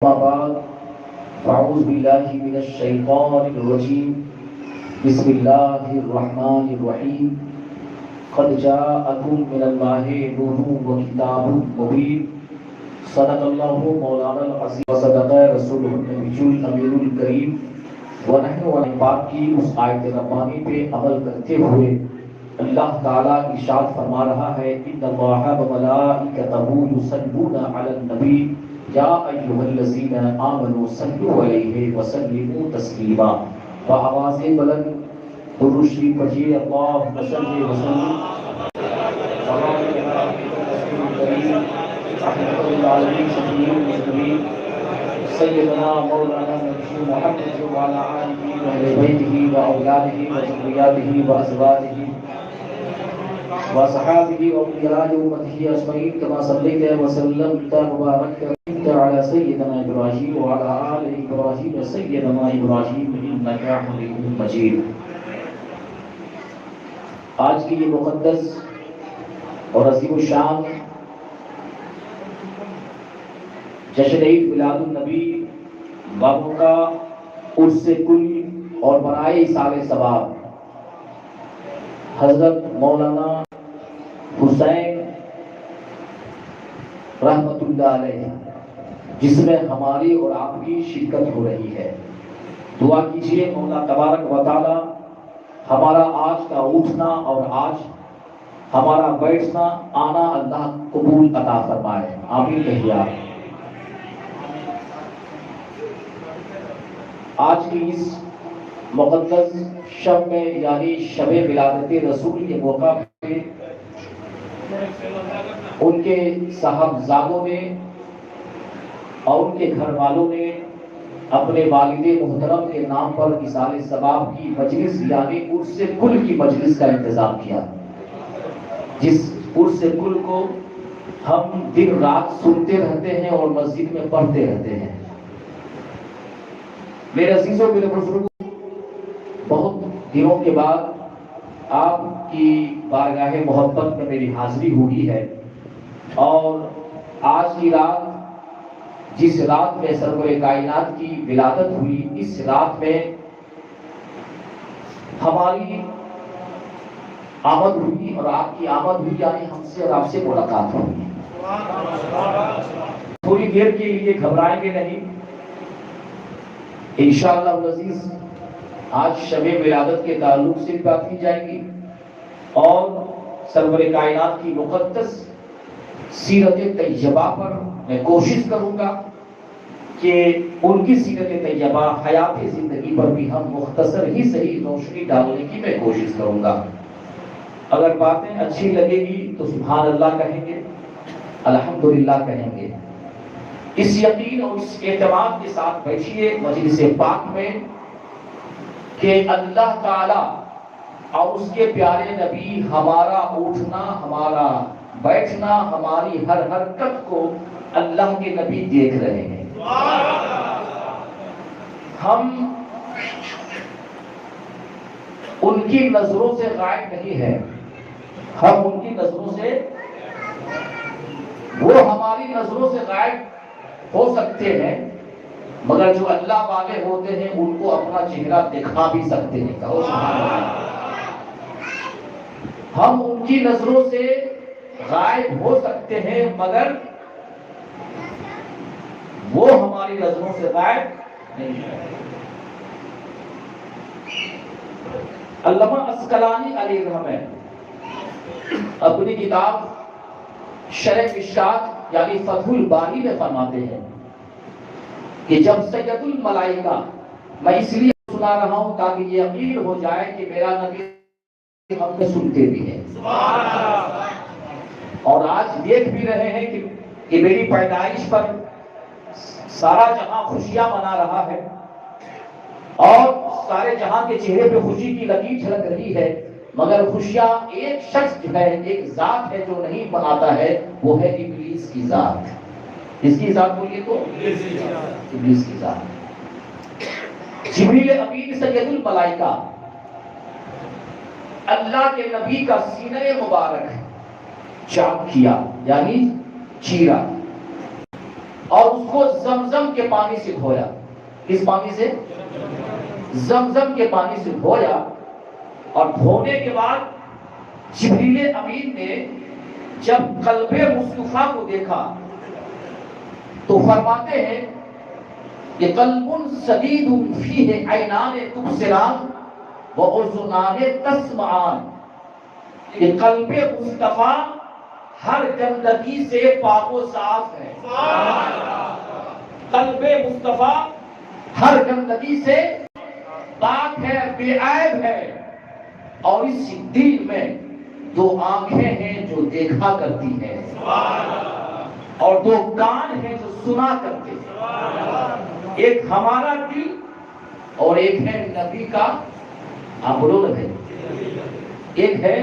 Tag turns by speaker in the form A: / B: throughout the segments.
A: بعد فاعوذ باللہ من الشیطان الرجیم بسم اللہ الرحمن الرحیم قد جاءکم من اللہ نور و کتاب مبین صدق اللہ مولانا العظیم و صدق رسولہ النبی الامین الکریم ونحن عن پاک کی اس آیت ربانی پہ عمل کرتے ہوئے اللہ تعالیٰ ارشاد فرما رہا ہے ان اللہ و ملائکتہ یصلون علی النبی یا ایھا الذین آمنوا صلوا علیہ وسلموا تسلیما. بآواز بلند درود شریف پڑھیے. اللہم صل وسلم سیدنا مولانا نبی محمد وعلی آلہ وأہل بیتہ وأولادہ وذریاتہ وأزواجہ وصحابہ وأولیاء أمتہ اجمعین کما صلیت وسلمت وبارکت على سيدنا إبراهيم وعلى آل إبراهيم سيدنا إبراهيم إنك حميد مجيد. آج کی یہ مقدس اور عظیم الشان جشن عید میلاد النبی بابوں کا عرس کل اور برائے ایصال ثواب حضرت مولانا حسین رحمت اللہ علیہ جس میں ہماری اور آپ کی شرکت ہو رہی ہے. دعا کیجئے مولا تبارک و تعالی ہمارا آج کا اٹھنا اور آج ہمارا بیٹھنا آنا اللہ قبول عطا فرمائے. آمین کہیے. آج کی اس مقدس شب میں یعنی شب ولادت رسول کے موقع پہ ان کے صاحبزادوں نے اور ان کے گھر والوں نے اپنے والد محترم کے نام پر ایصال ثواب کی مجلس یعنی عرس کل کی مجلس کا انتظام کیا، جس عرس کل کو ہم دن رات سنتے رہتے ہیں اور مسجد میں پڑھتے رہتے ہیں. میرے عزیزوں میرے بزرگوں، بہت دنوں کے بعد آپ کی بارگاہ محبت میں میری حاضری ہوئی ہے اور آج کی رات جس رات میں سرور کائنات کی ولادت ہوئی، اس رات میں ہماری آمد ہوئی اور آپ کی آمد ہوئی یعنی ہم سے اور آپ سے ملاقات ہوئی. تھوڑی دیر کے لیے گھبرائیں گے نہیں، انشاءاللہ العزیز آج شب ولادت کے تعلق سے بات کی جائے گی اور سرور کائنات کی مقدس سیرت طیبہ پر میں کوشش کروں گا کہ ان کی سیرت طیبہ حیات زندگی پر بھی ہم مختصر ہی صحیح روشنی ڈالنے کی میں کوشش کروں گا. اگر باتیں اچھی لگے گی تو سبحان اللہ کہیں گے، الحمدللہ کہیں گے. اس یقین اور اس اعتماد کے ساتھ بیٹھیے مجلس پاک میں کہ اللہ تعالی اور اس کے پیارے نبی ہمارا اٹھنا، ہمارا بیٹھنا، ہماری ہر حرکت کو اللہ کے نبی دیکھ رہے ہیں. ہم ان کی نظروں سے غائب نہیں ہیں، ہم ان کی نظروں سے، وہ ہماری نظروں سے غائب ہو سکتے ہیں مگر جو اللہ والے ہوتے ہیں ان کو اپنا چہرہ دکھا بھی سکتے ہیں. کہو سبحان اللہ. ہم ان کی نظروں سے غائب ہو سکتے ہیں مگر وہ ہماری نظروں سے غائب نہیں ہے. علامہ عسقلانی علیہ الرحمہ اپنی کتاب شرح مشکات یعنی فتح الباری میں فرماتے ہیں کہ جب سید الملائکہ، میں اس لیے سنا رہا ہوں تاکہ یہ یقین ہو جائے کہ میرا نبی ہم نے سنتے بھی ہیں اور آج دیکھ بھی رہے ہیں کہ میری پیدائش پر سارا جہاں خوشیاں منا رہا ہے اور سارے جہاں کے چہرے پہ خوشی کی لکیر جھلک رہی ہے مگر خوشیاں ایک شخص جو ہے، ایک ذات ہے جو نہیں مناتا ہے، وہ ہے ابلیس کی ذات. اس کی ذات بولیے تو ابلیس کی ذات. جبریل امین سید الملائکہ اللہ کے نبی کا سینہ مبارک چاک کیا یعنی چیرا. اور اس کو زمزم کے پانی سے دھویا. کس پانی سے؟ زمزم کے پانی سے دھویا. اور دھونے کے بعد جبریل امین نے جب قلب مصطفیٰ کو دیکھا تو فرماتے ہیں کہ قلب سدید فیہ عینان تبصران واذنان تسمعان. کہ قلب مصطفیٰ ہر گندگی سے پاک و صاف ہے. قلب مصطفیٰ ہر گندگی سے پاک ہے، بے عیب ہے. اور اس دل میں دو آنکھیں ہیں جو دیکھا کرتی ہیں اور دو کان ہیں جو سنا کرتے ہیں. ایک ہمارا دل اور ایک ہے نبی کا. آپ بولو نا بھائی. ایک ہے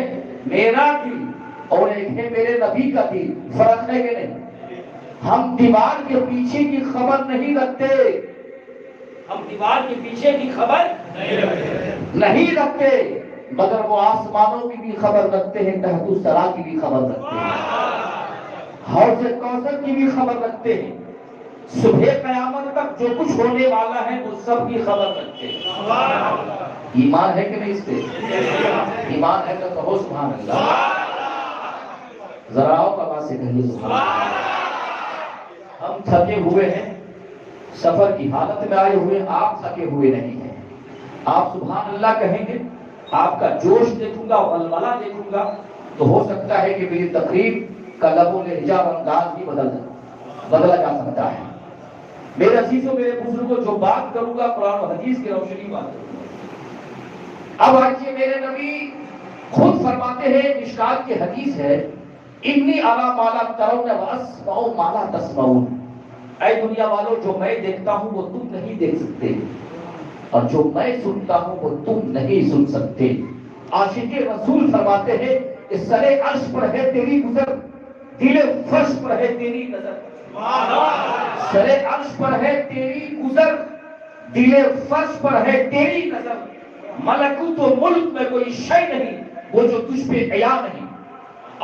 A: میرا دل اور ایک ہے میرے نبی کا دل. فرق ہے کہ نہیں؟ ہم دیوار کے پیچھے کی خبر نہیں رکھتے. ہم دیوار کے پیچھے کی خبر نہیں رکھتے، مگر وہ آسمانوں کی بھی خبر رکھتے ہیں، تحت الثری کی بھی خبر رکھتے ہیں، حوض کوثر کی بھی خبر رکھتے ہیں. صبح قیامت تک جو کچھ ہونے والا ہے وہ سب کی خبر رکھتے ہیں. ایمان ہے کہ نہیں؟ اس پہ ایمان ہے تو کہو سبحان اللہ. ذرا آؤ آواز سے کہیے سبحان اللہ. ہم تھکے ہوئے ہیں، سفر کی حالت میں آئے ہوئے، آپ تھکے ہوئے نہیں ہیں. آپ سبحان اللہ کہیں گے، آپ کا جوش دیکھوں گا، ولولہ دیکھوں گا، تو ہو سکتا ہے کہ میری تقریب کا لب و لہجہ اور انداز بھی بدلا جا سکتا ہے. میرے عزیزوں، میرے بزرگوں، جو بات کروں گا قرآن و حدیث کی روشنی بات کروں گا. اب آئیے، میرے نبی خود فرماتے ہیں، مشکات کی حدیث ہے، انی ارا ما لا ترون واسمع ما لا تسمعون. اے دنیا والوں، جو میں دیکھتا ہوں وہ تم نہیں دیکھ سکتے، اور جو میں سنتا ہوں وہ تم نہیں سن سکتے. عاشق رسول فرماتے ہیں کہ سر عرش پر ہے تیری گزر، دل فرش پر ہے تیری نظر. سر عرش پر ہے تیری گزر، دل فرش پر ہے تیری نظر. ملکوت و ملک میں کوئی شے نہیں وہ جو تجھ پہ عیا نہیں،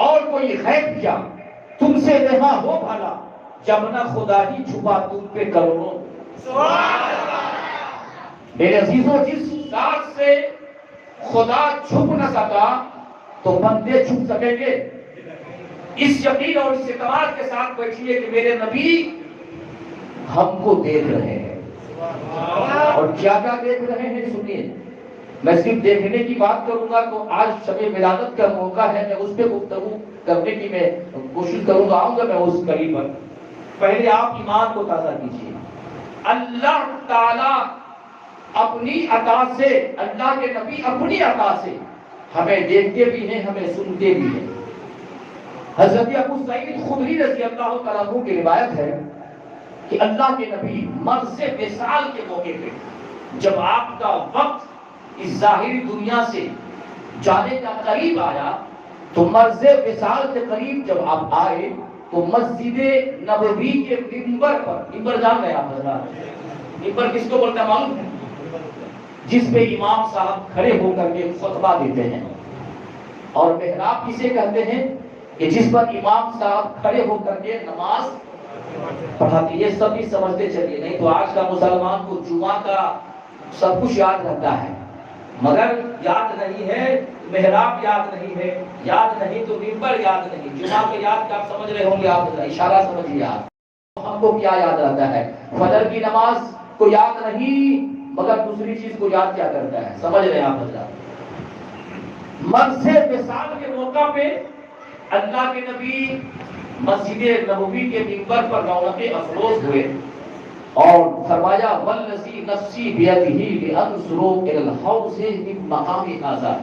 A: اور کوئی غیب کیا تم سے رہا ہو بھلا، جب نہ خدا ہی چھپا تم پہ کروڑوں. میرے عزیزوں، جس ذات سے خدا چھپ نہ سکا تو بندے چھپ سکیں گے؟ اس یقین اور اس اعتماد کے ساتھ بیٹھیے کہ میرے نبی ہم کو دیکھ رہے ہیں. اور کیا کیا دیکھ رہے ہیں سنیے. میں صرف دیکھنے کی بات کروں گا تو آج شب ولادت کا موقع ہے، میں اس پہ گفتگو کرنے کی میں کوشش کروں گا. آؤں گا میں اس قریب پر. پہلے آپ ایمان کو تازہ کیجیے. اللہ تعالی اپنی عطا سے، اللہ کے نبی اپنی عطا سے ہمیں دیکھتے بھی ہیں، ہمیں سنتے بھی ہیں. حضرت ابو سعید خدری رضی اللہ تعالیٰ عنہ کی روایت ہے کہ اللہ کے نبی مرض وصال کے موقع پہ جب آپ کا وقت اس ظاہری دنیا سے جانے کا قریب آیا تو مرض وصال کے قریب جب آپ آئے تو مسجد نبوی کے منبر پر، منبر جان گئے آپ حضرات؟ منبر کس کو بولتا معلوم ہے؟ جس پہ امام صاحب کھڑے ہو کر کے خطبہ دیتے ہیں. اور محراب کسے کہتے ہیں؟ کہ جس پر امام صاحب کھڑے ہو کر کے نماز پڑھاتے. یہ سب بھی سمجھتے چلیے، نہیں تو آج کا مسلمان کو جمعہ کا سب کچھ یاد رہتا ہے مگر یاد نہیں ہے محراب، یاد نہیں ہے، یاد نہیں تو منبر یاد نہیں. جمعہ کے یاد کا آپ سمجھ رہے ہوں گے، آپ اشارہ سمجھیے. آپ ہم کو کیا یاد رہتا ہے؟ فجر کی نماز کو یاد نہیں مگر دوسری چیز کو یاد کیا کرتا ہے؟ سمجھ رہے ہیں آپ حضرات؟ مرض وصال کے موقع پہ اللہ کے نبی مسجد نبوی کے منبر پر رونق افروز ہوئے اور فرمایا والذی نفسی بیدہ لانظر الی الحوض من مقام ھذا.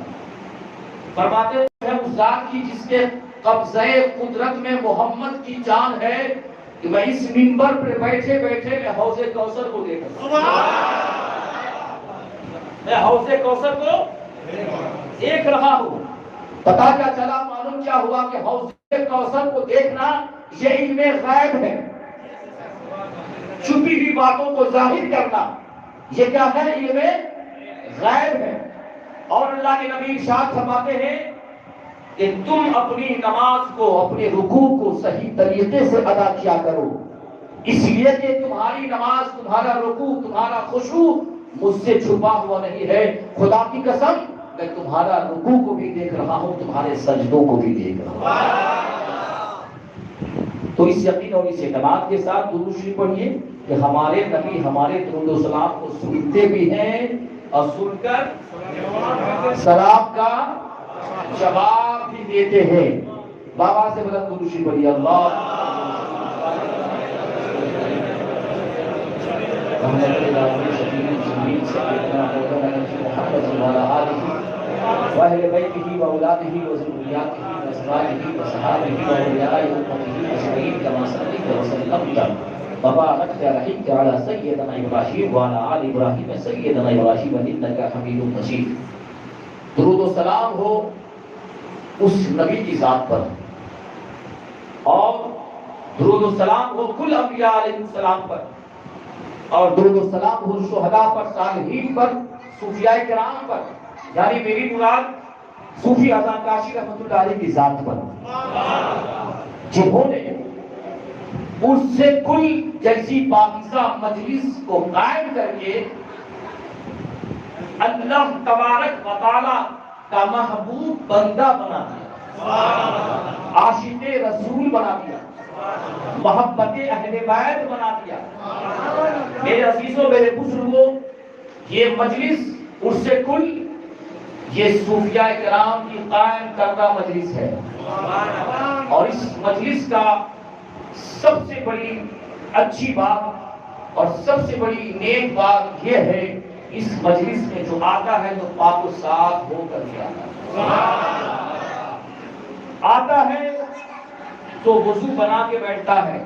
A: فرماتے ہیں اس ذات کی جس کے قبضہ قدرت میں محمد کی جان ہے کہ میں اس منبر پر بیٹھے بیٹھے میں حوض کوثر کو دیکھ رہا ہوں. میں حوض کوثر کو دیکھ رہا ہوں. پتا کیا چلا، معلوم کیا ہوا کہ حوض کوثر کو دیکھنا یہ علم غیب ہے. چھپی ہوئی باتوں کو ظاہر کرنا یہ کیا ہے؟ علم غیب ہے. اور اللہ کے نبی ارشاد فرماتے ہیں کہ تم اپنی نماز کو، اپنے رکوع کو صحیح طریقے سے ادا کیا کرو اس لیے کہ تمہاری نماز، تمہارا رکوع، تمہارا خشوع مجھ سے چھپا ہوا نہیں ہے. خدا کی قسم میں تمہارا رکوع کو بھی دیکھ رہا ہوں، تمہارے سجدوں کو بھی دیکھ رہا ہوں. تو اس یقین اور اس اعتماد کے ساتھ درود شریف پڑھیے کہ ہمارے نبی ہمارے درود و سلام کو سنتے بھی ہیں اور سن کر سلام کا جواب بھی دیتے ہیں. بابا سے بلند درود شریف پڑھیے. اللہ وأهل بيته وأولاده وذرياته وأزواجه وصحابه وأولياء أمته أجمعين كما صليت وسلمت وباركت ورحمت على سيدنا إبراهيم وعلى آل إبراهيم سيدنا إبراهيم إنك حميد مجيد. درود و سلام ہو اس نبی کی ذات پر اور درود و سلام ہو کل انبیاء علیہ السلام پر اور درود و سلام ہو شہداء پر، صالحین پر، صوفیاء کرام پر، یعنی میری مراد صوفی اذان کاشی رحمۃ اللہ علیہ کی ذات پر جنہوں نے اس سے کل جیسی پاکیزہ مجلس کو قائم کر کے اللہ تبارک و تعالی کا محبوب بندہ بنا دیا، عاشق رسول بنا دیا، محبت اہل بیت بنا دیا. میرے عزیزوں، میرے بزرگوں، یہ مجلس اس سے کل یہ صوفیاء کرام کی قائم کردہ مجلس ہے. اور اس مجلس کا سب سے بڑی اچھی بات اور سب سے بڑی نیک بات یہ ہے، اس مجلس میں جو آتا ہے تو پاک و صاف ہو کر کے آتا ہے تو وضو بنا کے بیٹھتا ہے،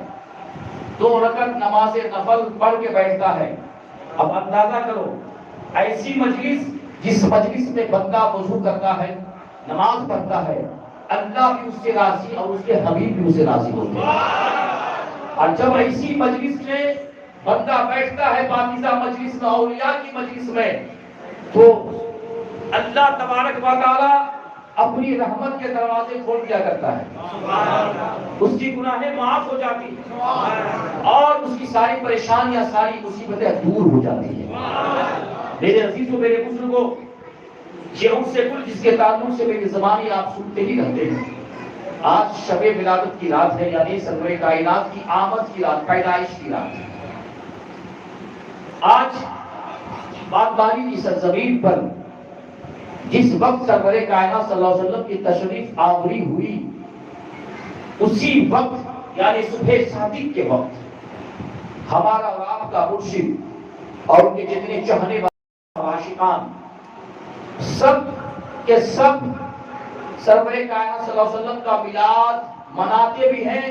A: 2 رکعت نماز نفل پڑھ کے بیٹھتا ہے. اب اندازہ کرو ایسی مجلس جس مجلس میں بندہ وضو کرتا ہے، نماز پڑھتا ہے، اللہ بھی اس سے راضی اور اس کے حبیب بھی اس سے راضی ہوتے ہیں. اور جب ایسی مجلس میں بندہ بیٹھتا ہے، پاکیزہ مجلس میں، اولیاء کی مجلس میں، تو اللہ تبارک و تعالی اپنی رحمت کے دروازے کھول دیا کرتا ہے، اس کی گناہیں معاف ہو جاتی ہیں اور اس کی ساری پریشانیاں، ساری مصیبتیں دور ہو جاتی ہیں. میرے عزیزوں، میرے بزرگوں، یہ ان سے کل جس کے تعلق سے میری زبانی آپ سنتے ہی رہتے ہیں. آج شب ولادت کی رات ہے، یعنی سرور کائنات کی آمد کی رات، پیدائش کی رات. آج باغبانی کی سرزمین پر جس وقت سرور کائنات صلی اللہ علیہ وسلم کی تشریف آوری ہوئی، اسی وقت یعنی صبح صادق کے وقت ہمارا اور آپ کا مرشد اور ان کے جتنے چاہنے والے عاشقان سب کے سب سرور کائنات صلی اللہ علیہ وسلم کا میلاد مناتے بھی ہیں،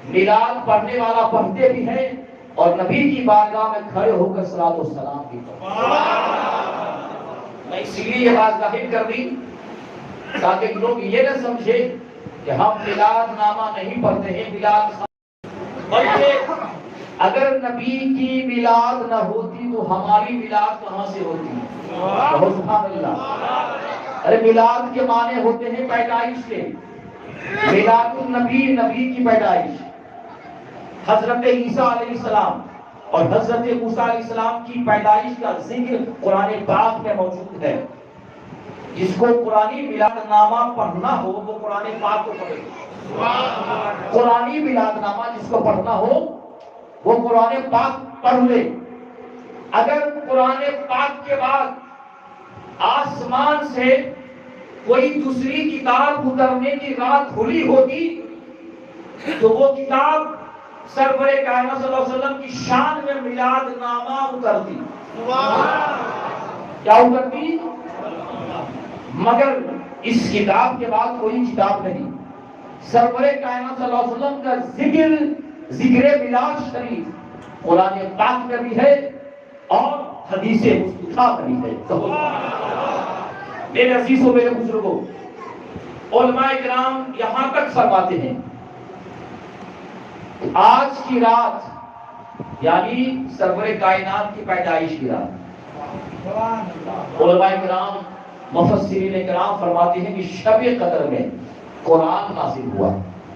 A: میلاد پڑھنے والا پڑھتے بھی ہیں اور نبی کی بارگاہ میں کھڑے ہو کر صلاۃ و سلام بھی پڑھتے ہیں. میں اس لیے یہ بات ظاہر کر دی تاکہ لوگ یہ نہ سمجھے کہ ہم میلاد نامہ نہیں پڑھتے ہیں، میلاد بلکہ اگر نبی کی میلاد نہ ہوتی تو ہماری میلاد کہاں سے ہوتی؟ سبحان اللہ. ارے میلاد کے معنی ہوتے ہیں پیدائش کے. میلاد النبی، نبی کی پیدائش. حضرت عیسیٰ علیہ السلام اور حضرت موسیٰ علیہ السلام کی پیدائش کا ذکر قرآن پاک میں موجود ہے. جس کو قرآنی میلاد نامہ پڑھنا ہو وہ قرآن پاک کو پڑھے. قرآنی میلاد نامہ جس کو پڑھنا ہو وہ قرآن پاک پڑھ لے. اگر قرآن پاک کے بعد آسمان سے کوئی دوسری کتاب اترنے کی رات کھلی ہوتی تو وہ کتاب سرور کائنات صلی اللہ علیہ وسلم کی شان میں میلاد نامہ اترتی. کیا اترتی؟ مگر اس کتاب کے بعد کوئی کتاب نہیں. سرور کائنات صلی اللہ علیہ وسلم کا ذکر میلاد شریف قرآن پاک میں بھی ہے اور حدیث مصطفیٰ میں بھی ہے. میرے عزیزوں، میرے بزرگوں، علماء کرام یہاں تک فرماتے ہیں آج کی رات یعنی سرور کائنات کی پیدائش کی رات، علماء کرام مفسرین کرام فرماتے ہیں کہ شب قدر میں قرآن نازل ہوا.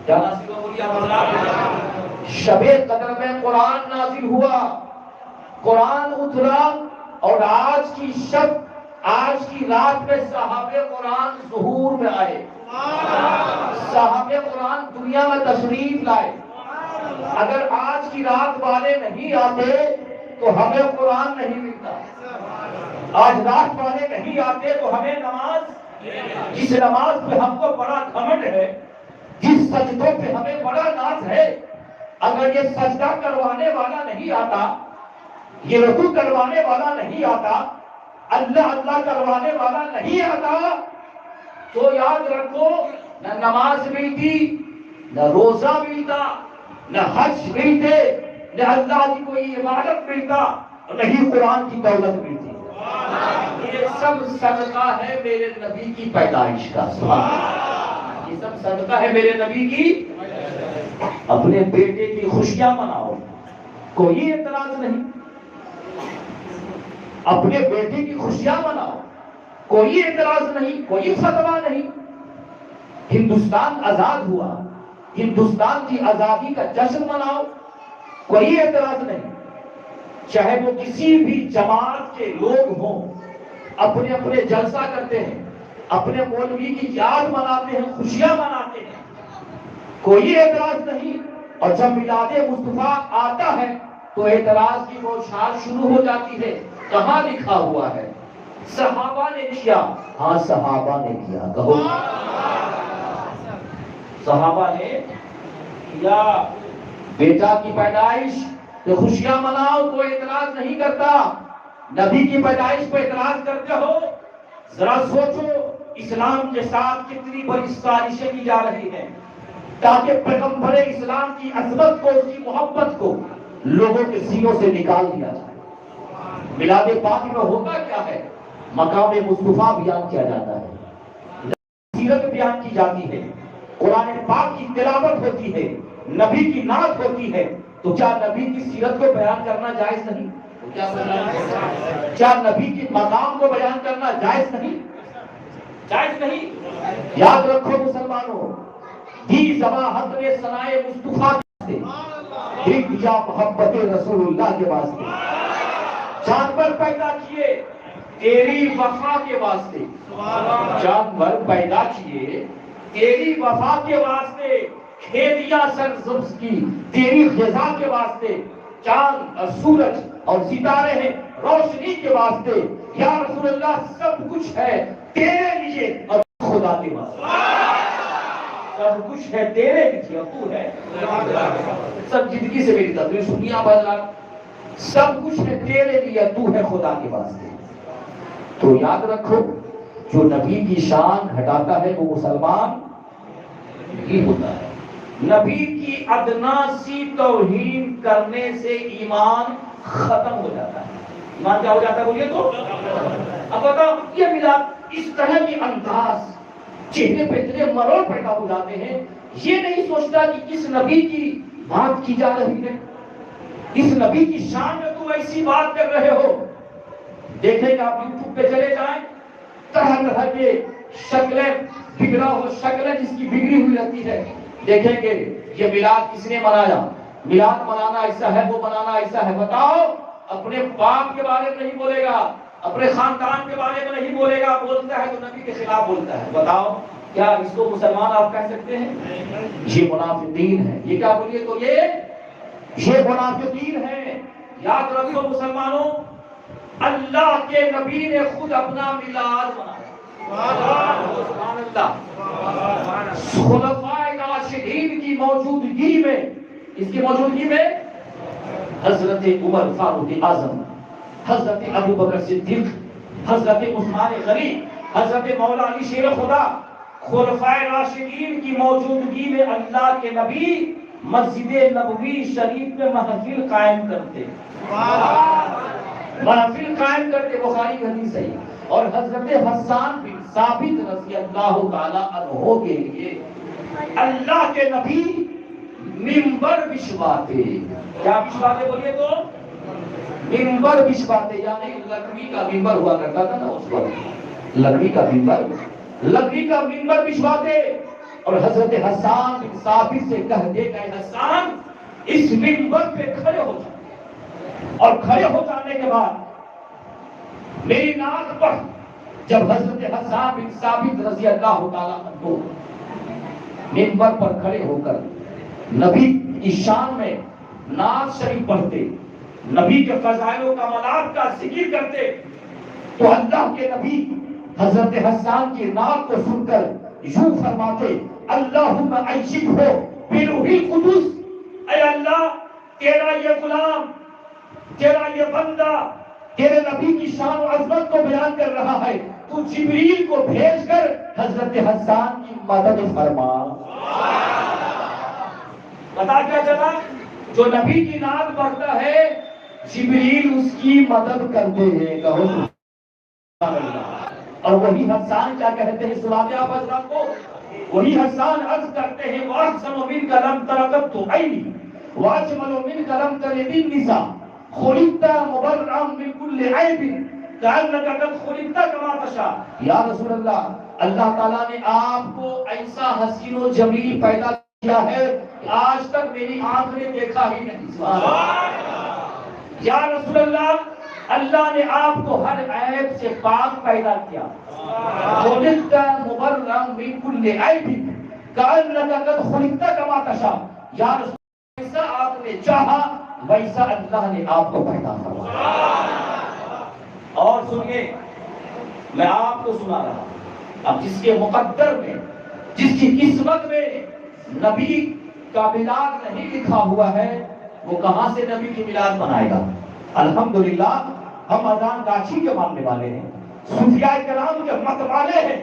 A: کیا نازل ہوا؟ بولیے شب قدر میں قرآن نازل ہوا، قرآن اترا، اور آج کی شب، آج کی رات میں صحابہ قرآن ظہور میں آئے، صحابہ قرآن دنیا میں تشریف لائے۔ اگر آج کی رات والے نہیں آتے تو ہمیں قرآن نہیں ملتا، آج رات والے نہیں آتے تو ہمیں نماز، جس نماز پہ ہم کو بڑا گھمنڈ ہے، جس سجدوں پہ ہمیں بڑا ناز ہے، اگر یہ سجدہ کروانے والا نہیں آتا، یہ رکوع کروانے والا نہیں آتا، اللہ اللہ کروانے والا نہیں آتا، تو یاد رکھو نہ نماز ملتی، نہ روزہ ملتا، نہ حج ملتے، نہ اللہ کی کوئی عبادت ملتا، اور نہ ہی قرآن کی دولت ملتی۔ یہ سب صدقہ ہے میرے نبی کی پیدائش کا، یہ سب صدقہ ہے میرے نبی کی۔ اپنے بیٹے کی خوشیاں مناؤ، کوئی اعتراض نہیں، اپنے بیٹے کی خوشیاں مناؤ، کوئی اعتراض نہیں، کوئی فتویٰ نہیں۔ ہندوستان آزاد ہوا، ہندوستان کی آزادی کا جشن مناؤ، کوئی اعتراض نہیں، چاہے وہ کسی بھی جماعت کے لوگ ہوں، اپنے اپنے جلسہ کرتے ہیں، اپنے مولوی کی یاد مناتے ہیں، خوشیاں مناتے ہیں، کوئی اعتراض نہیں۔ اور جب میلاد مصطفیٰ آتا ہے تو اعتراض کی بوچھار شروع ہو جاتی ہے۔ کہاں لکھا ہوا ہے؟ صحابہ نے کیا، ہاں صحابہ نے کیا، کہو صحابہ نے کیا۔ بیٹا کی پیدائش تو خوشیاں مناؤ، کوئی اعتراض نہیں کرتا۔ نبی کی پیدائش پہ اعتراض کرتے ہو؟ ذرا سوچو اسلام کے ساتھ کتنی بڑی سازشیں کی جا رہی ہیں تاکہ پیغمبر اسلام کی عظمت کو، اس کی محبت کو لوگوں کے سینوں سے نکال دیا جائے۔ میلاد پاک میں ہوتا کیا ہے؟ مقام مصطفیٰ بیان کیا جاتا ہے، سیرت بیان کی جاتی ہے، قرآن پاک کی تلاوت ہوتی ہے، نبی کی نعت ہوتی ہے۔ تو کیا نبی کی سیرت کو بیان کرنا جائز نہیں؟ کیا نبی کی مقام کو بیان کرنا جائز نہیں؟ جائز نہیں۔ یاد رکھو مسلمانوں، دی زباحت نے ثنائے مصطفیٰ کے واسطے، ایک دیا محبت رسول اللہ کے واسطے، جانور پیدا کیے تیری وفا کے واسطے، جانور پیدا کیے تیری وفا کے واسطے، کھیتیاں سرسبز کی تیری غذا کے واسطے، چاند اور سورج اور ستارے ہیں روشنی کے واسطے۔ یا رسول اللہ سب کچھ ہے تیرے لیے اور خدا کے واسطے، سب کچھ ہے تیرے لیے اور تو ہے۔ سب زندگی سے میری تقریر سنیے آپ حضرات، سب کچھ ہے تیرے لیے اور تو ہے خدا کے واسطے۔ تو یاد رکھو جو نبی کی شان گھٹاتا ہے وہ مسلمان نہیں ہوتا ہے۔ نبی کی ادنا سی توہین کرنے سے ایمان ختم ہو جاتا ہے۔ ایمان کیا ہو جاتا ہے بولیے تو؟ اب بتاؤ یہ میلاد اس طرح کی انداز، چہرے پہ اتنے مرور پیدا ہو جاتے ہیں، یہ نہیں سوچتا کہ کس نبی کی بات کی جا رہی ہے، اس نبی کی شان میں تم ایسی بات کر رہے ہو۔ دیکھیں کہ آپ یوٹیوب پہ چلے جائیں، طرح طرح کے شکلیں، بگڑا ہو شکلیں جس کی بگڑی ہوئی رہتی ہے، دیکھیں گے یہ میلاد کس نے منایا، میلاد منانا ایسا ہے، وہ منانا ایسا ہے۔ بتاؤ اپنے باپ کے بارے میں نہیں بولے گا، اپنے خاندان کے بارے میں نہیں بولے گا، بولتا ہے تو نبی کے خلاف بولتا ہے۔ بتاؤ کیا اس کو مسلمان آپ کہہ سکتے ہیں؟ یہ منافقین ہے۔ یہ کیا بولیے تو یہ منافقین ہے۔ یاد رکھو مسلمانوں، اللہ کے نبی نے خود اپنا میلاد منایا۔ سبحان اللہ۔ خلفائے راشدین کی موجودگی میں، اس کی موجودگی میں حضرت عمر فاروق اعظم، حضرت ابو بکر صدیق، حضرت عثمان غنی، حضرت مولا علی شیر خدا، خلفائے راشدین کی موجودگی میں اللہ کے نبی مسجد نبوی شریف میں محفل قائم کرتے، محفل قائم کرتے، بخاری کی حدیث ہے۔ اور حضرت حسان بن ثابت رضی اللہ تعالی عنہ کے لیے اللہ کے نبی منبر بچھواتے۔ کیا بچھواتے بولیے تو؟ منبر بچھواتے، یعنی لکڑی کا منبر ہوا کرتا تھا نا اس وقت، لکڑی کا منبر بچھواتے، اور حضرت حسان بن ثابت سے کہتے کہ حسان اس منبر پہ کھڑے ہو جائیں، اور کھڑے ہو جانے کے بعد میری نعت پر جب حضرت حسان بن ثابت رضی اللہ تعالیٰ عنہ منبر پر کھڑے ہو کر نبی کی شان میں نعت شریف پڑھتے، نبی کے فضائل و کمالات کا ذکر کرتے، تو اللہ کے نبی حضرت حسان کی نعت کو سن کر یوں فرماتے، اللہم عجبہ بروح القدس، اے اللہ تیرا یہ غلام، تیرا یہ بندہ تیرے نبی کی شان و عظمت کو بیان کر رہا ہے، تو جبریل کو بھیج کر حضرت حسان کی مدد فرما۔ پتا کیا چلا؟ جو نبی کی نعت پڑھتا ہے جبریل اس کی مدد کرتے ہیں، کہو سبحان اللہ۔ اور وہی حسان کیا کہتے ہیں، سناتے آپ حضرات کو، وہی حسان عرض کرتے ہیں، وَأَحْسَنُ مِنْكَ لَمْ تَرَقَبْتُ عَيْنِي وَأَجْمَلُ مِنْكَ لَمْ تَلِدِ النِّسَاءُ خُلِقْتَ مُبَرَّأً مِنْ كُلِّ عَيْبٍ كَأَنَّكَ قَدْ خُلِقْتَ كَمَا تَشَاءُ۔ یا رسول اللہ، اللہ تعالیٰ نے آپ کو ایسا حسین و جمیل پیدا کیا ہے کہ آج تک میری آنکھ نے دیکھا ہی نہیں۔ سبحان اللہ۔ یا رسول اللہ، اللہ نے آپ کو ہر عیب سے پاک پیدا کیا، خُلِقْتَ مُبَرَّأً مِنْ كُلِّ عَيْبٍ كَأَنَّكَ قَدْ خُلِقْتَ كَمَا تَشَاءُ۔ یا رسول اللہ، جیسا آپ نے چاہا ویسا اللہ نے آپ کو پیدا فرمایا۔ اور سنیے، میں آپ کو سنا رہا ہوں، اب جس کے مقدر میں، جس کی قسمت میں نبی کا میلاد نہیں لکھا ہوا ہے، وہ کہاں سے نبی کی میلاد منائے گا؟ الحمدللہ ہم اذان گاچھی کے ماننے والے ہیں، صوفیاء کرام کے مت والے ہیں،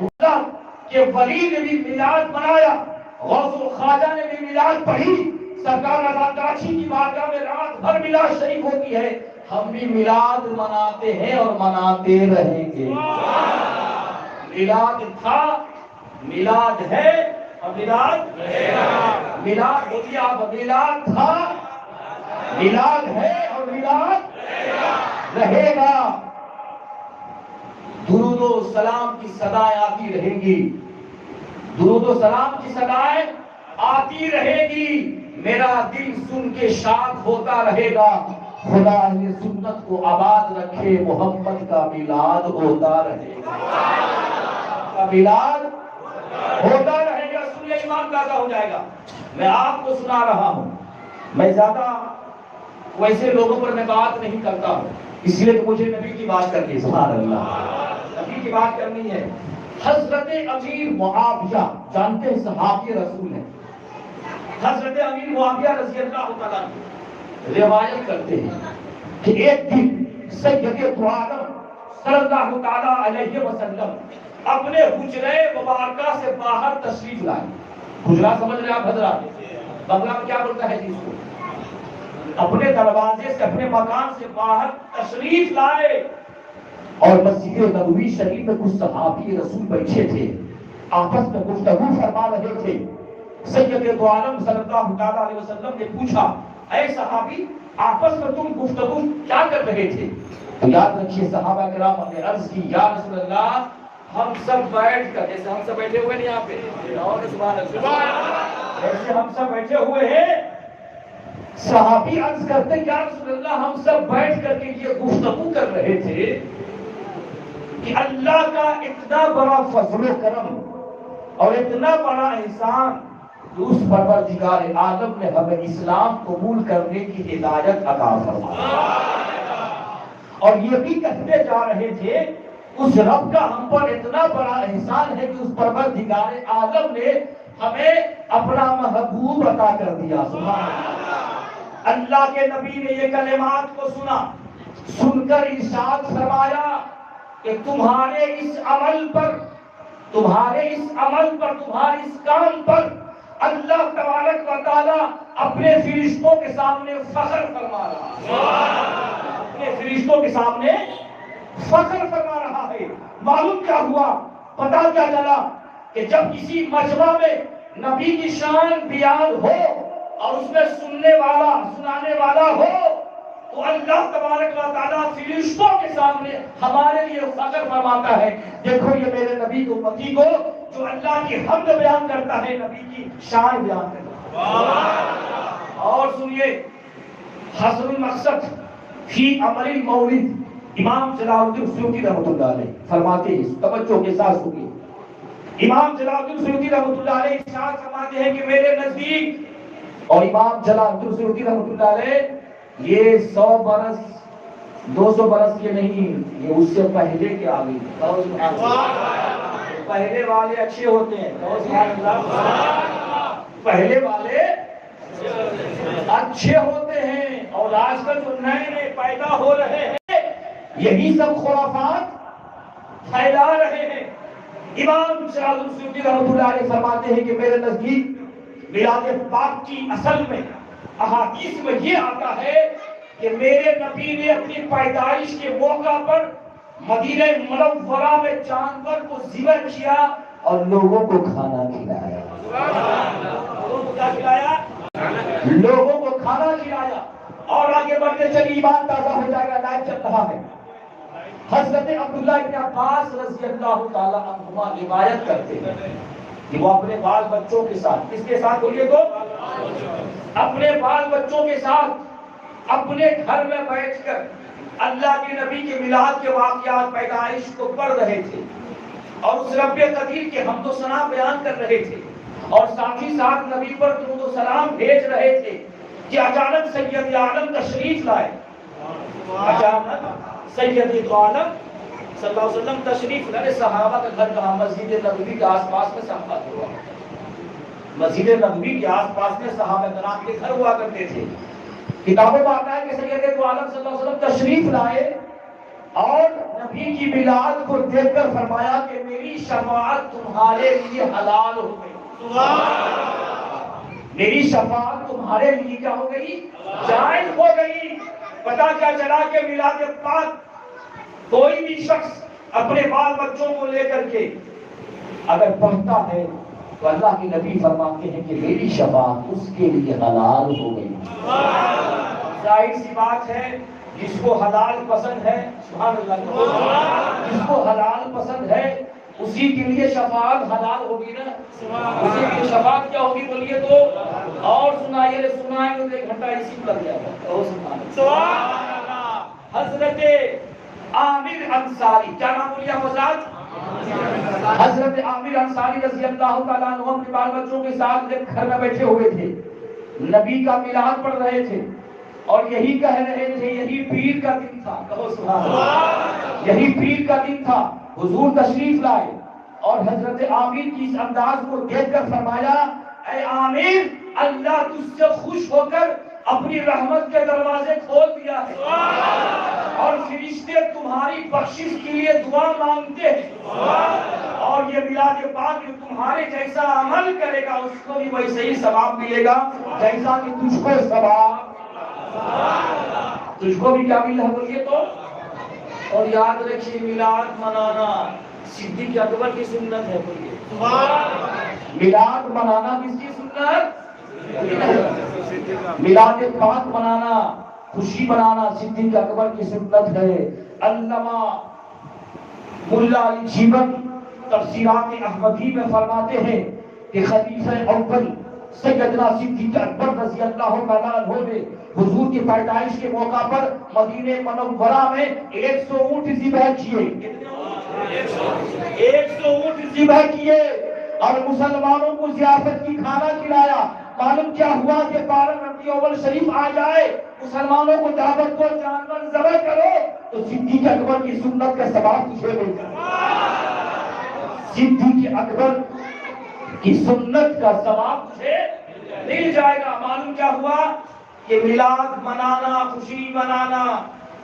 A: اللہ کے ولی نے بھی میلاد منایا، غوث الخواجہ نے بھی میلاد پڑھی، سرکار اذان گاچھی کی بارگاہ میں رات بھر میلاد شریف ہوتی ہے، ہم بھی میلاد مناتے ہیں اور مناتے رہیں گے۔ میلاد تھا، میلاد ہے اور میلاد رہے گا۔ میلاد ہو گیا، اب میلاد تھا، میلاد ہے اور میلاد رہے گا۔ درود و سلام کی صدائیں آتی رہیں گی، درود و سلام کی صدائیں آتی رہے گی، میرا دل سن کے شاد ہوتا رہے گا۔ خدا اہل سنت کو آباد رکھے، محمد کا میلاد ہوتا رہے گا، کا میلاد ہوتا رہے گا، سنیے ایمان تازہ ہو جائے گا۔ میں آپ کو سنا رہا ہوں، میں زیادہ ویسے لوگوں پر میں بات نہیں کرتا ہوں، اس لیے کہ مجھے نبی کی بات کرنی، سبحان اللہ، نبی کی بات کرنی ہے۔ حضرت امیر معاویہ، جانتے ہیں صحابی رسول ہیں، حضرت امیر معاویہ رضی اللہ تعالیٰ روایت کرتے ہیں کہ ایک دن سید دو عالم صلی اللہ تعالیٰ علیہ وسلم اپنے حجرے مبارکہ سے باہر تشریف لائے۔ حجرہ سمجھ رہے آپ حضرات؟ بنگلہ میں کیا بولتا ہے جس کو؟ اپنے دروازے سے، اپنے مکان سے باہر تشریف لائے، اور مسجد نبوی شریف میں کچھ صحابی رسول بیٹھے تھے، آپس میں گفتگو فرما رہے تھے۔ سید دو عالم صلی اللہ تعالیٰ علیہ وسلم نے پوچھا، اے صحابی آپس میں تم گفتگو کیا کر رہے تھے؟ تو یاد رکھیے صحابہ کرام نے عرض کی، یا رسول اللہ ہم سب بیٹھ کر، جیسے ہم سب بیٹھے ہوئے نہیں یہاں پہ، اور سبحان اللہ، جیسے ہم سب بیٹھے ہوئے ہیں، صحابی عرض کرتے یا رسول اللہ ہم سب بیٹھ کر کے یہ گفتگو کر رہے تھے کہ اللہ کا اتنا بڑا فضل و کرم اور اتنا بڑا احسان کہ اس پروردگار عالم نے ہمیں اسلام قبول کرنے کی ہدایت عطا فرمائی، اور یہ بھی کہتے جا رہے تھے اس رب کا ہم پر اتنا بڑا احسان ہے کہ اس پروردگار عالم نے ہمیں اپنا محبوب عطا کر دیا۔ سبحان اللہ۔ اللہ کے نبی نے یہ کلمات کو سنا، سن کر ارشاد فرمایا کہ تمہارے اس عمل پر، تمہارے اس عمل پر، تمہارے اس کام پر اللہ تبارک و تعالی اپنے فرشتوں کے سامنے فخر فرما رہا ہے، اپنے فرشتوں کے سامنے فخر فرما رہا ہے۔ معلوم کیا ہوا؟ پتا کیا چلا کہ جب کسی مجمع میں نبی کی شان بیان ہو اور اس میں سننے والا، سنانے والا ہو، تو اللہ تبارک و تعالیٰ فرشتوں کے سامنے ہمارے لیے فخر فرماتا ہے، دیکھو یہ میرے نبی کو، امتی کو، جو اللہ کی حمد بیان کرتا ہے، نبی کی شان بیان کرتا ہے۔ اور سنیے حسن المقصد فی عمل المولد، امام جلال الدین سیوطی رحمۃ اللہ علیہ فرماتے ہیں، توجہ کے ساتھ سنیے، امام جلال الدین سیوطی رحمۃ اللہ علیہ ارشاد فرماتے ہیں کہ میرے نزدیک، اور امام جلال الدین سیوطی رحمۃ اللہ علیہ یہ 100 برس 200 برس کے نہیں، یہ اس سے پہلے کے آگے، پہلے والے اچھے ہوتے ہیں، پہلے والے اچھے ہوتے ہیں، اور آج کل جو نئے نئے پیدا ہو رہے ہیں یہی سب خرافات پھیلا رہے ہیں۔ امام جلال الدین سیوطی رحمۃ اللہ علیہ فرماتے ہیں کہ میرے نزدیک میلاد پاک کی اصل میں احادیث میں یہ آتا ہے کہ میرے نبی نے اپنی پیدائش کے موقع پر مدینہ منورہ میں جانور کو ذبح کیا اور لوگوں کو کھانا کھلایا۔ کیا کھلایا؟ لوگوں کو کھانا کھلایا۔ اور آگے بڑھتے چلیے، ایمان تازہ ہو جائے گا، لائف چل رہا ہے۔ حضرت عبداللہ بن عباس رضی اللہ تعالی عنہما روایت کرتے ہیں کہ وہ اپنے بال بچوں کے ساتھ، کس کے ساتھ بولیے تو؟ اپنے بال بچوں کے ساتھ اپنے گھر میں بیٹھ کر اللہ کے نبی کے میلاد کے واقعات پیدائش کو پڑھ رہے تھے، اور اس رب قدیر کے حمد و ثنا بیان کر رہے تھے، اور ساتھ ہی ساتھ نبی پر درود و سلام بھیج رہے تھے کہ اچانک سید عالم تشریف لائے۔ اچانک سید عالم صلی اللہ علیہ وسلم تشریف لائے۔ صحابہ کا گھر کہاں؟ مسجد نبوی کے آس پاس میں صحابہ ہوا، مسجد نبوی کے آس پاس میں صحابہ کرام کے گھر ہوا کرتے تھے۔ کتابوں میں آتا ہے کہ سید عالم صلی اللہ علیہ وسلم تشریف لائے اور نبی کی میلاد کو دیکھ کر فرمایا کہ میری شفاعت تمہارے لیے حلال ہو گئی، میری شفاعت تمہارے لیے کیا ہو گئی؟ جائز ہو گئی۔ پتہ کیا چلا کہ میلاد پاک کوئی بھی شخص اپنے بال بچوں کو لے کر کے اگر پڑھتا ہے تو اللہ کے نبی فرماتے ہیں کہ میری شفاعت اس کے لیے حلال ہو گئی۔ ظاہر سی بات ہے، جس کو حلال پسند ہے، سبحان اللہ، جس کو حلال پسند ہے اسی کے لیے شفاعت حلال ہوگی نا، اسی کے لیے شفاعت کیا ہوگی بولیے تو؟ اور سنائیے، سنائیں گے تو 1 گھنٹہ اسی میں لگ جائے گا۔ سبحان اللہ۔ حضرت عامر انصاری، کیا نام بولیے حضرت؟ حضرت عامر انصاری رضی اللہ تعالیٰ عنہ اپنے بال بچوں کے ساتھ ایک گھر میں بیٹھے ہوئے تھے، نبی کا میلاد پڑھ رہے تھے، اور یہی کہہ رہے تھے، یہی پیر کا دن تھا، کہو سبحان اللہ، یہی پیر کا دن تھا، حضور تشریف لائے، اور حضرت عامر کی اس انداز کو دیکھ کر فرمایا، اے عامر، اللہ تجھ سے خوش ہو کر اپنی رحمت کے دروازے کھول دیا ہے، اور فرشتے تمہاری بخشش کے لیے دعا مانگتے ہیں، اور یہ میلاد پاک جو تمہارے جیسا عمل کرے گا اس کو بھی ویسے ہی ثواب ملے گا جیسا کہ تجھ کو ثواب، تجھ کو بھی کیا ملا بولیے تو؟ اور یاد رکھیے، میلاد منانا صدیق اکبر کی سنت ہے، بولیے میلاد منانا کس کی سنت؟ میلاد پاک منانا، خوشی منانا صدیق اکبر کی سنت ہے۔ علامہ ملا علی جیون تفسیرات احمدی میں فرماتے ہیں کہ خلیفہ اول سیدنا صدیق اکبر رضی اللہ تعالیٰ عنہ نے حضور کی پیدائش کے موقع پر مدینہ منورہ میں 100 اونٹ ذبح کیے، 100 اونٹ ذبح کیے، اور مسلمانوں کو ضیافت کی کھانا کھلایا۔ معلوم کیا ہوا کہ 12 ربیع الاول شریف آ جائے، مسلمانوں کو دعوت کو جانور ذبح کرو تو صدیق اکبر کی سنت کا ثواب تجھے مل جائے گا، صدیق اکبر کی سنت کا ثواب تجھے مل جائے گا۔ معلوم کیا ہوا کہ میلاد منانا، خوشی منانا،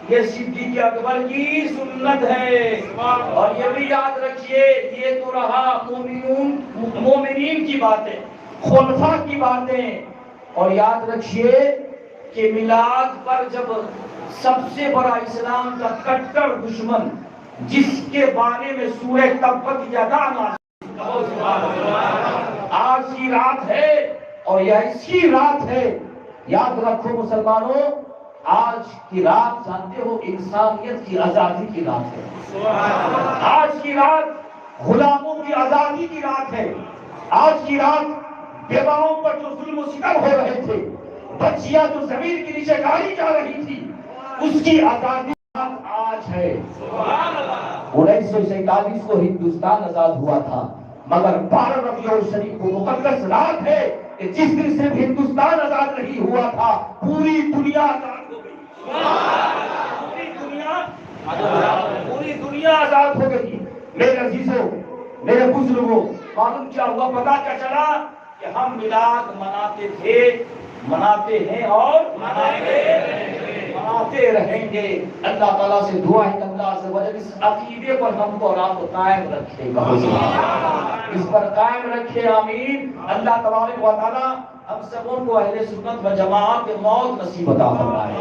A: یہ صدیق اکبر کی سنت ہے۔ اور یہ بھی یاد رکھیے، یہ تو رہا مومنین کی باتیں، خلفاء کی باتیں، اور یاد رکھیے کہ میلاد پر جب سب سے بڑا اسلام کا کٹر دشمن جس کے بارے میں سورہ تبت یدا نازل آج کی رات ہے، اور یہ اسی رات ہے، یاد رکھو مسلمانوں، آج کی رات جانتے ہو انسانیت کی آزادی کی رات ہے، آج کی رات غلاموں کی آزادی کی رات ہے، آج کی رات بیواؤں پر جو ظلم و ستم ہو رہے تھے بچیاں جو زمین کے نیچے گاڑی جا رہی تھی، اس کی آزادی آج ہے۔ 1947 کو ہندوستان آزاد ہوا تھا، مگر 12 ربیع الشریف کو مقدس رات ہے کہ جس دن صرف ہندوستان آزاد نہیں ہوا تھا، پوری دنیا آزاد ہو گئی۔ پوری دنیا آزاد ہو گئی۔ میرے عزیزوں، میرے بزرگوں، معلوم کیا ہوا؟ پتا کیا چلا کہ ہم میلاد مناتے تھے، مناتے ہیں اور مناتے رہیں گے۔ اللہ تعالیٰ سے دعا ہے کہ اللہ عز و جل اس عقیدے پر ہم کو اور آپ کو قائم رکھے، اس پر قائم رکھے، آمین۔ اللہ تبارک و تعالیٰ ہم سبوں کو اہل سنت و جماعت کے موت نصیب عطا فرمائے۔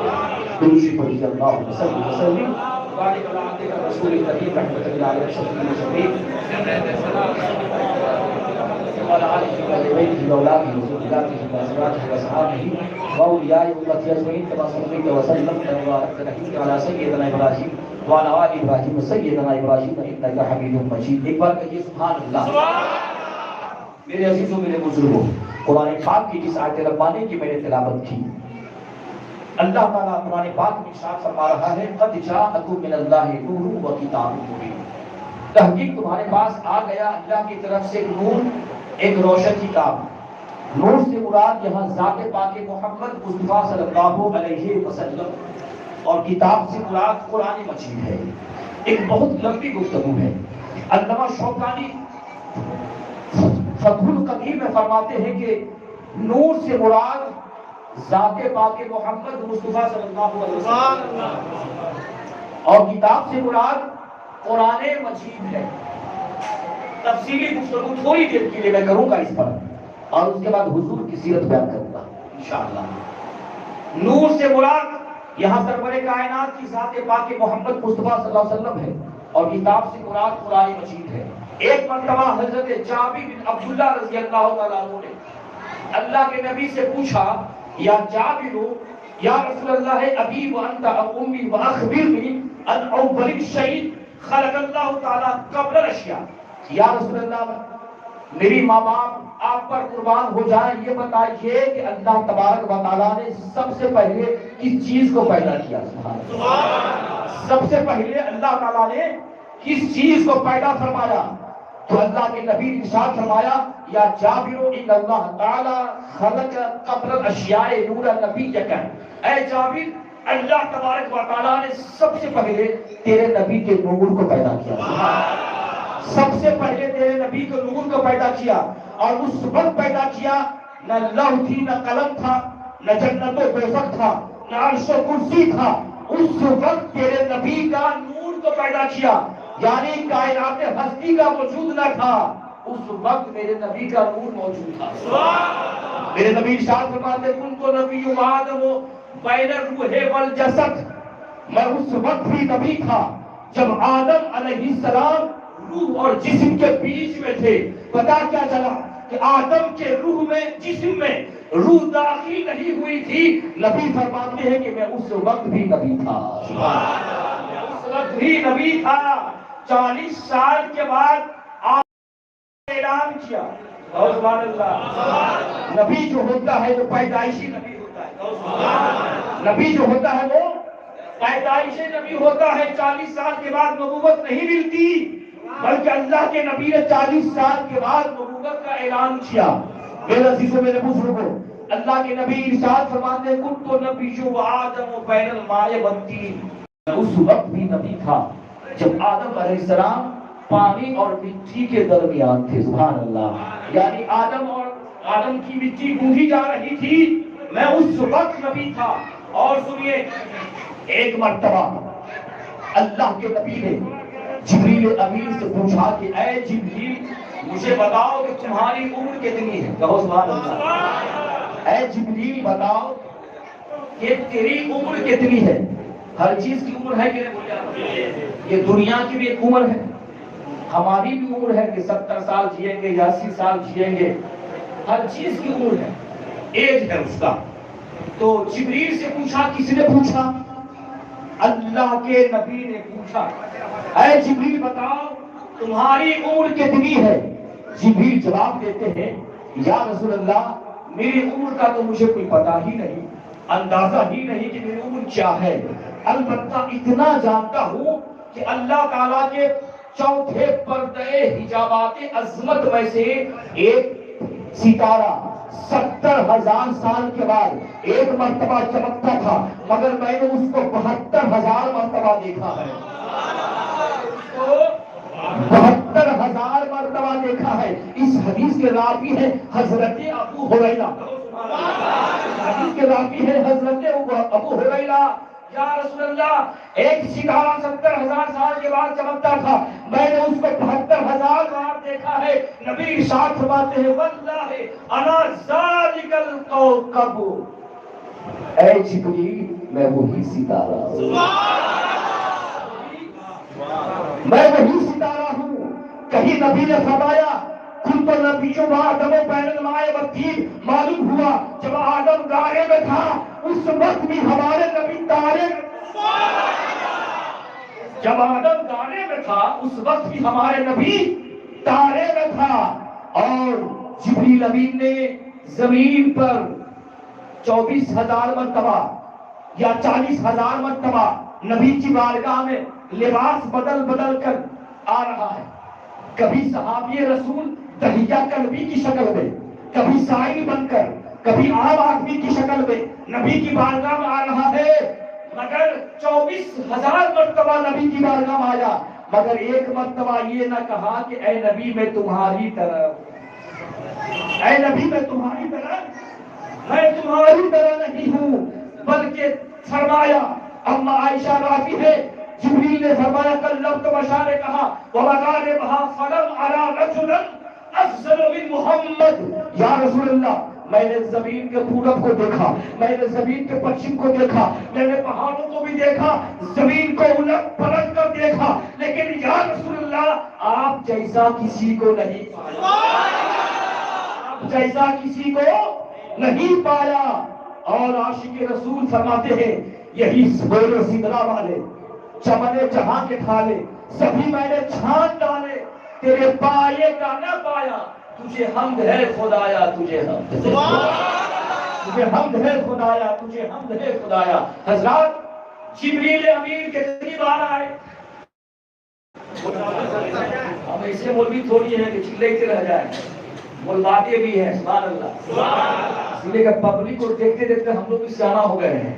A: درود شریف پڑھیے، اللہم صلی وسلم وبارک علی عبدک الرسول الکریم رحمۃ اللہ علیہ وسلم وعلى آله وصحبه وأولاده وذرياته وأزواجه وأصحابه وأولياء أمته أجمعين كما صليت وسلمت وباركت على سيدنا إبراهيم وعلى آل إبراهيم سيدنا إبراهيم إنك حميد مجيد۔ ایک بار کہیے سبحان اللہ۔ میرے عزیزوں، میرے بزرگوں، قرآن پاک کی جس آیت ربانی کی میں نے تلاوت کی، اللہ تعالیٰ قرآن پاک میں ارشاد فرما رہا ہے قد جاءکم من اللہ نور و کتاب مبین۔ تحقیق تمہارے پاس آ گیا اللہ کی طرف سے ایک نور، ایک روشن کتاب۔ نور سے مراد یہاں ذات پاک محمد مصطفیٰ صلی اللہ علیہ وسلم، اور کتاب سے مراد قرآن مجید ہے۔ ایک بہت لمبی گفتگو ہے۔ علامہ شوکانی فتح القدیر میں فرماتے ہیں کہ نور سے مراد ذات پاک محمد مصطفیٰ صلی اللہ علیہ وسلم، اور کتاب سے مراد قرآن مجید ہے۔ تفصیلی گفتگو تھوڑی دیر کے لیے میں کروں گا اس پر، اور اس کے بعد حضور کی سیرت بیان کروں گا انشاءاللہ۔ نور سے مراد یہاں سرور کائنات کی ذات پاک محمد مصطفیٰ صلی اللہ علیہ وسلم ہے، اور کتاب سے مراد قرآن مجید ہے۔ ایک مرتبہ حضرت جابر بن عبداللہ رضی اللہ تعالیٰ عنہ نے اللہ کے نبی سے پوچھا، یا جابر یا رسول اللہ ابی وانت امی واخبرنی ان اول شیء خلق اللہ تعالیٰ قبل الاشیاء۔ یا رسول اللہ، میری ماں باپ آپ پر قربان ہو جائیں، یہ بتائیے کہ اللہ تبارک و تعالیٰ نے سب سے پہلے کس چیز کو پیدا کیا؟ سب سے پہلے اللہ تعالیٰ نے کس چیز کو پیدا فرمایا؟ تو اللہ کے نبی نے ارشاد فرمایا، یا جابر ان اللہ تعالی خلق قبل الاشیاء نور نبیک۔ اے جابر، اللہ تبارک و تعالیٰ نے سب سے پہلے تیرے نبی کے نور کو پیدا کیا۔ سب سے پہلے تیرے نبی کے نور کو پیدا کیا، اور اس وقت پیدا کیا نہ لوح تھی، نہ قلم تھا، نہ جنت و دوزخ تھا، نہ عرش و کرسی تھا۔ اس وقت تیرے نبی کا نور کو پیدا کیا، یعنی کائنات ہستی کا وجود نہ تھا، اس وقت میرے نبی کا نور موجود تھا۔ میرے نبی ارشاد فرماتے کنت نبی آدم بین الروح والجسد، میں اس وقت بھی نبی تھا جب آدم علیہ السلام روح اور جسم کے بیچ میں تھے۔ پتا کیا چلا کہ آدم کے روح میں، جسم میں روح داخل نہیں ہوئی تھی۔ نبی فرماتے ہیں کہ میں اس وقت بھی نبی تھا، اس وقت بھی نبی تھا۔ 40 سال کے بعد آپ نے اعلان کیا، سبحان اللہ۔ نبی جو ہوتا ہے وہ پیدائشی نبی ہوتا ہے، نبی جو ہوتا ہے وہ پیدائشی نبی ہوتا ہے۔ 40 سال کے بعد نبوت نہیں ملتی، بلکہ اللہ کے نبی نے 40 سال کے بعد نبوت کا اعلان کیا۔ میرے عزیزوں، میرے بزرگوں، اللہ کے نبی ارشاد فرماتے ہیں کنت نبی آدم بین الماء والطین، اس وقت بھی نبی تھا جب آدم علیہ السلام پانی اور مٹی کے درمیان تھے۔ سبحان اللہ، یعنی آدم کی مٹی گوندھی جا رہی تھی، میں اس وقت نبی تھا۔ اور سنیے، ایک مرتبہ اللہ کے نبی نے جبریل امین سے پوچھا کہ اے جبریل، مجھے بتاؤ کہ تمہاری عمر کتنی ہے؟ کہو سبحان اللہ۔ اے جبریل بتاؤ کہ تیری عمر کتنی ہے؟ ہر چیز کی عمر ہے کہ نہیں؟ یہ دنیا کی بھی ایک عمر ہے، ہماری بھی عمر ہے کہ 70 سال جیئیں گے یا 80 سال جیئیں گے، ہر چیز کی عمر ہے، ایج ہے اس کا۔ تو جبریل سے پوچھا، کس نے پوچھا؟ اللہ کے نبی نے پوچھا، اے جبریل بتاؤ تمہاری عمر کتنی ہے؟ جبریل جواب دیتے ہیں، یا رسول اللہ، میری عمر کا تو مجھے کوئی پتہ ہی نہیں، اندازہ ہی نہیں کہ میری عمر کیا ہے، البتہ اتنا جانتا ہوں کہ اللہ تعالیٰ کے چوتھے پردے حجابات عظمت میں سے ایک ستارہ 70,000 سال کے بعد ایک مرتبہ چمکتا تھا، مگر میں نے اس کو 72,000 مرتبہ دیکھا ہے، 72,000 مرتبہ دیکھا ہے۔ اس حدیث کے راوی ہے حضرت ابو ہریرہ، حدیث کے راوی ہے حضرت ابو ہریرہ، یا رسول اللہ ایک ستارہ 70,000 سال کے بعد چمکتا تھا، میں نے اس کو 72,000 بار دیکھا ہے۔ نبی ارشاد فرماتے ہیں واللہ انا ذالک الکوکب، اے جبریل میں وہی ستارہ ہوں، میں وہی ستارہ ہوں۔ کہیں نبی نے فرمایا کن تو نبی جو آدم و بین الماء والطین، معلوم ہوا جب آدم گارے میں تھا اس وقت بھی ہمارے نبی تارے میں، جب آدم گارے میں تھا اس وقت بھی ہمارے نبی تارے میں تھا۔ اور جبریل امین نے زمین پر 24,000 مرتبہ یا 40,000 مرتبہ نبی کی بارگاہ میں لباس بدل بدل کر آ رہا ہے، کبھی صحابی رسول دہیہ کلبی کی شکل میں، کبھی سائل بن کر، کبھی عام آدمی کی شکل میں نبی کی بارگاہ میں آ رہا ہے، مگر 24,000 مرتبہ نبی کی بارگاہ میں آیا، مگر ایک مرتبہ یہ نہ کہا کہ اے نبی میں تمہاری طرح، اے نبی میں تمہاری طرح، میں تمہاری طرح نہیں ہوں، بلکہ فرمایا اما عائشہ راضی ہے جبریل نے فرمایا کلمت بشار نے کہا وَمَغَارِ بَهَا فَلَمْ أَرَى رَجُلًا أَفْضَلَ مِن محمد، یا رسول اللہ میں نے زمین کے پورب کو دیکھا، میں نے زمین کے پچھم کو دیکھا، میں نے پہاڑوں کو بھی دیکھا، زمین کو الٹ پلٹ کر دیکھا، لیکن یا رسول اللہ آپ جیسا کسی کو نہیں پایا، آپ جیسا کسی کو نہیں پایا۔ اور عاشق رسول فرماتے ہیں یہی بولے سدرا والے چمنے جہاں کے کھالے سبھی میں نے چھان ڈالے، تیرے پائے کا نہ پایا، تجھے حمد ہے خدایا، تجھے حمد ہے، تجھے حمد ہے خدایا، تجھے حمد ہے خدایا۔ حضرات جبریل امین کے قریب آ رہا ہے، ہم ایسے مولوی تھوڑی ہیں کہ چلے رہ جائیں، ملواتے بھی ہیں، سبحان اللہ، اس لیے کہ پبلک کو دیکھتے دیکھتے ہم لوگ بھی سیانا ہو گئے ہیں،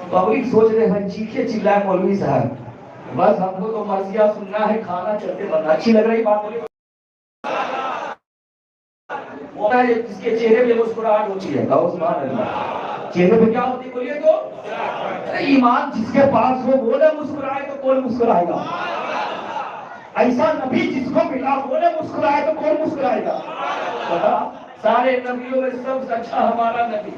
A: پبلک سوچ رہے ہیں چیخے چلائے مولوی صاحب، بس ہم کو تو مرثیہ سننا ہے، کھانا چلتے بننا، اچھی لگ رہی بات بولی ہوتا ہے جس کے چہرے پہ مسکراہٹ ہوتی ہے، کہو سبحان اللہ، چہرے پہ کیا ہوتی ہے بولیے تو ایمان جس کے پاس ہو وہ نہ مسکرائے تو کون مسکرائے گا، ایسا نبی جس کو ملا وہ نہ مسکرائے تو کون مسکرائے گا۔ سارے نبیوں میں سب سے اچھا ہمارا نبی،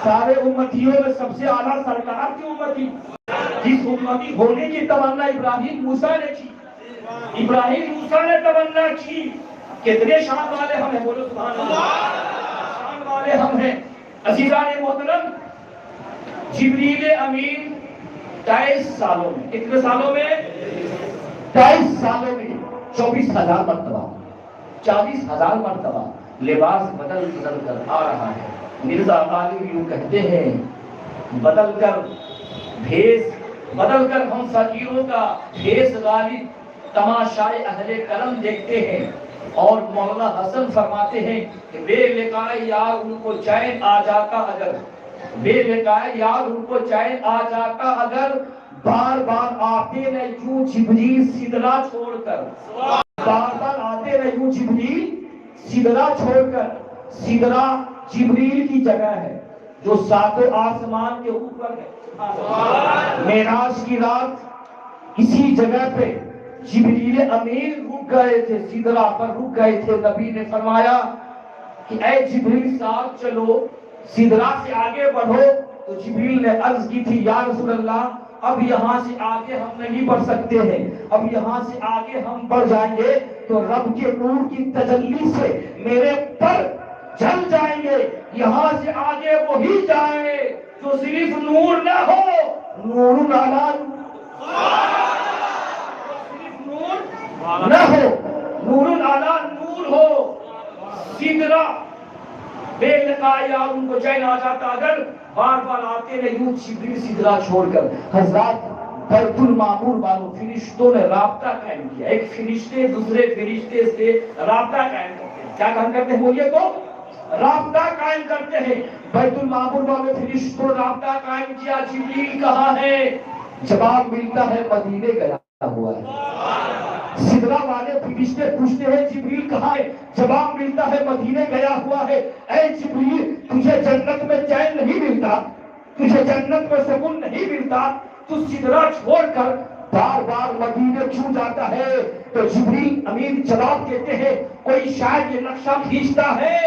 A: سارے امتیوں میں سب سے اعلیٰ سرکار کی امتی، جس امتی ہونے کی تمنا ابراہیم موسیٰ نے کی، ابراہیم موسیٰ نے تمنا کی، کتنے شان والے ہم ہیں، بولو سبحان اللہ، شان والے ہم ہیں۔ عزیزان محترم جبریل امین 23 سالوں میں، کتنے سالوں میں؟ 23 سالوں میں 24,000 مرتبہ 40,000 مرتبہ لباس بدل بدل کر آ رہا ہے۔ مرزا غالب یوں کہتے ہیں بدل کر بھیس، بدل کر ہم فقیروں کا بھیس غالب تماشائے اہل کرم دیکھتے ہیں، اور مولانا حسن فرماتے ہیں کہ بے لقائے یار ان کو چین آ جاتا اگر، بے لقائے یار ان کو چین آ جاتا اگر، بار بار آتے نہ یوں جبریل سدرا چھوڑ کر، بار بار آتے نہ یوں جبریل سدرا چھوڑ کر۔ سدرا جبریل کی جگہ ہے جو ساتوں آسمان کے اوپر ہے۔ معراج کی رات اسی جگہ پہ جبریل امین رک گئے تھے، سدرا پر رک گئے تھے۔ نبی نے فرمایا کہ اے جبریل صاحب چلو، سدرا سے آگے بڑھو، تو جبریل نے عرض کی تھی یا رسول اللہ اب یہاں سے آگے ہم نہیں بڑھ سکتے ہیں، اب یہاں سے آگے ہم بڑھ جائیں گے تو رب کے نور کی تجلی سے میرے پر جل جائیں گے، یہاں سے آگے وہی جائے جو صرف نور نہ ہو، نور علی صرف نور نہ ہو، نور علی نور ہو۔ سدرا ان کو چین آ جاتا اگر بار بار آتے رہے یوں جبریل سدرا چھوڑ کر. حضرات بیت المعمور والوں فرشتوں نے رابطہ قائم کیا. ایک فرشتے دوسرے فرشتے سے رابطہ قائم کرتے ہیں. کیا کام کرتے ہیں بولیے تو؟ رابطہ قائم کرتے ہیں. بیت المعمور والوں فرشتوں نے رابطہ قائم کیا. جبریل کہاں ہے؟ جواب ملتا ہے مدینے گیا ہوا ہے. سدرا والے فرشتے پوچھتے ہیں جبریل کہاں ہے؟ جواب ملتا ہے مدینے گیا ہوا ہے. اے جبریل تجھے جنت میں چین نہیں ملتا، تجھے جنت میں سکون نہیں ملتا، تو سدرا چھوڑ کر بار بار مدینے کیوں جاتا ہے؟ تو جبریل امین جواب دیتے ہیں کوئی شاید یہ نقشہ کھینچتا ہے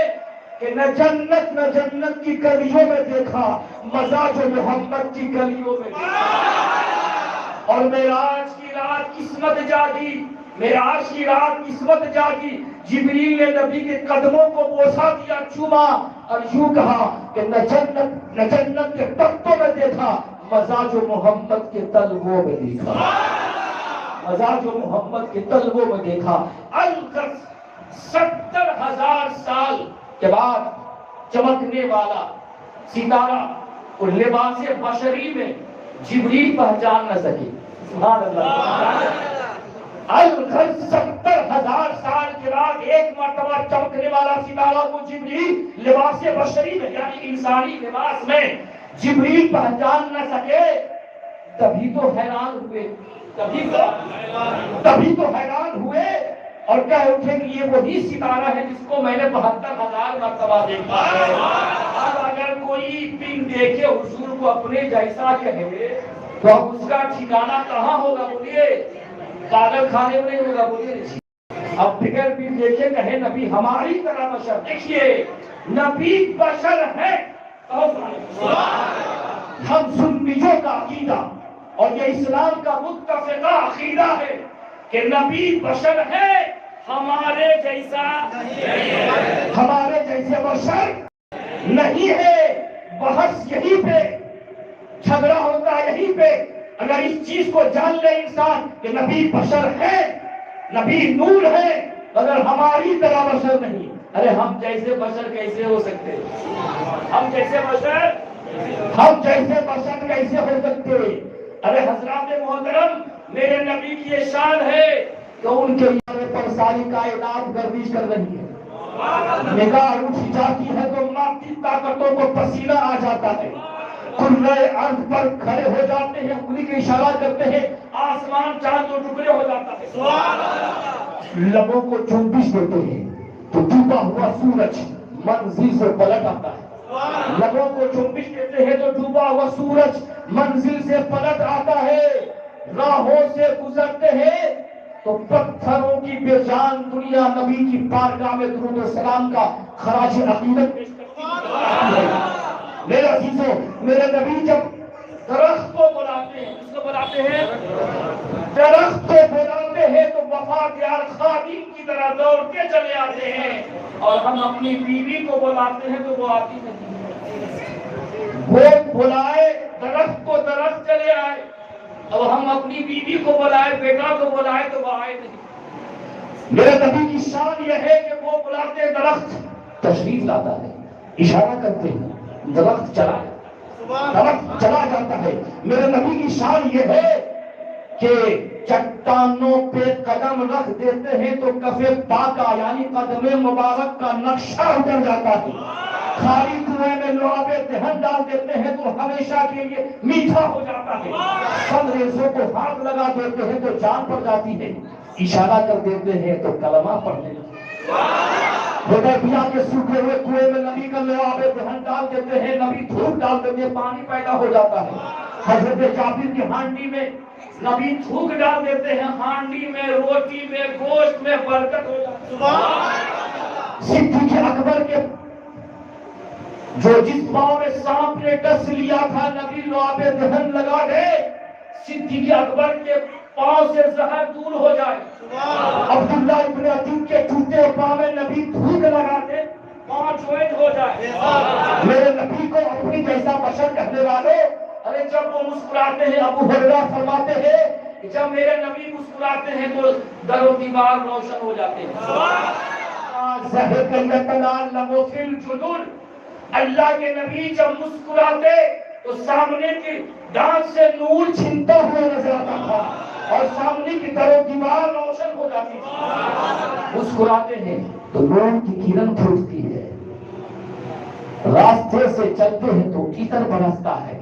A: کہ نہ جنت کی گلیوں میں دیکھا مزہ جو محمد کی گلیوں میں دیکھا. اور معراج کی رات قسمت جاگی، معراج کی رات قسمت جاگی. جبریل نے نبی کے قدموں کو بوسا دیا، چوما اور یوں کہا کہ نہ جنت کے تختوں میں دیکھا مزہ جو محمد کے طلبوں میں دیکھا، مزہ جو محمد کے طلبوں میں دیکھا. القص 70,000 سال کے بعد چمکنے والا ستارہ اور لباس بشری میں جبریل پہچان نہ سکے. سبحان اللہ. الغرض 70,000 سال کے بعد ایک مرتبہ چمکنے والا ستارہ کو جبریل لباس بشری میں یعنی انسانی لباس میں جبریل پہچان نہ سکے. تبھی تو حیران ہوئے، تبھی تو حیران ہوئے اور کہہ اٹھے کہ یہ وہی ستارہ ہے جس کو میں نے 72,000 مرتبہ دیکھا ہے. اب اگر کوئی پن دیکھے حضور کو اپنے جیسا کہے تو اب اس کا ٹھکانہ کہاں ہوگا بولیے؟ پاگل خانے میں نہیں ہوگا بولیے. اب بغیر پن دیکھے کہے نبی ہماری طرح بشر. دیکھیے نبی بشر ہے. ہم سنیوں کا عقیدہ اور یہ اسلام کا متفقہ عقیدہ ہے کہ نبی بشر ہے، ہمارے جیسا ہمارے جیسے بشر نہیں ہے. بحث یہی پہ، جھگڑا ہوتا ہے یہی پہ. اگر اس چیز کو جان لے انسان کہ نبی بشر ہے، نبی نور ہے، اگر ہماری طرح بشر نہیں. ارے ہم جیسے بشر کیسے ہو سکتے؟ ہم جیسے بشر کیسے ہو سکتے؟ ارے حضرات محترم میرے نبی کی یہ شان ہے کہ ان کے اشارے پر ساری کائنات گردش کر رہی ہے. نگاہ اٹھ جاتی ہے تو مادی طاقتوں کو پسینہ آ جاتا ہے. کھلے ارض پر کھڑے ہو جاتے ہیں، انگلی کے اشارہ کرتے ہیں، آسمان چاند و ٹکڑے ہو جاتا ہے. لبوں کو جنبش دیتے ہیں تو ڈوبا ہوا سورج منزل سے پلٹ آتا ہے. لبوں کو جنبش دیتے ہیں تو ڈوبا ہوا سورج منزل سے پلٹ آتا ہے. راہوں سے گزرتے ہیں تو پتھروں کی بے جان دنیا نبی کی بارگاہ میں درود و سلام کا خراج عقیدت پیش کرتی ہے. میرے عزیزوں میرے نبی جب درخت کو بلاتے ہیں، اس کو بلاتے ہیں، درخت کو بلاتے ہیں تو وفادار خادم کی طرح دوڑتے چلے آتے ہیں. اور ہم اپنی بیوی کو بلاتے ہیں تو وہ آتی نہیں. وہ بلائے درخت کو درخت چلے آئے، اور ہم اپنی بیوی کو بلائے بیٹا کو بلائے تو وہ آئے نہیں. میرے نبی کی شان یہ ہے کہ وہ بلاتے درخت تشریف لاتا ہے، اشارہ کرتے ہیں درخت چلا جاتا ہے. میرے نبی کی شان یہ ہے کہ چٹانوں پہ قدم رکھ دیتے ہیں تو کفے پاکا یعنی قدم مبارک کا نقشہ اتر جاتا ہے. خالی کنویں میں لعاب دہن ڈال دیتے ہیں تو ہمیشہ کے لیے میٹھا ہو جاتا ہے. سب ریزوں کو ہاتھ لگا دیتے ہیں تو جان پڑ جاتی ہے. اشارہ کر دیتے ہیں تو کلمہ پڑھنے لگتے. حدیبیہ کے سوکھے ہوئے کنویں میں نبی کا لعاب دہن ڈال دیتے ہیں، نبی دھوپ ڈال دیتے ہیں، پانی پیدا ہو جاتا ہے. حضرت جابر کی ہانڈی میں نبی تھوک ڈال دیتے ہیں، ہانڈی میں روٹی میں گوشت میں برکت ہو جاتی ہے. صدیق اکبر کے جو جس پاؤں میں سانپ نے ڈس لیا تھا نبی لعاب دہن لگا دے، صدیق اکبر کے پاؤں سے زہر دور ہو جائے. عبداللہ ابن عتیق کے ٹوٹے پاؤں میں نبی تھوک لگا دے، پاؤں جوائنٹ ہو جائے. میرے نبی کو اپنی جیسا بشر کہنے والے، ارے جب وہ مسکراتے ہیں ابو ہریرہ فرماتے ہیں کہ جب میرے نبی مسکراتے ہیں تو در و دیوار روشن ہو جاتے ہیں. اللہ کے نبی جب مسکراتے تو سامنے کی دانت سے نور چھنتا ہوا نظر آتا تھا اور سامنے کی در و دیوار روشن ہو جاتی تھی۔ مسکراتے ہیں تو نور کی کرن پھوٹتی ہے، راستے سے چلتے ہیں تو عطر برستا ہے،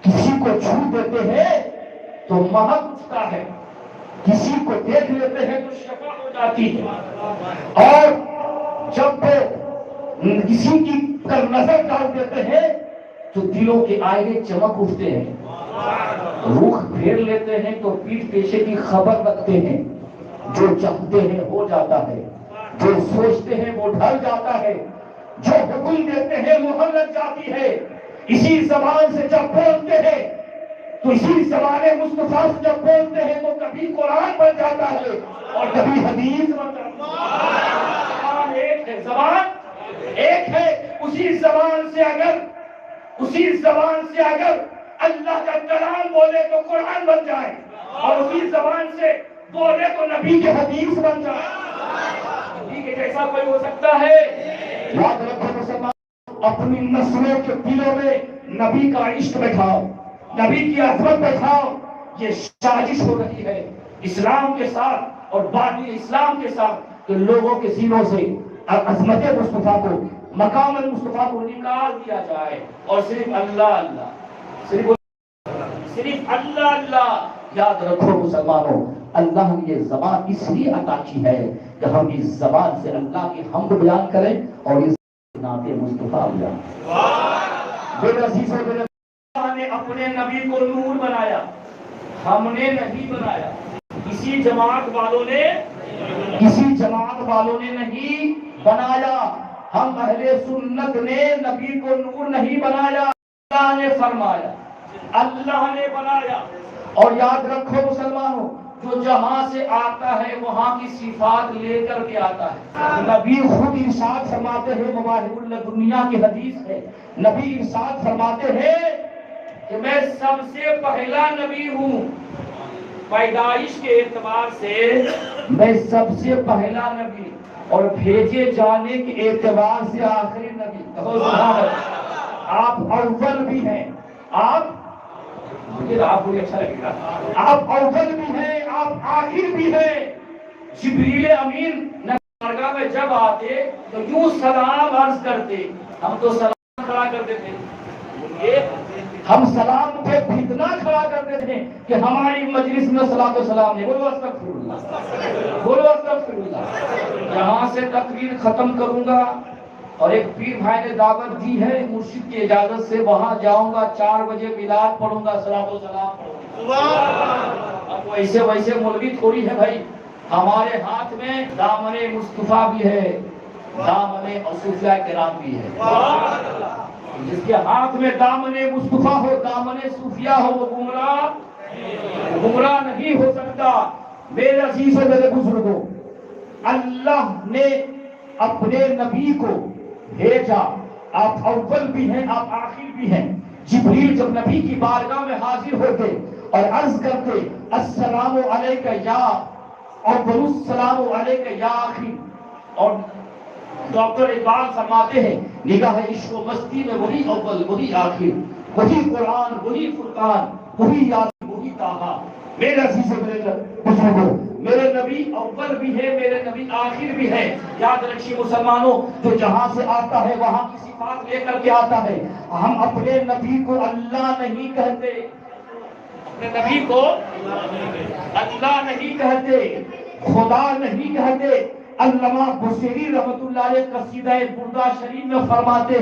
A: کسی کو چھو دیتے ہیں تو مہک اٹھتا ہے، کسی کو دیکھ لیتے ہیں تو شفا ہو جاتی ہے، اور جب کسی کی پر نظر ڈال دیتے ہیں تو دلوں کے آئینے چمک اٹھتے ہیں، رخ پھیر لیتے ہیں تو پیٹھ پیچھے کی خبر رکھتے ہیں، جو چاہتے ہیں ہو جاتا ہے، جو سوچتے ہیں وہ ڈھل جاتا ہے، جو حکم دیتے ہیں مہر لگ جاتی ہے۔ اسی زبان سے جب بولتے ہیں تو اسی زبان مصطفیٰ سے جب بولتے ہیں تو کبھی قرآن بن جاتا ہے اور کبھی حدیث بن جاتا ہے۔ زبان ایک ہے، اسی زبان سے اگر اللہ کا کلام بولے تو قرآن بن جائے اور اسی زبان سے بولے تو نبی کی حدیث بن جائے۔ نبی کے جیسا کوئی ہو سکتا ہے؟ یاد رکھو مسلمان، اپنی نسلوں کے دلوں میں نبی کا عشق بٹھاؤ، نبی کی عظمت بٹھاؤ۔ یہ سازش ہو رہی ہے اسلام کے ساتھ اور باقی اسلام کے ساتھ کہ لوگوں کے سینوں سے عظمت مصطفیٰ کو، مقام مصطفیٰ کو نکال دیا جائے اور صرف اللہ اللہ، صرف اللہ اللہ۔ یاد رکھو مسلمانوں، اللہ نے یہ زبان اس لیے عطا کی ہے کہ ہم اس زبان سے اللہ کی حمد بیان کریں اور اس نعت مصطفیٰ بیان۔ میرے عزیزوں، اللہ نے اپنے نبی کو نور بنایا، ہم نے نہیں بنایا، کسی جماعت والوں نے نہیں بنایا، ہم اہل سنت نے نبی کو نور نہیں بنایا، اللہ نے فرمایا، اللہ نے بنایا۔ اور یاد رکھو مسلمانوں، جو جہاں سے آتا ہے وہاں کی صفات لے کر کے آتا ہے۔ نبی خود ارشاد فرماتے ہیں، مواہب اللہ دنیا کی حدیث ہے، نبی ارشاد فرماتے ہیں کہ میں سب سے پہلا نبی ہوں، پیدائش کے اعتبار سے میں سب سے پہلا نبی اور بھیجے جانے کے اعتبار سے آخری نبی۔ آپ اول بھی ہیں، آپ کو اچھا لگے گا، آپ اول بھی ہیں، آپ آخر بھی ہیں۔ جبریل امین درگاہ میں جب آتے تو یوں سلام عرض کرتے، ہم تو سلام کھڑا کرتے تھے، ہم سلام پہ فتنہ کھڑا کرتے تھے کہ ہماری مجلس میں صلاۃ و سلام نہیں۔ بولو استغفر اللہ، بولو استغفر اللہ۔ یہاں سے تقریر ختم کروں گا اور ایک پیر بھائی نے دعوت دی ہے، مرشد کی اجازت سے وہاں جاؤں گا، 4 بجے میلاد پڑھوں گا، صلاۃ و سلام پڑھوں گا۔ اب ویسے مولوی تھوڑی ہے بھائی، ہمارے ہاتھ میں دامن مصطفیٰ بھی ہے، دامن صوفیاء کرام بھی ہے۔ جس کے ہاتھ میں دامن مصطفیٰ ہو، دامن صوفیاء ہو، وہ گمراہ نہیں ہو سکتا۔ میرے عزیزوں، میرے بزرگوں، اللہ نے اپنے نبی کو بھیجا، آپ اول بھی ہیں، آپ آخر بھی ہیں۔ جبریل جب نبی کی بارگاہ میں حاضر ہوتے اور عرض کرتے السلام علیکہ یا اول، السلام علیکہ یا آخر، اور ڈاکٹر اقبال فرماتے ہیں نگاہ عشق و مستی میں وہی اول، وہی آخر، وہی قرآن، وہی فرقان، وہی یاسین، وہی طٰہٰ۔ میرے عزیزوں، میرے بزرگوں، میرے نبی اول بھی ہے، میرے نبی آخر بھی ہے۔ یاد رکھیے مسلمانوں، جو جہاں سے آتا ہے وہاں کی صفات لے کر کے آتا ہے۔ ہم اپنے نبی کو اللہ نہیں کہتے، اپنے نبی کو اللہ نہیں کہتے، خدا نہیں کہتے۔ علامہ بصیری رحمۃ اللہ علیہ قصیدہ بردہ شریف میں فرماتے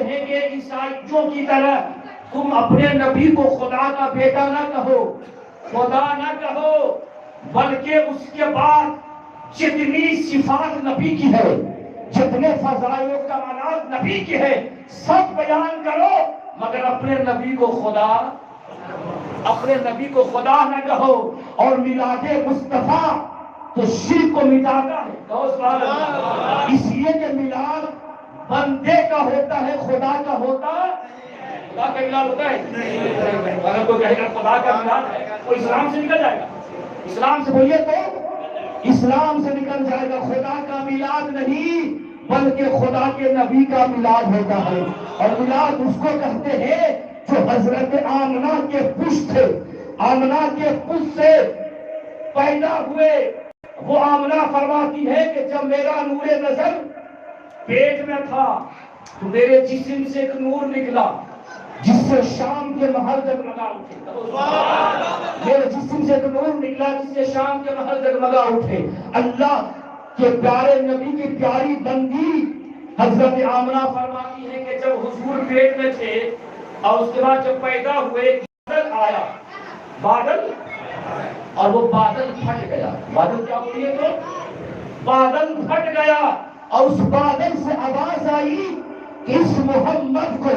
A: ہیں کہ عیسائیوں کی طرح تم اپنے نبی کو خدا کا بیٹا نہ کہو، خدا نہ کہو، بلکہ اس کے بعد جتنی صفات نبی کی ہے، جتنے فضائل و کمالات نبی کی ہے، سب بیان کرو، مگر اپنے نبی کو خدا نہ کہو۔ اور میلاد مصطفیٰ تو شرک کو مٹاتا ہے، اس لیے کہ میلاد بندے کا ہوتا ہے، خدا کا میلاد ہوتا ہے۔ اگر کوئی کہے گا خدا کا میلاد ہے، وہ اسلام سے نکل جائے گا۔ اسلام سے بولیے تو اسلام سے نکل جائے گا۔ خدا کا میلاد نہیں،
B: بلکہ خدا کے نبی کا میلاد ہوتا ہے. اور میلاد اس کو کہتے ہیں جو حضرت آمنہ کے پشت تھے، آمنہ کے پشت سے پیدا ہوئے. وہ آمنہ فرماتی ہے کہ جب میرا نور نظر پیٹ میں تھا تو میرے جسم سے ایک نور نکلا جس سے شام کے محل جگمگا اٹھے. میرے جسم سے ایک نور نکلا جس سے شام کے محل جگمگا اٹھے. اللہ کے پیارے نبی کی پیاری بندی حضرت آمنہ فرماتی ہے کہ جب حضور پیٹ میں تھے اور اس کے بعد جب پیدا ہوئے بادل آیا، بادل، اور وہ بادل پھٹ گیا. بادل کیا بولیے تو بادل پھٹ گیا اور اس بادل سے آواز آئی کہ اس محمد کو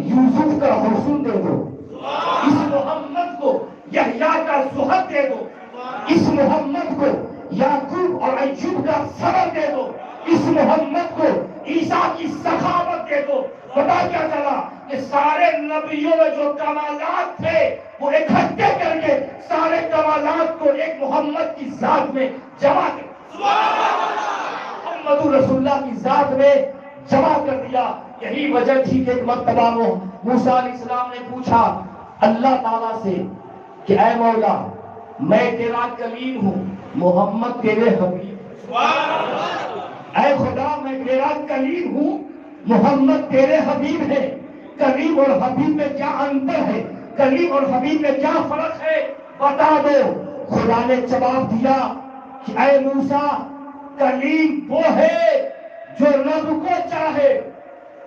B: یوسف کا حسن دے دو، اس محمد کو یحییٰ کا زہد دے دو، اس محمد کو یعقوب اور ایوب کا صبر دے دو، اس محمد کو عیسیٰ کی سخاوت دے دو. پتا کیا چلا کہ سارے نبیوں میں جو کمالات تھے وہ اکٹھے کر کے سارے کمالات کو ایک محمد کی ذات میں جمع کر، محمد رسول اللہ کی ذات میں جمع کر دیا. یہی وجہ تھی کہ ایک مرتبہ موسیٰ علیہ السلام نے پوچھا اللہ تعالیٰ سے کہ اے مولا میں تیرا کلیم ہوں، محمد تیرے حبیب. اے خدا میں تیرا کلیم ہوں، محمد تیرے حبیب ہے. کلیم اور حبیب میں کیا انتر ہے؟ کلیم اور حبیب میں کیا فرق ہے؟ بتا دو. خدا نے جواب دیا کہ اے موسیٰ کلیم وہ ہے جو رب کو چاہے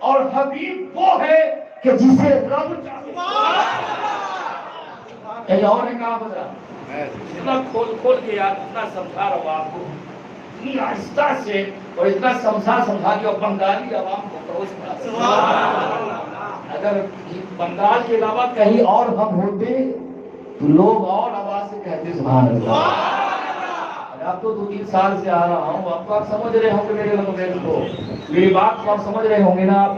B: اور حبیب وہ ہے کہ جسے رب چاہے. کہیں اور نے کہا بتا اتنا کھول کے یار اتنا سمجھا رہا ہوں آپ کو اتنی آہستہ سے اور اتنا سمجھا کے بنگالی عوام کو اگر بنگال کے علاوہ کہیں اور ہم ہوتے تو لوگ اور آواز سے کہتے سبحان اللہ. اب تو 2-3 سال سے آ رہا ہوں، اب تو آپ سمجھ رہے ہوں گے میرے لنگویج کو، میری بات کو آپ سمجھ رہے ہوں گے نا. آپ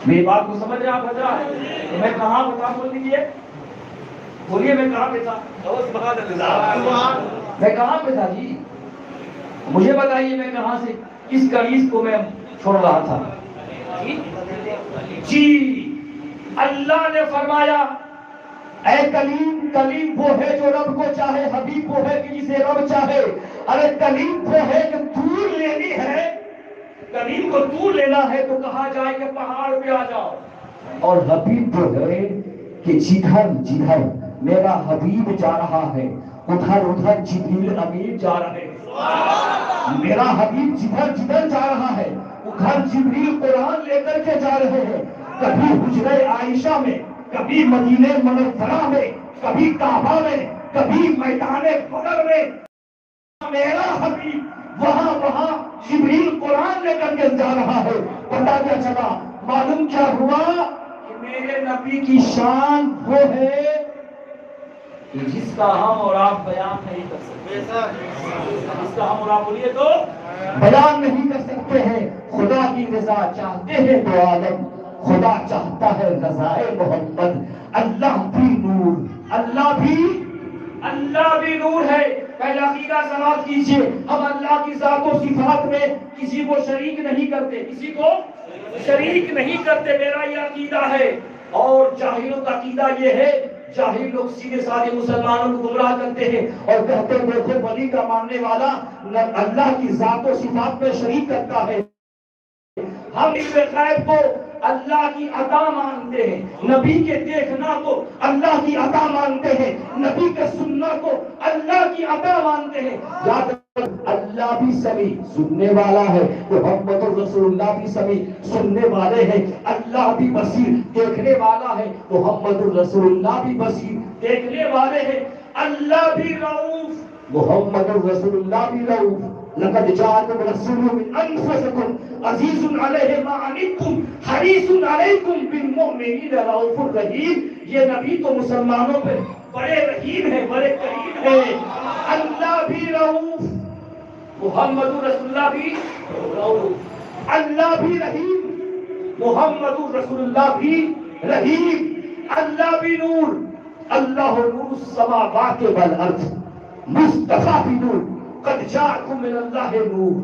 B: میری بات کو سمجھ رہے ہیں آپ حضرات؟ تو میں کہاں بتا بول دیجیے، بولیے میں کہاں پہ تھا؟ میں کہاں پہ تھا جی؟ مجھے بتائیے میں کہاں سے کس کلیس کو میں چھوڑ رہا تھا جی. اللہ نے فرمایا اے کلیم، کلیم وہ ہے جو رب کو چاہے، حبیب وہ ہے کہ جسے رب چاہے. ارے کلیم وہ ہے کہ دور لینی ہے، کلیم کو دور لینا ہے تو کہا جائے کہ پہاڑ پہ آ جاؤ. اور حبیب وہ ہے کہ جدھر جدھر میرا حبیب جا رہا ہے ادھر ادھر جبریل امین جا رہے ہیں. میرا حبیب جدھر جدھر جا رہا ہے ادھر جبریل قرآن لے کر کے جا رہے ہیں. کبھی حجرہ عائشہ میں، کبھی مدینہ منورہ میں، کبھی کعبہ میں، کبھی میدان بدر میں. میرا حبیب وہاں وہاں جبریل قرآن لے کر کے جا رہا ہے. پتہ کیا چلا؟ معلوم کیا ہوا کہ میرے نبی کی شان وہ ہے جس کا ہم اور آپ بیان نہیں کر سکتے. جس کا ہم اور آپ بولیے تو بیان نہیں کر سکتے ہیں. خدا کی رضا چاہتے ہیں دو عالم، خدا چاہتا ہے رضائے محمد. اللہ بھی نور، اللہ بھی نور ہے. پہلے عقیدہ سماعت کیجئے، ہم اللہ کی ذات و صفات میں کسی کو شریک نہیں کرتے، کسی کو شریک نہیں کرتے. میرا یہ عقیدہ ہے. اور جاہلوں کا عقیدہ یہ ہے، جاہل لوگ سیدھے سادے مسلمانوں کو گمراہ کرتے ہیں اور کہتے ہیں دیکھو ولی کا ماننے والا اللہ کی ذات و صفات میں شریک کرتا ہے. ہم علم غیب کو اللہ کی عطا مانتے ہیں، نبی کے دیکھنا کو اللہ کی عطا مانتے ہیں، نبی کے سننا کو اللہ کی عطا مانتے ہیں. یاد اللہ بھی سمیع سننے والا ہے، محمد رسول اللہ بھی سمیع سننے والے ہیں. اللہ بھی بصیر دیکھنے والا ہے، محمد رسول اللہ بھی بصیر دیکھنے والے ہیں. اللہ بھی رؤوف، محمد رسول اللہ بھی رؤوف. لقد جاءكم رسول من انفسكم عزيز عليه ما عنتم حريص عليكم بالمؤمنين رؤوف رحيم. یہ نبی تو مسلمانوں پہ بڑے رحیم ہیں، بڑے کریم ہیں. اللہ بھی رؤوف، محمد رسول اللہ بھی رؤوف. اللہ بھی رحیم، محمد رسول اللہ بھی رحیم. اللہ بھی نور، اللہ نور السماوات والارض. مصطفیٰ بھی نور، قد جاءکم من اللہ نور.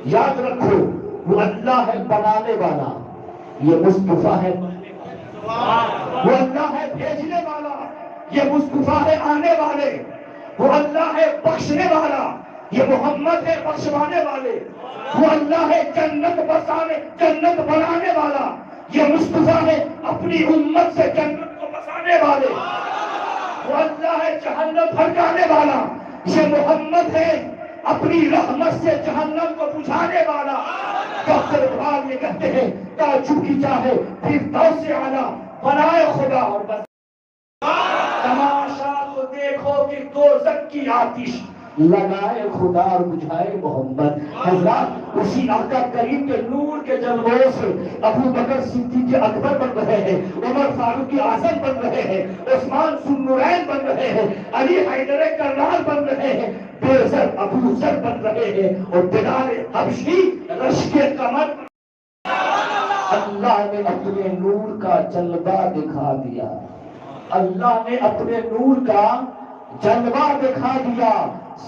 B: یاد رکھو وہ اللہ ہے بنانے والا، یہ مصطفیٰ ہے، وہ اللہ ہے بھیجنے والا، یہ مصطفیٰ ہے آنے والے، وہ اللہ ہے بخشنے والا، یہ محمد ہے بخشوانے والے، وہ اللہ ہے جنت بنانے والا، یہ مصطفیٰ ہے اپنی امت سے جنت کو بسانے والے، وہ اللہ ہے جہنم بھڑکانے والا، یہ محمد ہے اپنی رحمت سے جہنم کو بجھانے والا۔ ڈاکٹر اقبال یہ کہتے ہیں تعجب کی چاہے فردوس اعلیٰ بنائے خدا اور بس تماشا تو دیکھو کہ دوزخ کی آتش لگائے خدا اور بجھائے محمد۔ حضرات اسی آقا کریم کے نور کے جلووں سے ابو بکر صدیق اکبر بن رہے ہیں، عمر فاروق اعظم بن رہے ہیں، عثمان ذوالنورین بن رہے ہیں، علی حیدر کرار بن رہے ہیں، بےزر ابو ذر بن رہے ہیں، اور بلال حبشی رشک قمر۔ اللہ نے اپنے نور کا جلوہ دکھا دیا، اللہ نے اپنے نور کا جلوہ دکھا دیا،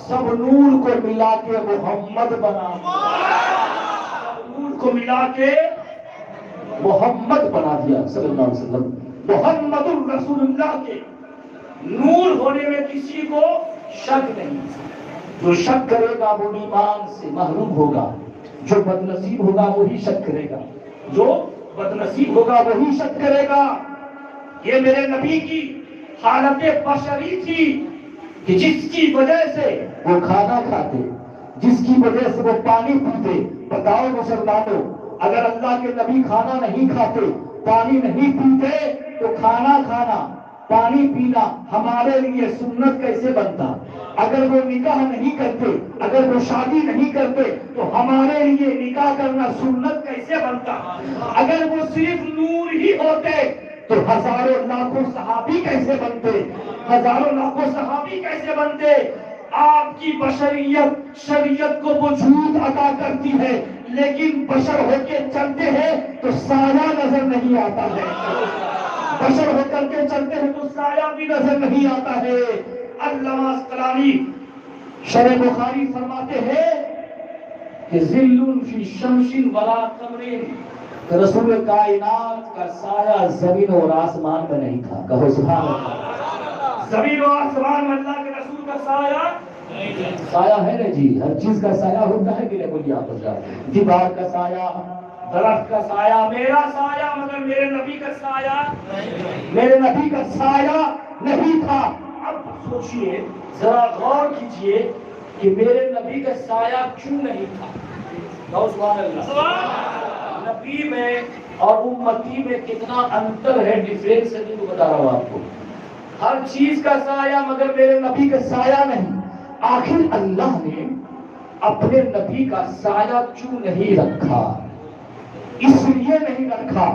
B: سب نور کو ملا کے محمد بنا دیا، سب نور کو ملا کے محمد بنا دیا صلی اللہ علیہ وسلم۔ محمد الرسول اللہ کے نور ہونے میں کسی کو شک نہیں، جو شک کرے گا وہ ایمان سے محروم ہوگا، جو بد نصیب ہوگا وہی شک کرے گا، جو بد نصیب ہوگا وہی شک کرے گا۔ یہ میرے نبی کی حالت بشری تھی کہ جس کی وجہ سے وہ کھانا کھاتے، جس کی وجہ سے وہ پانی پیتے۔ بتاؤ مسلمانوں، اگر اللہ کے نبی کھانا نہیں کھاتے، پانی نہیں پیتے، تو کھانا کھانا، پانی پینا ہمارے لیے سنت کیسے بنتا؟ اگر وہ نکاح نہیں کرتے، اگر وہ شادی نہیں کرتے، تو ہمارے لیے نکاح کرنا سنت کیسے بنتا؟ اگر وہ صرف نور ہی ہوتے تو ہزاروں لاکھوں صحابی کیسے بنتے؟ ہزاروں لاکھوں صحابی کیسے بنتے؟ آپ کی بشریت شریعت کو وجود عطا کرتی ہے، لیکن بشر ہو کے چلتے ہیں تو سایہ نظر نہیں آتا ہے، بشر ہو کر کے چلتے ہیں تو سایہ بھی نظر نہیں آتا ہے۔ علامہ عسقلانی شرح بخاری فرماتے ہیں کہ ذل فی شمس ولا قمر، رسول کائنات کا سایہ زمین اور آسمان میں نہیں تھا۔ کہو سبحان اللہ۔ زمین و آسمان میں اللہ کے رسول کا سایہ ہے نا جی، ہر چیز کا سایہ ہوتا ہے کہ نہیں؟ بولیے آپ بتا، دیوار کا سایہ، درخت کا سایہ، میرا سایہ، مگر میرے نبی کا سایہ، میرے نبی کا سایہ نہیں تھا۔ اب سوچئے، ذرا غور کیجئے کہ میرے نبی کا سایہ کیوں نہیں تھا؟ کہو سبحان اللہ۔ نبی میں اور امتی میں کتنا انتر ہے، ڈیفرنس ہے، جو بتا رہا ہوں آپ کو۔ ہر چیز کا سایہ مگر میرے نبی کا سایہ نہیں۔ آخر اللہ نے اپنے نبی کا سایہ کیوں نہیں رکھا؟ اس لیے نہیں رکھا،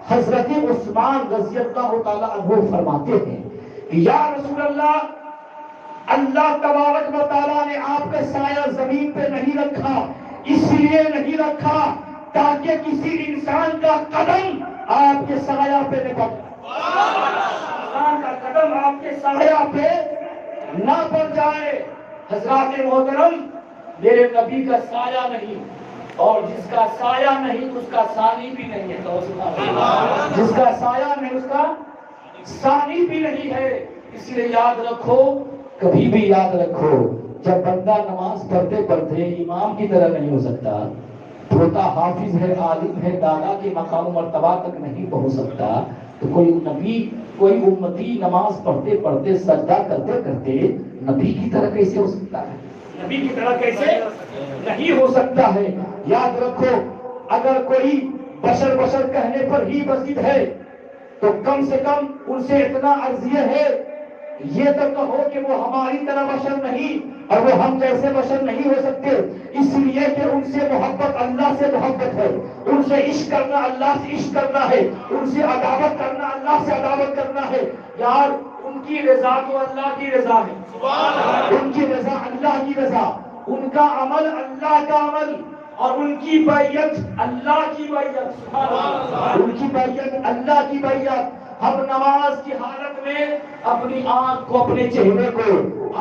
B: حضرت عثمان رضی اللہ تعالیٰ عنہ فرماتے ہیں کہ یا رسول اللہ، اللہ تبارک و تعالیٰ نے آپ کا سایہ زمین پہ نہیں رکھا، اس لیے نہیں رکھا تاکہ کسی انسان کا قدم آپ کے سایہ پہ نہ پڑ جائے، انسان کا قدم آپ کے سایہ پہ نہ پڑ جائے۔ حضرات محترم، میرے نبی کا سایہ نہیں، اور جس کا سایہ نہیں اس کا ثانی بھی نہیں ہے۔ جس کا سایہ نہیں اس کا ثانی بھی نہیں ہے۔ اس لیے یاد رکھو، کبھی بھی یاد رکھو، جب بندہ نماز پڑھتے پڑھتے امام کی طرح نہیں ہو سکتا، ہوتا حافظ ہے، عالم ہے، دادا کے مقام و مرتبہ تک نہیں پہنچ سکتا، تو کوئی نبی، کوئی امتی نماز پڑھتے پڑھتے سجدہ کرتے کرتے نبی کی طرح کیسے ہو سکتا ہے؟ نبی کی طرح کیسے نہیں ہو سکتا ہے۔ یاد رکھو، اگر کوئی بشر کہنے پر ہی مسجد ہے تو کم سے کم ان سے اتنا عرضیہ ہے، یہ تو کہو کہ وہ ہماری طرح بشر نہیں اور وہ ہم جیسے بشر نہیں ہو سکتے، اس لیے کہ ان سے محبت اللہ سے محبت ہے، ان سے عشق کرنا اللہ سے عشق کرنا ہے، ان سے عداوت کرنا اللہ سے عداوت کرنا ہے۔ یار ان کی رضا تو اللہ کی رضا ہے، ان کی رضا اللہ کی رضا، ان کا عمل اللہ کا عمل، اور ان کی بیعت اللہ کی بیعت، ان کی بیعت اللہ کی بیعت۔ ہم نماز کی حالت میں اپنی آنکھ کو اپنے چہرے کو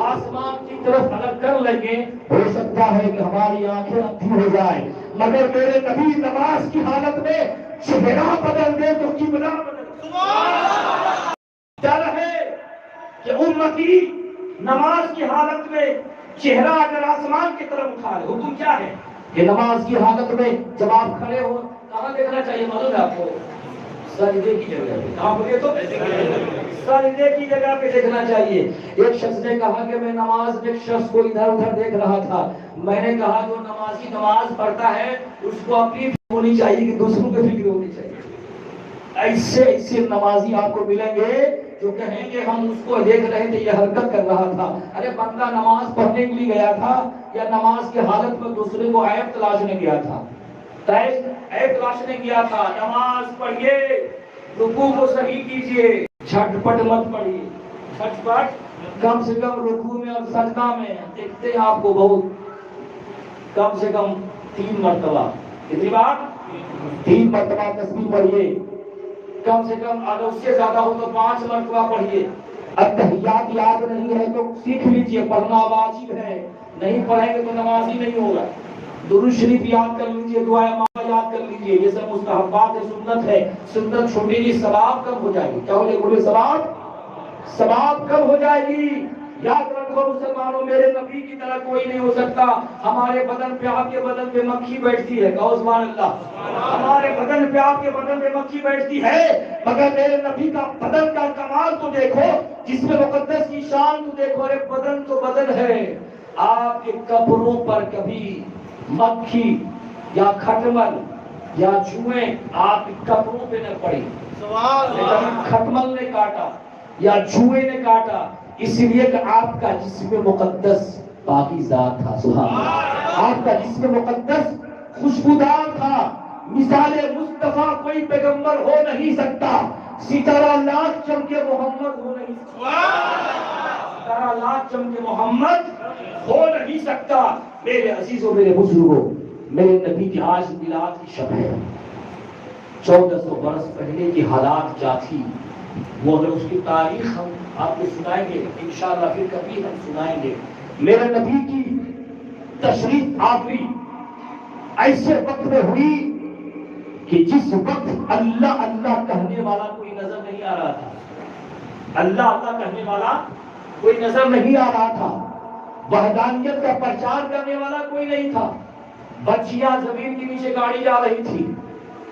B: آسمان کی طرف الگ کر لیں گے، ہو سکتا ہے کہ ہماری آنکھیں اندھی ہو جائیں، مگر میرے نبی نماز کی حالت میں چہرہ بدل دے تو قبلہ بدل دے۔ ڈر ہے کہ امتی نماز کی حالت میں چہرہ اگر آسمان کی طرف اٹھا لے، حکم کیا ہے کہ نماز کی حالت میں جب آپ کھڑے ہو کہاں دیکھنا چاہیے معلوم ہے آپ کو؟ سجدے کی جگہ پہ۔ کہاں بولے تو سجدے کی جگہ پہ دیکھنا چاہیے۔ ایک شخص نے کہا کہ میں نماز میں ایک شخص کو ادھر ادھر دیکھ رہا تھا، میں نے کہا جو نمازی نماز پڑھتا ہے اس کو اپنی فکر ہونی چاہیے کہ دوسروں کی فکر ہونی چاہیے۔ ایسے نمازی آپ کو ملیں گے جو کہیں گے ہم اس کو دیکھ رہے تھے یہ حرکت کر رہا تھا۔ ارے بندہ نماز پڑھنے کے لیے گیا تھا یا نماز کی حالت میں دوسرے کو عیب تلاشنے گیا تھا؟ عیب تلاشنے گیا تھا۔ نماز پڑھیے، رکوع کو صحیح کیجیے، جھٹپٹ مت پڑھیے، جھٹپٹ کم سے کم رکوع میں اور سجدہ میں دیکھتے ہیں آپ کو بہت کم سے کم 3 مرتبہ، کتنی بار؟ 3 مرتبہ تسبیح پڑھیے، کم سے کم اگر اس سے زیادہ ہو تو 5 مرتبہ پڑھیے۔ اتحیات یاد نہیں ہے تو سیکھ لیجئے، پڑھنا واجب ہے، نہیں پڑھیں گے تو نماز ہی نہیں ہوگا۔ درود شریف یاد کر لیجئے، دعائے معافی یاد کر لیجئے، یہ سب مستحبات سنت ہے۔ سنت چھوٹی جی ثواب کم ہو جائے گی، کیا ہو جائے گی؟ ثواب کم ہو جائے گی۔ یاد رکھو مسلمانوں، میرے نبی کی طرح کوئی نہیں ہو سکتا۔ ہمارے بدن پہ آپ کے بدن پہ مکھی بیٹھتی ہے، کہو سبحان اللہ۔ ہمارے بدن پہ آپ کے بدن پہ مکھی بیٹھتی ہے، مگر میرے نبی کا بدن کا کمال تو دیکھو، جسم مقدس کی شان تو دیکھو۔ ارے بدن تو بدن ہے، آپ کے کپڑوں پر کبھی مکھی یا کھٹمل یا چوہے آپ کے کپڑوں پہ نہ پڑی، کبھی کھٹمل نے کاٹا یا چوہے نے کاٹا، اس لیے کہ آپ کا جسم مقدس پاکیزہ تھا۔ سبحان اللہ، آپ کا جسم مقدس خوشبودار تھا۔ مثال مصطفیٰ کوئی پیغمبر ہو نہیں سکتا، ستارہ لاکھ چمکے محمد ہو نہیں سکتا، ستارہ لاکھ چمکے محمد ہو نہیں سکتا۔ میرے عزیزوں، میرے بزرگوں، میرے نبی کی آج میلاد کی شب ہے۔ 1400 برس پہلے کی حالات کیا تھی، وہ اگر اس کی تاریخ ہم آپ کو سنائیں گے انشاءاللہ، پھر کبھی ہم سنائیں گے۔ میرے نبی کی تشریف آوری ایسے وقت میں ہوئی کہ جس وقت اللہ اللہ کہنے والا کوئی نظر نہیں آ رہا تھا، اللہ اللہ کہنے والا کوئی نظر نہیں آ رہا تھا، وحدانیت کا پرچار کرنے والا کوئی نہیں تھا، بچیاں زمین کے نیچے گاڑی جا رہی تھی،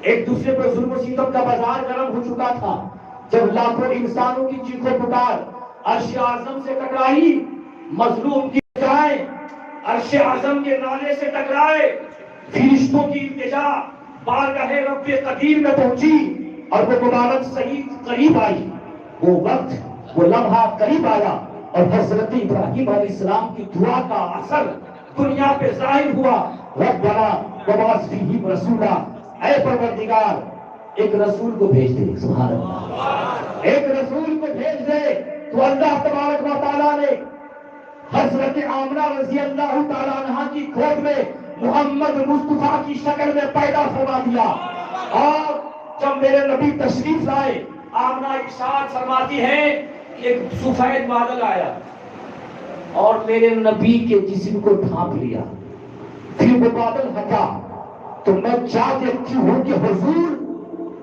B: ایک دوسرے پر ظلم و ستم کا بازار گرم ہو چکا تھا۔ جب لاکھوں انسانوں کی چیخ و پکار عرش اعظم سے ٹکرائی، مظلوم کی ٹکرائے عرش اعظم کے نالے سے ٹکرائے، فرشتوں کی التجا بارگاہ رب قدیر میں پہنچی اور وہ مبارک سعید قریب آئی، وہ وقت وہ لمحہ قریب آیا اور حضرت ابراہیم علیہ السلام کی دعا کا اثر دنیا پہ ظاہر ہوا۔ ربنا وبعث فیہم رسولا، اے پروردگار ایک رسول کو بھیج دے، سبحان اللہ، ایک رسول کو بھیج دے۔ تو اللہ تبارک و تعالیٰ نے حضرت آمنہ رضی اللہ تعالیٰ عنہ کی گود میں محمد مصطفیٰ کی شکل میں پیدا فرما دیا۔ اور جب میرے نبی تشریف لائے، آمنہ ارشاد فرماتی ہیں کہ ایک سفید بادل آیا اور میرے نبی کے جسم کو ڈھانپ لیا، پھر وہ بادل ہٹا تو میں کیا دیکھتی ہوں کہ حضور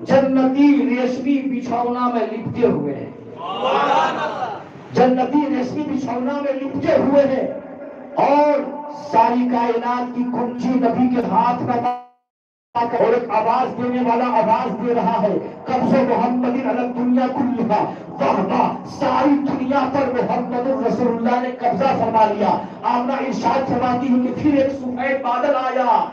B: جنتی ریشمی بچھونا میں لپٹے ہوئے ہیں، جنتی ریشمی بچھونا میں لپٹے ہوئے ہیں، اور ساری کائنات کی کنجی نبی کے ہاتھ میں، اور ایک آواز دینے والا آواز دے رہا ہے، قبض محمد علی دنیا کلھا، واہ واہ، ساری دنیا پر محمد رسول اللہ نے قبضہ فرما لیا۔ آمنہ ارشاد فرماتی ہوں کہ پھر ایک سفید بادل آیا،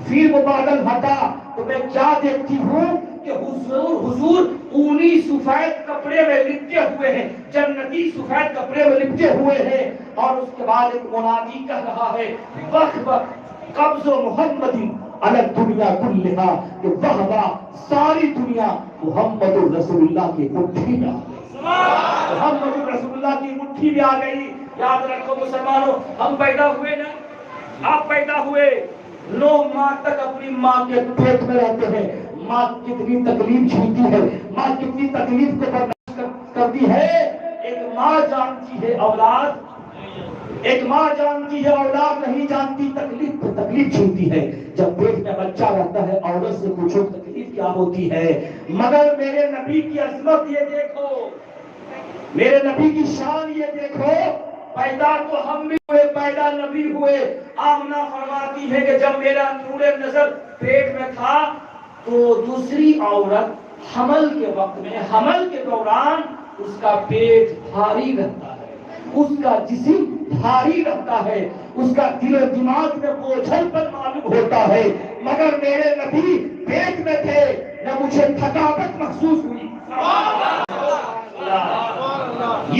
B: پھر وہ بادل ہٹا تو میں کیا دیکھتی ہوں کہ حضور اونی سفید کپڑے میں لپٹے ہوئے ہیں، جنتی سفید کپڑے میں لپٹے ہوئے ہیں، اور اس کے بعد ایک منادی کہہ رہا ہے وقت وقت قبض محمد علی دنیا کلھا، کہ واہ واہ، ساری دنیا محمد رسول اللہ کی مٹھی میں، محمد رسول اللہ کی مٹھی میں آ گئی۔ یاد رکھو مسلمانوں، ہم پیدا ہوئے نا، آپ پیدا ہوئے 9 ماہ تک اپنی ماں کے پیٹ میں رہتے ہیں، ماں کتنی تکلیف جھیلتی ہے، ماں کتنی تکلیف کو برداشت کرتی ہے۔ ایک ماں جانتی ہے اولاد، ایک ماں جانتی ہے اولاد نہیں جانتی، تکلیف پہ تکلیف جھیلتی ہے۔ جب پیٹ میں بچہ رہتا ہے عورت سے پوچھو تکلیف کیا ہوتی ہے۔ مگر میرے نبی کی عظمت یہ دیکھو، میرے نبی کی شان یہ دیکھو، پیدا تو ہم بھی ہوئے، پیدا نبی ہوئے۔ آمنہ فرماتی ہے کہ جب میرا نور نظر پیٹ میں تھا تو دوسری عورت حمل کے وقت میں، حمل کے دوران اس کا پیٹ بھاری رہتا ہے، اس کا جسم بھاری رہتا ہے، اس کا دل و دماغ میں بوجھل پر معلوم ہوتا ہے۔ مگر میرے نبی پیٹ میں تھے، نہ مجھے تھکاوٹ محسوس ہوئی۔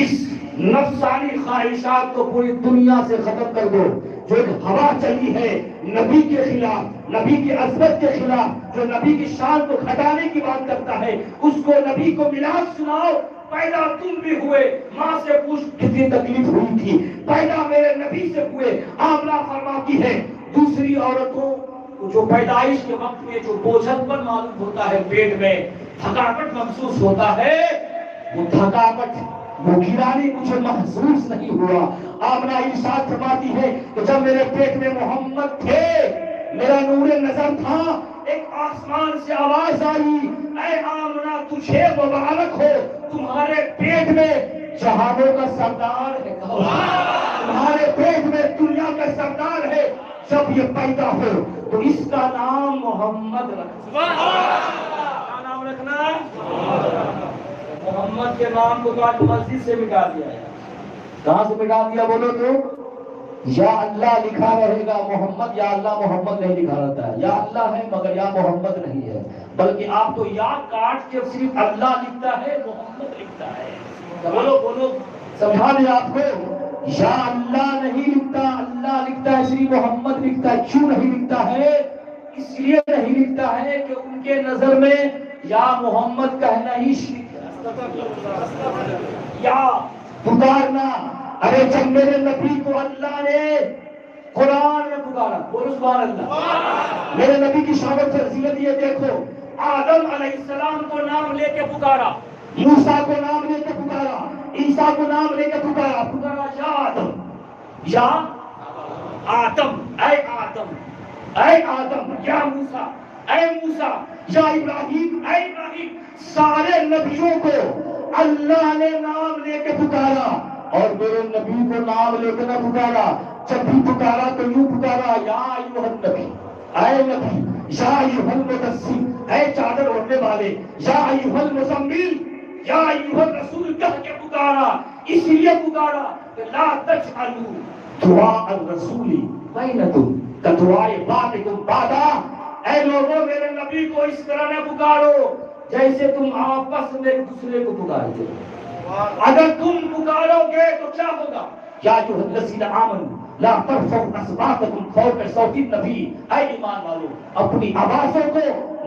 B: اس نفسانی خواہشات کو پوری دنیا سے ختم کر دو۔ جو ایک ہوا چلی ہے نبی کے خلاف، نبی کی عظمت کے خلاف، جو نبی کی شان کو گھٹانے کی بات کرتا ہے، اس کو نبی کو ملاپ سناؤ۔ پیدا تم بھی ہوئے، ماں سے پوچھ کتنی تکلیف ہوئی تھی، پیدا میرے نبی سے ہوئے۔ آمنہ فرماتی ہے دوسری عورتوں جو پیدائش کے وقت میں جو بوجھل پر معلوم ہوتا ہے، پیٹ میں تھکاوٹ محسوس ہوتا ہے، وہ تھکاوٹ وہ گرانی مجھے محسوس نہیں ہوا۔ آمنہ ارشاد فرماتی ہے کہ جب میرے پیٹ میں محمد تھے، میرا نور نظر تھا، ایک آسمان سے آواز آئی، اے آمنہ تجھے مبارک ہو، تمہارے پیٹ میں جہانوں کا سردار ہے، تمہارے پیٹ میں دنیا کا سردار ہے۔ جب یہ پیدا ہو تو اس کا نام محمد رکھنا۔ کیا نام رکھنا؟ محمد کے نام کو تو آج مسجد سے مٹا دیا ہے۔ کہاں سے مٹا دیا بولو تو؟ یا اللہ لکھا رہے گا، محمد یا اللہ محمد نہیں لکھا رہتا ہے۔ یا اللہ ہے مگر یا محمد نہیں ہے، بلکہ آپ تو یا کاٹ کے صرف اللہ لکھتا ہے، محمد لکھتا ہے۔ بولو بولو، سمجھا دیں آپ کو، یا اللہ نہیں لکھتا، اللہ لکھتا ہے، صرف محمد لکھتا ہے۔ کیوں نہیں لکھتا ہے؟ اس لیے نہیں لکھتا ہے کہ ان کے نظر میں یا محمد کہنا ہی شرک ہے، یا پکارنا۔ ارے جب میرے نبی کو اللہ نے قرآن میں پکارا، بولو سبحان اللہ، میرے نبی کی شان و فضیلت یہ دیکھو، آدم علیہ السلام کو نام لے کے پکارا، موسیٰ کو نام لے کے پکارا، عیسیٰ کو نام لے کے پکارا، یا آدم، یا آدم، اے آدم، اے آدم، یا موسیٰ، اے موسیٰ، یا ابراہیم، اے ابراہیم۔ سارے نبیوں کو اللہ نے نام لے کے پکارا، اور میرے نبی کو نام لے کے نہ پکارا۔ جب بھی پکارا تو یوں پکارا، یا ایھا النبی، اے نبی، یا ایھا المدثر، اے چادر اوڑھنے والے، یا ایھا المزمل، یا ایھا الرسول کہہ کے پکارا۔ اس لیے پکارا کہ لا تجعلوا دعاء الرسول بینکم کدعاء بعضکم بعضا۔ اے لوگوں میرے نبی کو اس طرح نہ پکارو جیسے تم آپس میں ایک دوسرے کو پکارتے ہو۔ اگر تم پکارو گے تو کیا ہوگا؟ یا ایھا الذین آمنوا لا ترفعوا اصواتکم فوق صوت النبی۔ اے ایمان والو، اپنی آوازوں کو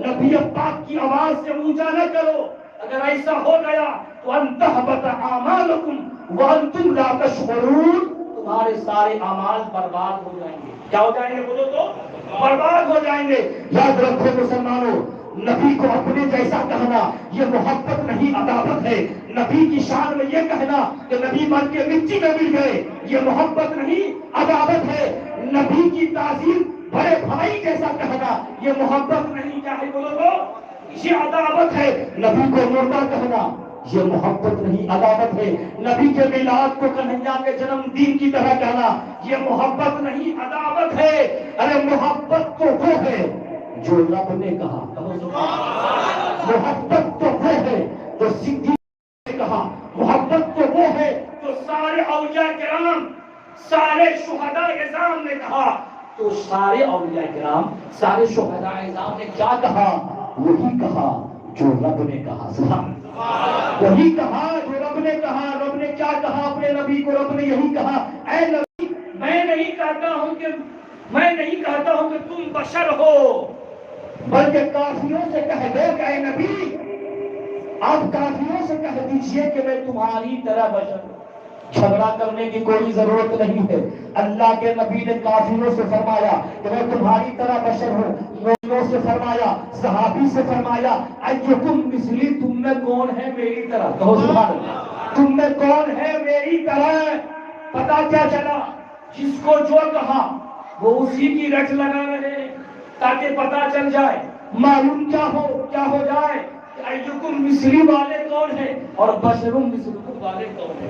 B: نبی پاک کی آواز سے اونچا نہ کرو۔ اگر ایسا ہو گیا تو ان تحبط اعمالکم وانتم لا تشعرون، تمہارے سارے اعمال برباد ہو جائیں گے۔ کیا ہو جائیں گے بولو تو؟ برباد ہو جائیں گے۔ یاد رکھو مسلمانوں، نبی کو اپنے جیسا کہنا یہ محبت نہیں، عداوت ہے۔ نبی کی شان میں یہ کہنا کہ نبی مر کے مٹی میں مل گئے، یہ محبت نہیں، عداوت ہے۔ نبی کی تعظیم بڑے بھائی جیسا کہنا یہ محبت نہیں، کیا ہے بولو تو؟ یہ عداوت ہے۔ نبی کو مردہ کہنا یہ محبت نہیں، عداوت ہے۔ نبی کے میلاد کو کنہیا کے جنم دن کی طرح کہنا یہ محبت نہیں، عداوت ہے۔ ارے محبت تو وہ ہے جو رب نے کہا، محبت تو وہ ہے جو صدیق نے کہا، محبت تو وہ ہے جو سارے اولیاء کرام، سارے شہداء اعظام نے کہا۔ تو سارے اولیاء کرام، سارے شہداء اعظام نے کیا کہا؟ وہی کہا جو رب نے کہا، سبحان اللہ، وہی کہا جو رب نے کہا۔ رب نے کیا کہا اپنے نبی کو؟ رب نے یہی کہا، اے نبی میں نہیں کہتا ہوں کہ تم بشر ہو، بلکہ کافروں سے کہہ دو کہ اے نبی، آپ کافروں سے کہہ دیجئے کہ میں تمہاری طرح بشر ہوں۔ جھگڑا کرنے کی کوئی ضرورت نہیں ہے. اللہ کے نبی نے کافروں سے فرمایا کہ میں تمہاری طرح بشر ہوں. مومنوں سے فرمایا, صحابی سے فرمایا ایکم مثلی, تم میں کون ہے میری طرح؟ کہو سبحان اللہ. تم میں کون ہے میری طرح؟ پتا کیا چلا؟ جس کو جو کہا وہ اسی کی رٹ لگا رہے تاکہ پتا چل جائے, معلوم کیا ہو جائے کہ ایکم مثلی والے کون ہے اور بشرم مثلکم والے کون ہے.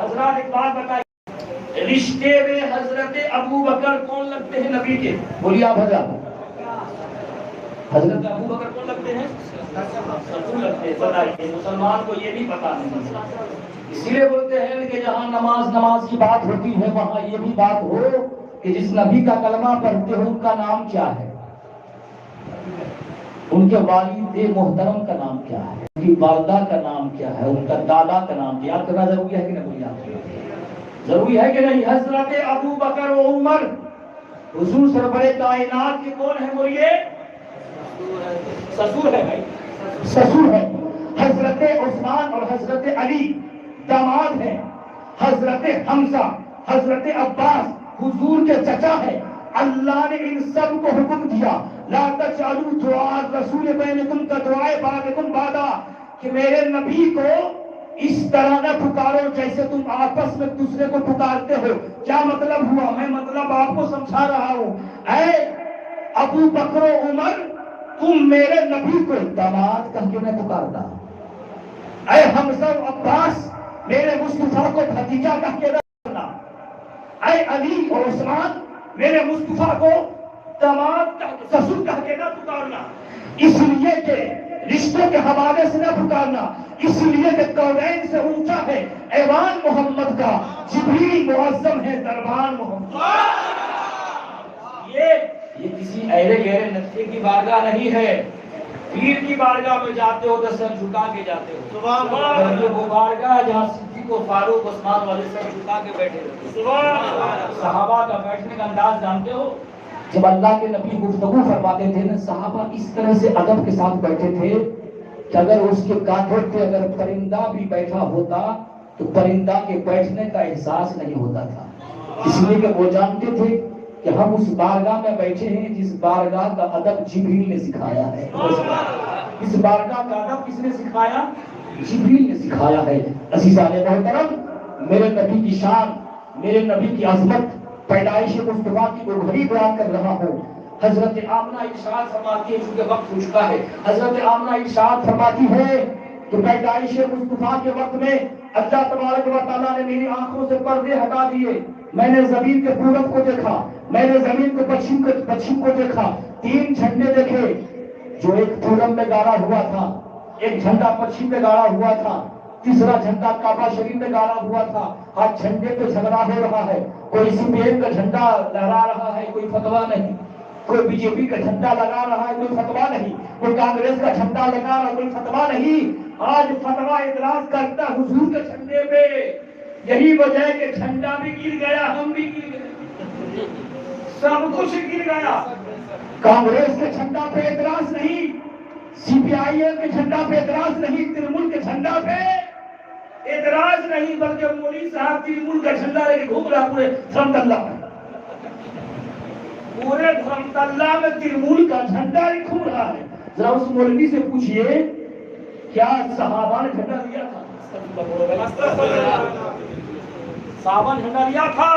B: حضرات ایک بات بتائیے, رشتے میں حضرت ابو بکر کون لگتے ہیں نبی کے؟ بولیے آپ حضرت. حضرت ابو بکر کون لگتے ہیں؟ رسول لگتے ہیں. بتائیے, مسلمان کو یہ بھی پتا نہیں. اسی لیے بولتے ہیں کہ جہاں نماز کی بات ہوتی ہے وہاں یہ بھی بات ہو کہ جس نبی کا کلمہ پڑھتے ہو ان کا نام کیا ہے, ان کے والد محترم کا نام کیا ہے, ان کی والدہ کا نام کیا ہے, ان کا دادا کا نام کیا. یاد کرنا ضروری ہے کہ نہیں؟ ضروری ہے کہ نہیں؟ حضرت ابو بکر و عمر حضور سرور کائنات کے کون ہیں؟ بولیے. سسور ہے بھائی, سسور ہے. حضرت عثمان اور حضرت علی داماد ہیں. حضرت حمزہ, حضرت عباس حضور کے چچا ہیں. اللہ نے ان سب کو حکم دیا لا تجعلوا دعاء الرسول بینکم کدعاء بعضکم بعضا, کہ میرے نبی کو اس طرح نہ پکارو جیسے تم آپس میں دوسرے کو پکارتے ہو. کیا مطلب ہوا؟ میں مطلب آپ کو سمجھا رہا ہوں. اے ابو بکر و عمر, تم میرے نبی کو داماد کہہ کے نہ پکارتا. اے حمزہ و عباس, میرے مصطفیٰ کو بھتیجا کہہ کے نہ پکارنا. اے علی اور عثمان, میرے مصطفیٰ کو داماد سسر کہہ کے نہ پکارنا. اس لیے کہ رشتوں کے حوالے سے نہ پکارنا, اس لیے کہ کونین سے اونچا ہے ایوان محمد کا, جبریل معظم ہے دربان محمد. یہ کسی ایرے گہرے نقشے کی بارگاہ نہیں ہے. پیر کی بارگاہ میں جاتے ہو تو سر جھکا کے جاتے ہو. وہ بارگاہ جہاں صدیق و فاروق عثمان والے سر جھکا کے بیٹھے رہتے. صحابہ کا بیٹھنے کا انداز جانتے ہو؟ جب اللہ کے نبی گفتگو فرماتے تھے نا, صحابہ اس طرح سے ادب کے ساتھ بیٹھے تھے کہ اگر اس کے کانٹوں پہ اگر پرندہ بھی بیٹھا ہوتا تو پرندہ کے بیٹھنے کا احساس نہیں ہوتا تھا. اس لیے کہ وہ جانتے تھے کہ ہم اس بارگاہ میں بیٹھے ہیں جس بارگاہ کا ادب جبریل نے سکھایا ہے. اس بارگاہ کا ادب کس نے سکھایا؟ جبریل نے سکھایا ہے. عزیزان محترم, میرے نبی کی شان, میرے نبی کی عظمت, پیدائش مصطفیٰ کی وہ گھڑی بیان کر رہا ہوں. حضرت آمنہ ارشاد فرماتی ہے, چونکہ وقت ہو چکا ہے, حضرت آمنہ ارشاد فرماتی ہے کہ پیدائش مصطفیٰ کے وقت میں اللہ تبارک و تعالیٰ نے میری آنکھوں سے پردے ہٹا دیے. میں نے زمین کے پورب کو دیکھا, میں نے زمین کے پچھم کو دیکھا. 3 جھنڈے دیکھے, جو ایک پورب میں گاڑا ہوا تھا, ایک جھنڈا پچھم میں گاڑا ہوا تھا, تیسرا جھنڈا کعبہ شریف میں گاڑا ہوا تھا. آج جھنڈے پہ جھگڑا ہو رہا ہے. کوئی CPM کا جھنڈا لہرا رہا ہے, کوئی فتویٰ نہیں. کوئی BJP کا جھنڈا لگا رہا ہے, کوئی فتویٰ نہیں. کوئی کانگریس کا جھنڈا لگا رہا ہے, کوئی فتویٰ نہیں. آج فتویٰ اعتراض کرتا حضور کے جھنڈے پہ. یہی وجہ ہے کہ جھنڈا بھی گر گیا, ہم بھی گر گئے, سب کچھ گر گیا. کانگریس کے جھنڈا پہ اعتراض نہیں, CPIM کے جھنڈا پہ اعتراض نہیں, ترمل کے جھنڈا پہ اعتراض نہیں, بلکہ مولوی صاحب ترمل کا جھنڈا لے کے گھوم رہا پورے دھرم تلہ میں. پورے دھرم تلہ میں ترمل کا جھنڈا ہی گھوم رہا ہے. ذرا اس مولوی سے پوچھئے کیا صحابہ نے جھنڈا لیا تھا؟ صحابہ نے جھنڈا لیا تھا؟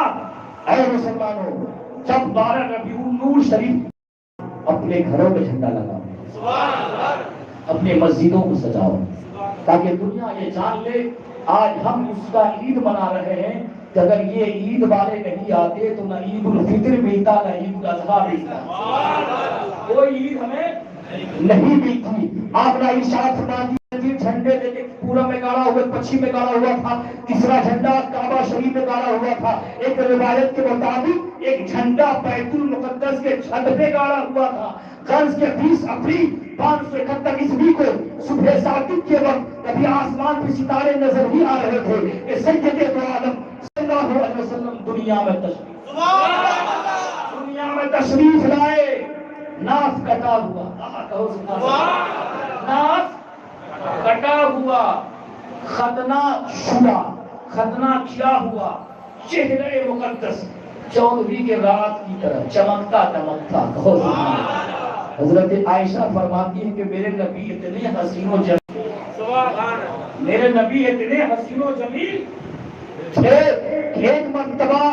B: اے مسلمانوں, جب 12 ربیع النور شریف اپنے گھروں میں جھنڈا لگاؤ, اپنے مسجدوں کو سجاؤ, تاکہ دنیا یہ جان لے آج ہم اس کا عید منا رہے ہیں کہ اگر یہ عید والے نہیں آتے تو نہ عید الفطر ملتا نہ عید الاضحیٰ ملتا. کوئی عید ہمیں نہیں ملتی. آپ نے ارشاد فرما دیا, جھنڈے لے کے پورب میں گاڑا ہوا, پچھم میں گاڑا ہوا تھا, تیسرا جھنڈا کعبہ شریف میں گاڑا ہوا تھا. ایک روایت کے مطابق ایک جھنڈا بیت المقدس کے چھت پہ گاڑا ہوا تھا. غرض کے 20 اپریل 571 عیسوی کو صبح صادق کے وقت کبھی آسمان پہ ستارے نظر ہی آ رہے تھے کہ سید دو عالم صلی اللہ علیہ وسلم دنیا میں تشریف لائے. ناف کٹا ہوا, ناف کٹا ہوا, ختنہ شدہ,
A: ختنہ کیا ہوا چہرے مقدس 14ویں کے رات کی طرح چمکتا دمکتا. حضرت عائشہ فرماتی ہے کہ میرے نبی اتنے حسین و جمیل، میرے نبی اتنے حسین و جمیل تھے. ایک مرتبہ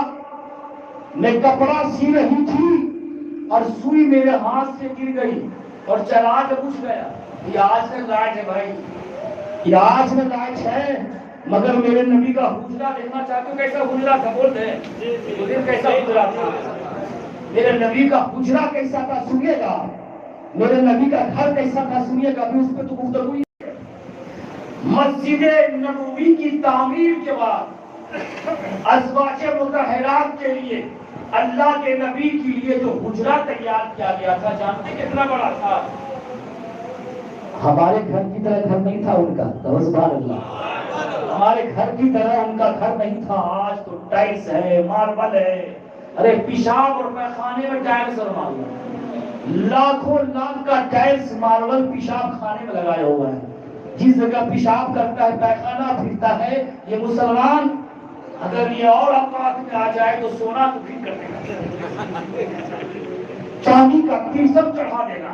A: میں کپڑا سی رہی تھی اور سوئی میرے ہاتھ سے گر گئی اور چراغ بجھ گیا. یہ آج تک لائٹ ہے بھائی، یہ آج میں لائٹ ہے، مگر میرے نبی کا حجرہ دیکھنا چاہتے ہو کیسا حجرہ تھا؟ بولتے ہیں کیسا حجرہ تھا؟ میرے نبی کا حجرہ کیسا تھا سنیے گا، میرے نبی کا گھر کیسا تھا سنیے گا. ابھی اس پہ تو گفتگو ہی ہے. مسجد نبوی کی تعمیر کے بعد ازواج مطہرات کے لیے اللہ کے نبی کے لیے جو حجرہ تیار کیا گیا تھا، جانتے کتنا بڑا تھا؟ ہمارے گھر کی طرح گھر نہیں تھا ان کا. سبحان اللہ. ہمارے گھر کی طرح ان کا گھر نہیں تھا. آج تو ٹائلس ہے، ماربل ہے. ارے پیشاب اور پیخانے میں ٹائلس اور ماربل، لاکھوں لاکھ کا ٹائلس ماربل پیشاب خانے میں لگایا ہوا ہے. جس جگہ پیشاب کرتا ہے پیخانہ پھرتا ہے. یہ مسلمان اگر یہ اور اوقات میں آ جائے تو سونا تو ٹھیک کر دے گا، چاندی کا تیسم چڑھا دے گا.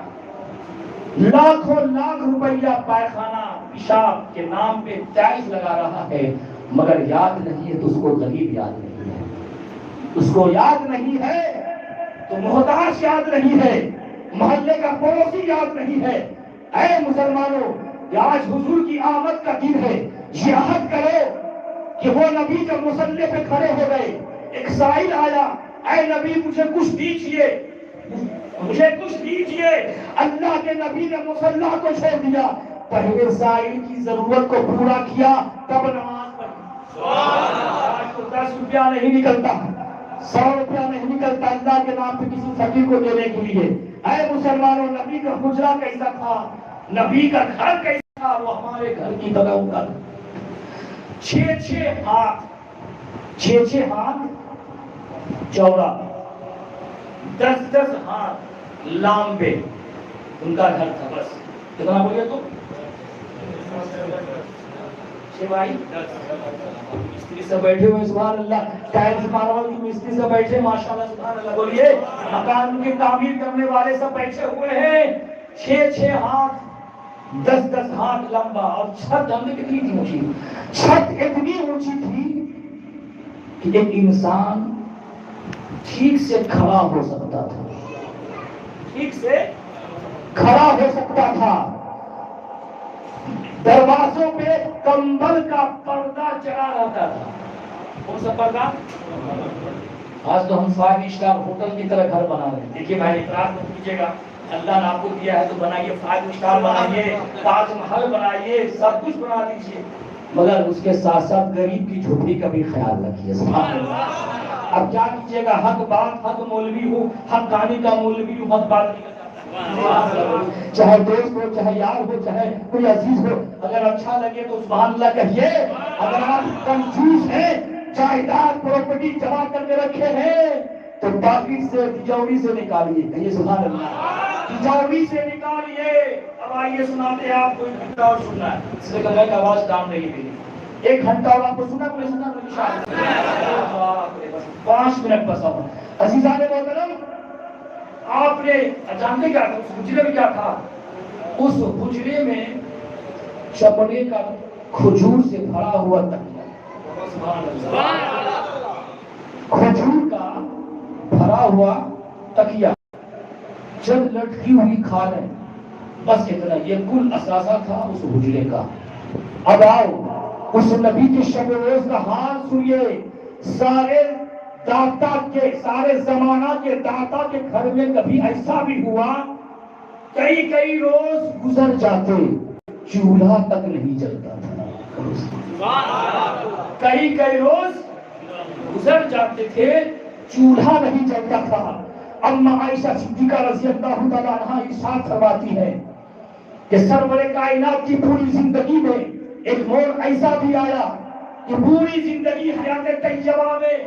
A: لاکھوں لاکھ روپیہ پائخانہ پیشاب کے نام پہ ٹیکس لگا رہا ہے، مگر یاد نہیں ہے تو اس کو غریب یاد نہیں ہے، اس کو یاد نہیں ہے تو محتاج یاد نہیں ہے، محلے کا پڑوسی یاد نہیں ہے. اے مسلمانوں، یہ آج حضور کی آمد کا دن ہے. یہ عہد کرو کہ وہ نبی جب مصلی پہ کھڑے ہو گئے، ایک سائل آیا، اے نبی مجھے کچھ دیجئے، مجھے کچھ دیجئے. اللہ کے نبی نے مصلی کو چھوڑ دیا، پہلے سائل کی ضرورت کو پورا کیا تب نماز پڑھی. آج تو 10 روپیہ نہیں نکلتا، 100 روپیہ نہیں نکلتا اللہ کے نام پہ کسی فقیر کو دینے کے لیے. اے مسلمانوں، نبی کا حجرہ کیسا تھا، نبی کا گھر کیسا تھا؟ وہ ہمارے گھر کی طرح ہوگا. 6 ہاتھ 6 ہاتھ چوڑا، 10 ہاتھ لامبے ان کا گھر تھا. بس کتنا بولے تو 6 بائی 10. مستری سے بیٹھے ہوئے سبحان اللہ، ٹائلس ماربل کی مستری سے بیٹھے ماشاءاللہ سبحان اللہ. بولیے مکان کی تعمیر کرنے والے سب بیٹھے ہوئے ہیں. 6 ہاتھ 10 ہاتھ لمبا. اور چھت ہم نے کتنی تھی اونچی؟ چھت اتنی اونچی تھی کہ ایک انسان ٹھیک سے کھڑا ہو سکتا تھا، ٹھیک سے کھڑا ہو سکتا تھا. دروازوں پہ کمبل کا پردہ چڑھا رہتا تھا. کون سا پردہ؟ آج تو ہم 5 اسٹار ہوٹل کی طرح گھر بنا رہے ہیں. دیکھیے بھائی اعتراض مت کیجیے گا، اللہ نے آپ کو دیا ہے تو بنائیے، 5 اسٹار بنائیے، 5 محل بنائیے، سب کچھ بنا دیجیے، مگر اس کے ساتھ ساتھ غریب کی جھوپڑی کا بھی خیال رکھیے. سبحان اللہ. اب کیا کیجیے گا، حق بات حق مولوی ہو، حق کہانی کا مولوی ہو، حق بات چاہے دوست ہو، چاہے یار ہو، چاہے کوئی عزیز ہو، اگر اچھا لگے تو سبحان اللہ کہیے. اگر آپ کنجوس ہیں، جائیداد پراپرٹی جمع کر کے رکھے ہیں تو باقی سے تجوری سے نکالیے. کہیے سبحان اللہ، تجوری سے نکالیے. اب آئیے سناتے ہیں آپ کو. 1 گھنٹہ اور سننا ہے، اس لیے کہ آواز کام نہیں میری. 1 گھنٹہ اور آپ کو سنا، کوئی سنا بس 5 منٹ بس. اب عزیزان محترم، آپ نے جانتے کیا تھا اس حجرے میں؟ کیا تھا اس حجرے میں؟ چمڑے کا کھجور سے بھرا ہوا تکیا، کھجور کا بھرا ہوا تکیا، چند لٹکی ہوئی کھالیں، بس اتنا. یہ کل اثاثہ تھا اس حجرے کا. اب آؤ اس نبی کے شب روز کا حال سنیے. سارے داتا کے، سارے زمانہ کے داتا کے گھر میں کبھی ایسا بھی ہوا کئی روز گزر جاتے چولہا تک نہیں جلتا تھا. کئی روز گزر جاتے تھے چولہا نہیں جلتا تھا. اما عائشہ صدیقہ رضی اللہ تعالیٰ عنہا ارشاد فرماتی ہے کہ سرور کائنات کی پوری زندگی میں ایک موڑ ایسا بھی آیا کہ پوری زندگی حیات طیبہ میں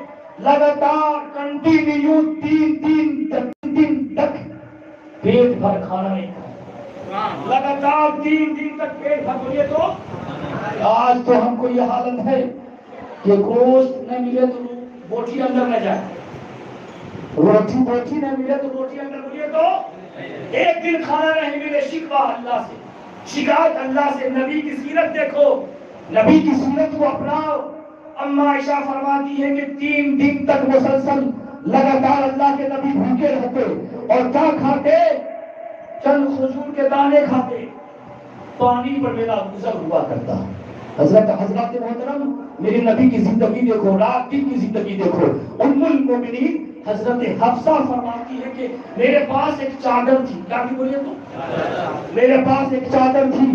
A: لگاتار کنٹینیو 3 دن تک پیٹ بھر کھانا نہیں کھایا. لگاتار 3 دن تک پیٹ بھر. بولیے تو آج تو ہم کو یہ حالت ہے
B: کہ گوشت نہ ملے تو بوٹی اندر نہ جائے، روٹی نہ ملے تو روٹی اندر ملے تو ایک دن کھانا نہیں ملے، شکوہ اللہ سے، شکایت اللہ سے۔ نبی کی سیرت دیکھو، نبی کی سیرت کو اپناؤ۔ اما عائشہ فرماتی ہے کہ 3 دن تک مسلسل لگاتار اللہ کے نبی بھوکے رہتے، اور کیا کھاتے؟ چند کھجور کے دانے کھاتے، پانی پر میرا گزر ہوا کرتا۔ حضرت محترم میرے نبی کی زندگی دیکھو، رات دن کی زندگی دیکھو۔ ام المومنین حضرت حفصہ فرماتی ہے کہ میرے پاس ایک چادر تھی، کیا بھی بولیے تو میرے پاس ایک چادر تھی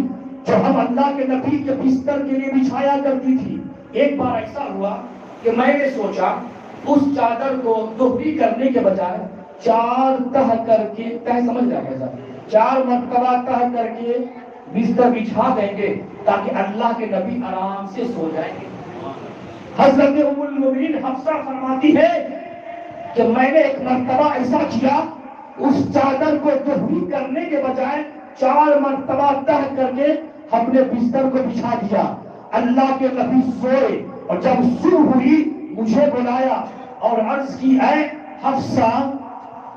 B: جو ہم اللہ کے نبی کے بستر کے لیے بچھایا کرتی تھی۔ ایک بار ایسا ہوا کہ میں نے سوچا اس چادر کو دوہری کرنے کے بجائے 4 تہ کر کے، تہ سمجھ رہا ہے 4 مرتبہ تہ کر کے بستر بچھا دیں گے تاکہ اللہ کے نبی آرام سے سو جائیں گے۔ حضرت ام المومنین حفصہ فرماتی ہے کہ میں نے ایک مرتبہ ایسا کیا، اس چادر کو دوہری کرنے کے بجائے 4 مرتبہ تہ کر کے اپنے بستر کو بچھا دیا۔ اللہ کے نبی سوئے، اور جب صبح ہوئی مجھے بلایا اور عرض کی، اے حفصہ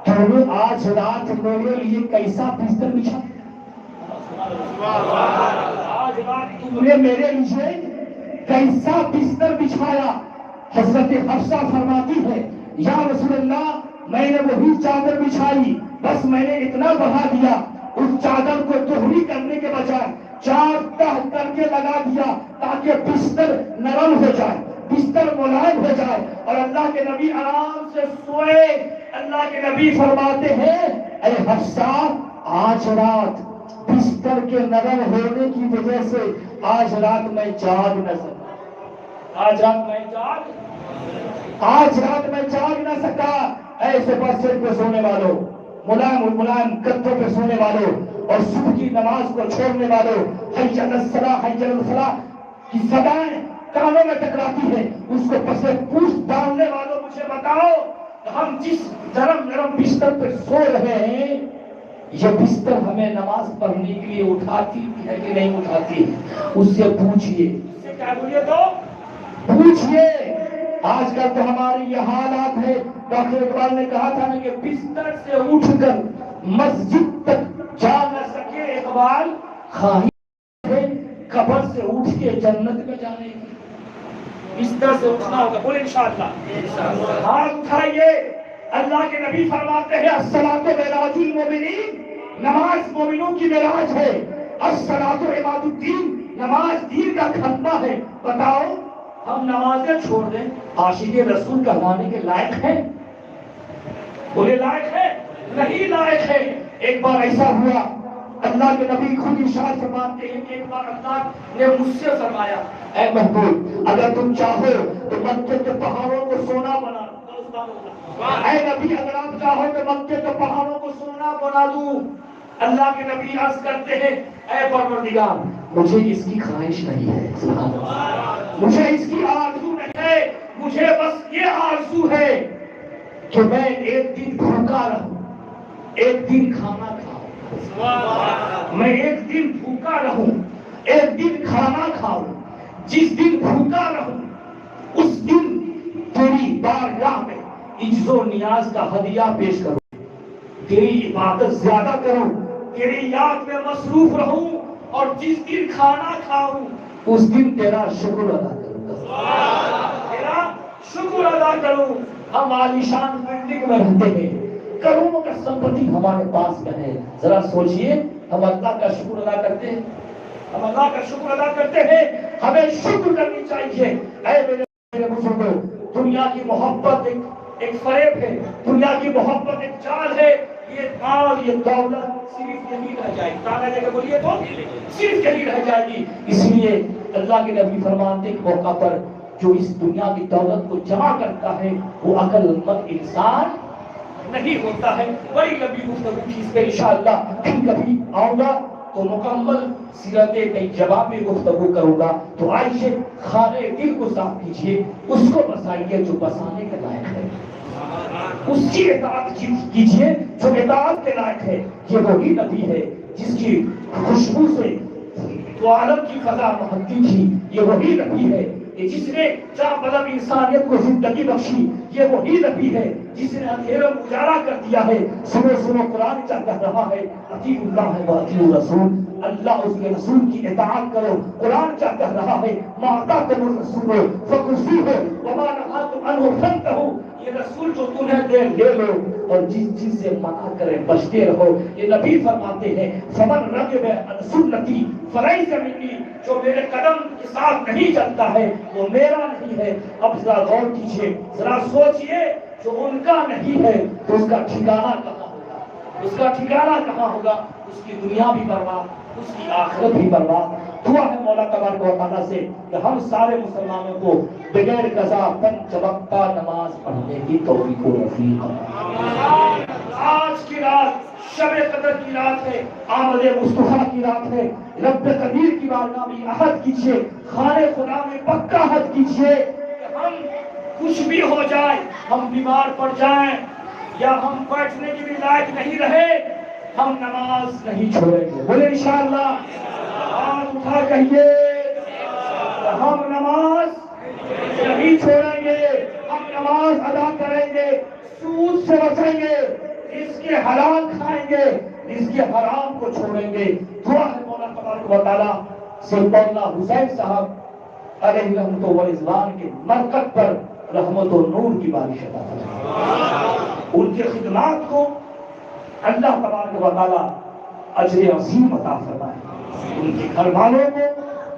B: تم نے آج رات میرے لیے کیسا بستر بچھا؟ آج رات تم نے میرے لیے کیسا بستر بچھایا؟ حضرت حفصہ فرماتی ہے، یا رسول اللہ میں نے وہی چادر بچھائی، بس میں نے اتنا بڑھا دیا، اس چادر کو دوہری کرنے کے بجائے 4 تہ کر کے لگا دیا تاکہ بستر نرم ہو جائے، بستر ملائم ہو جائے اور اللہ کے نبی آرام سے سوئے۔ اللہ کے نبی فرماتے ہیں، اے حفصہ آج رات بستر کے نرم ہونے کی وجہ سے آج رات میں جاگ نہ سکا، آج رات میں جاگ نہ سکا۔ اے صبح سر پہ سونے والوں، ملائم گدوں پہ سونے والوں، اور صبح کی نماز کو چھوڑنے والوں، حی علی الصلاۃ حی علی الفلاح کی صدائیں کانوں میں ٹکراتی ہے، اس کو پس پوچھ ڈالنے والوں مجھے بتاؤ، ہم جس نرم بستر پہ سو رہے ہیں، یہ بستر ہمیں نماز پڑھنے کے لیے اٹھاتی ہے کہ نہیں اٹھاتی؟ اس سے پوچھئے، اس سے کیا بولیے تو پوچھئے۔ آج کل تو ہماری یہ حالات ہے، ڈاکٹر اقبال نے کہا تھا نا کہ بستر سے اٹھ کر مسجد تک جا نہ سکے اقبال، خواہش ہے قبر سے اٹھ کے جنت میں جانے کی۔ بستر سے اٹھنا ہوگا، بولے انشاءاللہ، ہاتھ اٹھائیے۔ اللہ کے نبی فرماتے ہیں، الصلاۃ معراج المومنین، نماز مومنوں کی معراج ہے، الصلاۃ عماد الدین، نماز دین کا کھمبا ہے۔ بتاؤ ہم نمازیں چھوڑ دیں، عاشق رسول کہلانے کے لائق ہیں؟ بولے لائق ہے؟ نہیں لائق ہے۔ ایک بار ایسا ہوا، اللہ کے نبی خود ارشاد فرماتے ہیں کہ ایک بار اللہ نے مجھ سے فرمایا، اے محبوب اگر تم چاہو تو مکے کے پہاڑوں کو سونا بنا دو، اے نبی اگر آپ چاہو تو مکے کے پہاڑوں کو سونا بنا دوں۔ اللہ کے نبی عرض کرتے ہیں، اے پروردگار مجھے اس کی خواہش نہیں ہے، سبحان اللہ، مجھے اس کی آرزو نہیں ہے، مجھے بس یہ آرزو ہے کہ میں ایک دن بھوکا رہوں، ایک دن کھانا کھاؤں، میں ایک دن بھوکا رہوں، ایک دن کھانا کھاؤں۔ جس دن بھوکا رہوں اس دن تیری بارگاہ میں عجز و نیاز کا ہدیہ پیش کروں، تیری عبادت زیادہ کروں، تیری یاد میں مصروف رہوں، اور جس دن کھانا کھاؤں اس دن تیرا شکر ادا کروں، تیرا شکر ادا کروں۔ ہم عالیشان بلڈنگ میں رہتے ہیں، کروڑوں کا سمپتی ہمارے پاس میں ہے، ذرا سوچئے ہم اللہ کا شکر ادا کرتے ہیں؟ ہم اللہ کا شکر ادا کرتے ہیں؟ ہمیں شکر کرنی چاہیے۔ اے میرے بزرگوں، دنیا کی محبت ایک فریب ہے، دنیا کی محبت ایک جال ہے، یہ مال یہ دولت صرف یہی رہ جائے گی، کہاں رہ جائے گا بولیے تو صرف یہی رہ جائے گی۔ اس لیے اللہ کے نبی فرماتے ہیں موقع پر جو اس دنیا کی دولت کو جمع کرتا ہے وہ عقل مند انسان نہیں ہوتا ہے۔ بڑی لمبی گفتگو کی اس پہ انشاءاللہ پھر کبھی آؤں گا تو مکمل سیرت طیبہ میں گفتگو کروں گا۔ تو آئیے خانے دل کو صاف کیجیے، اس کو بسائیے جو بسانے کے لائق ہے، اس کی اطاعت کیجیے جو اطاعت کے لائق ہے۔ یہ وہی نبی ہے جس کی خوشبو سے تو عالم کی فضا مہکتی تھی، یہ وہی نبی ہے کہ جس نے جہاں مطلب انسانیت کو زندگی بخشی، یہ وہی نبی ہے جس نے اندھیروں کو اجالا کر دیا ہے۔ سنو سنو قرآن کیا کہہ رہا ہے، اطیعوا اللہ و اطیعوا الرسول، اللہ اس کے رسول کی اطاعت کرو۔ قرآن کیا کہہ رہا ہے، ما آتاکم الرسول فخذوہ وما نہاکم عنہ فانتہوا، یہ رسول جو تمہیں دے لے لو اور جس چیز سے منع کرے بچتے رہو۔ یہ نبی فرماتے ہیں فمن رغب عن سنتی فلیس منی، جو میرے قدم کے ساتھ نہیں چلتا ہے وہ میرا نہیں ہے۔ اب ذرا غور کیجیے، ذرا سوچئے، جو ان کا نہیں ہے تو اس کا ٹھکانہ کہاں ہوگا؟ اس کا ٹھکانہ کہاں ہوگا؟ اس کی دنیا بھی برباد، اس کی آخرت بھی برباد۔ دعا ہے مولا تبارک و تعالیٰ سے کہ ہم سارے مسلمانوں کو بغیر قضا 5 وقتہ نماز پڑھنے کی توفیق و نصیب فرمائے۔ آج کی رات شب قدر کی رات ہے، آمد مصطفیٰ کی رات ہے۔ رب قدیر کی بارگاہ میں عہد کیجئے، خانے خدا میں پکا عہد کیجئے کہ ہم کچھ بھی ہو جائے، ہم بیمار پڑ جائیں یا ہم بیٹھنے کے بھی لائق نہیں رہے، ہم نماز نہیں چھوڑیں گے۔ بولے انشاءاللہ، ہاتھ اٹھا کہیے ہم نماز نہیں چھوڑیں گے، ہم نماز ادا کریں گے، سود سے بچیں گے، رزق حلال کھائیں گے، رزق حرام کو چھوڑیں گے۔ دعا ہے مولا تبارک و تعالیٰ سے مولانا حسین صاحب علیہ رحمت و رضوان کے مرکز پر رحمت و نور کی بارش عطا فرمائے، ان کی خدمات کو اللہ تبارک و تعالیٰ اجر عظیم عطا فرمائے، ان کے گھر والوں کو،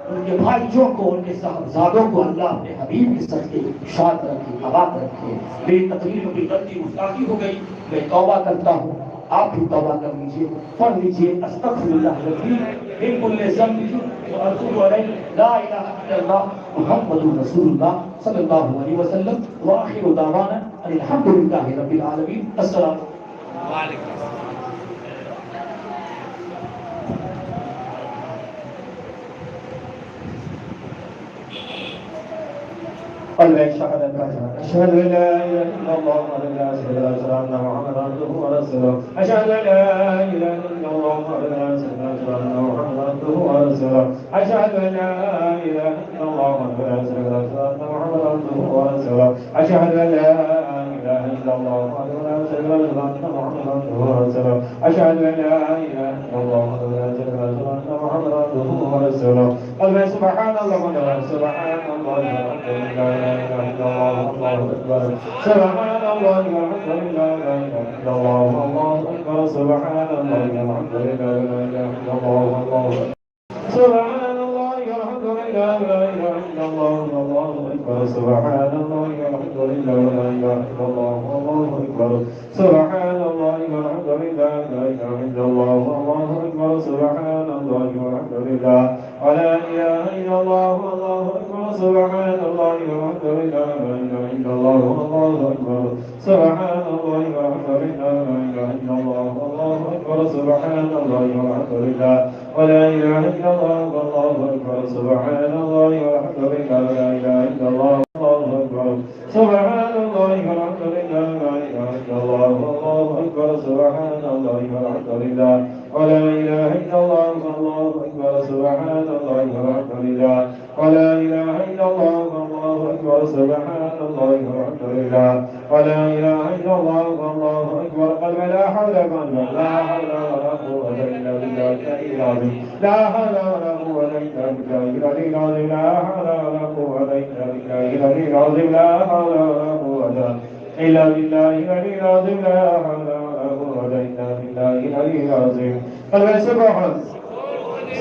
B: ان کے بھائیوں کو، ان کے صاحبزادوں کو اللہ اپنے حبیب کے صدقے شاد رکھے، آباد رکھے۔ میری تقریر میں غلطی گستاخی ہو گئی، میں توبہ کرتا ہوں، آپ بھی توبہ کر لیجئے، پڑھ لیجئے استغفر اللہ ربی من کل ذنب واتوب الیہ، لا الہ الا اللہ محمد رسول اللہ صلی اللہ علیہ وسلم، وآخر دعوانا ان الحمد للہ رب العالمین۔ السلام علیکم۔
C: أشهد أن لا إله إلا الله وحده لا شريك له، أشهد أن محمدا عبده ورسوله، أشهد أن لا إله إلا الله وحده لا شريك له، أشهد أن محمدا عبده ورسوله، أشهد أن لا إله إلا الله وحده لا شريك له، أشهد أن محمدا عبده ورسوله، أشهد أن لا إله إلا الله وحده لا شريك له، أشهد أن محمدا عبده ورسوله، أشهد أن لا إله إلا الله وحده لا شريك له، أشهد أن محمدا عبده ورسوله. قل سبحان الله سبحان الله والحمد لله لا إله إلا الله والله أكبر، سبحان الله والحمد لله لا إله إلا الله والله أكبر، سبحان الله والحمد لله لا إله إلا الله والله أكبر، سبحان الله والحمد لله لا إله إلا الله والله أكبر، سبحان الله والحمد لله لا إله إلا الله والله أكبر، سبحان الله والحمد لله لا إله إلا الله والله أكبر، سبحان الله والحمد لله ولا إله إلا الله والله أكبر، سبحان الله والحمد لله لا إله إلا الله والله أكبر، سبحان الله والحمد لله لا إله إلا الله والله أكبر، سبحان الله والحمد لله ولا إله إلا الله والله أكبر، سبحان الله والحمد لله لا إله إلا الله والله أكبر، سبحان الله والحمد لله لا إله إلا الله والله أكبر، سبحان الله والحمد لله ولا إله إلا الله والله أكبر، سبحان الله والحمد لله ولا إله إلا الله والله أكبر، سبحان الله والحمد لله ولا إله إلا الله والله أكبر. قل لا حول ولا قوة إلا بالله العلي العظيم، لا حول ولا قوة إلا بالله العلي العظيم، لا حول ولا قوة إلا بالله العلي العظيم، لا حول ولا قوة إلا بالله العلي العظيم، لا حول ولا قوة إلا بالله العلي العظيم. قل سبحان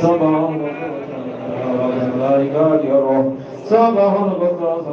C: سبحان رب الملائكة والروح، سبحان القدوس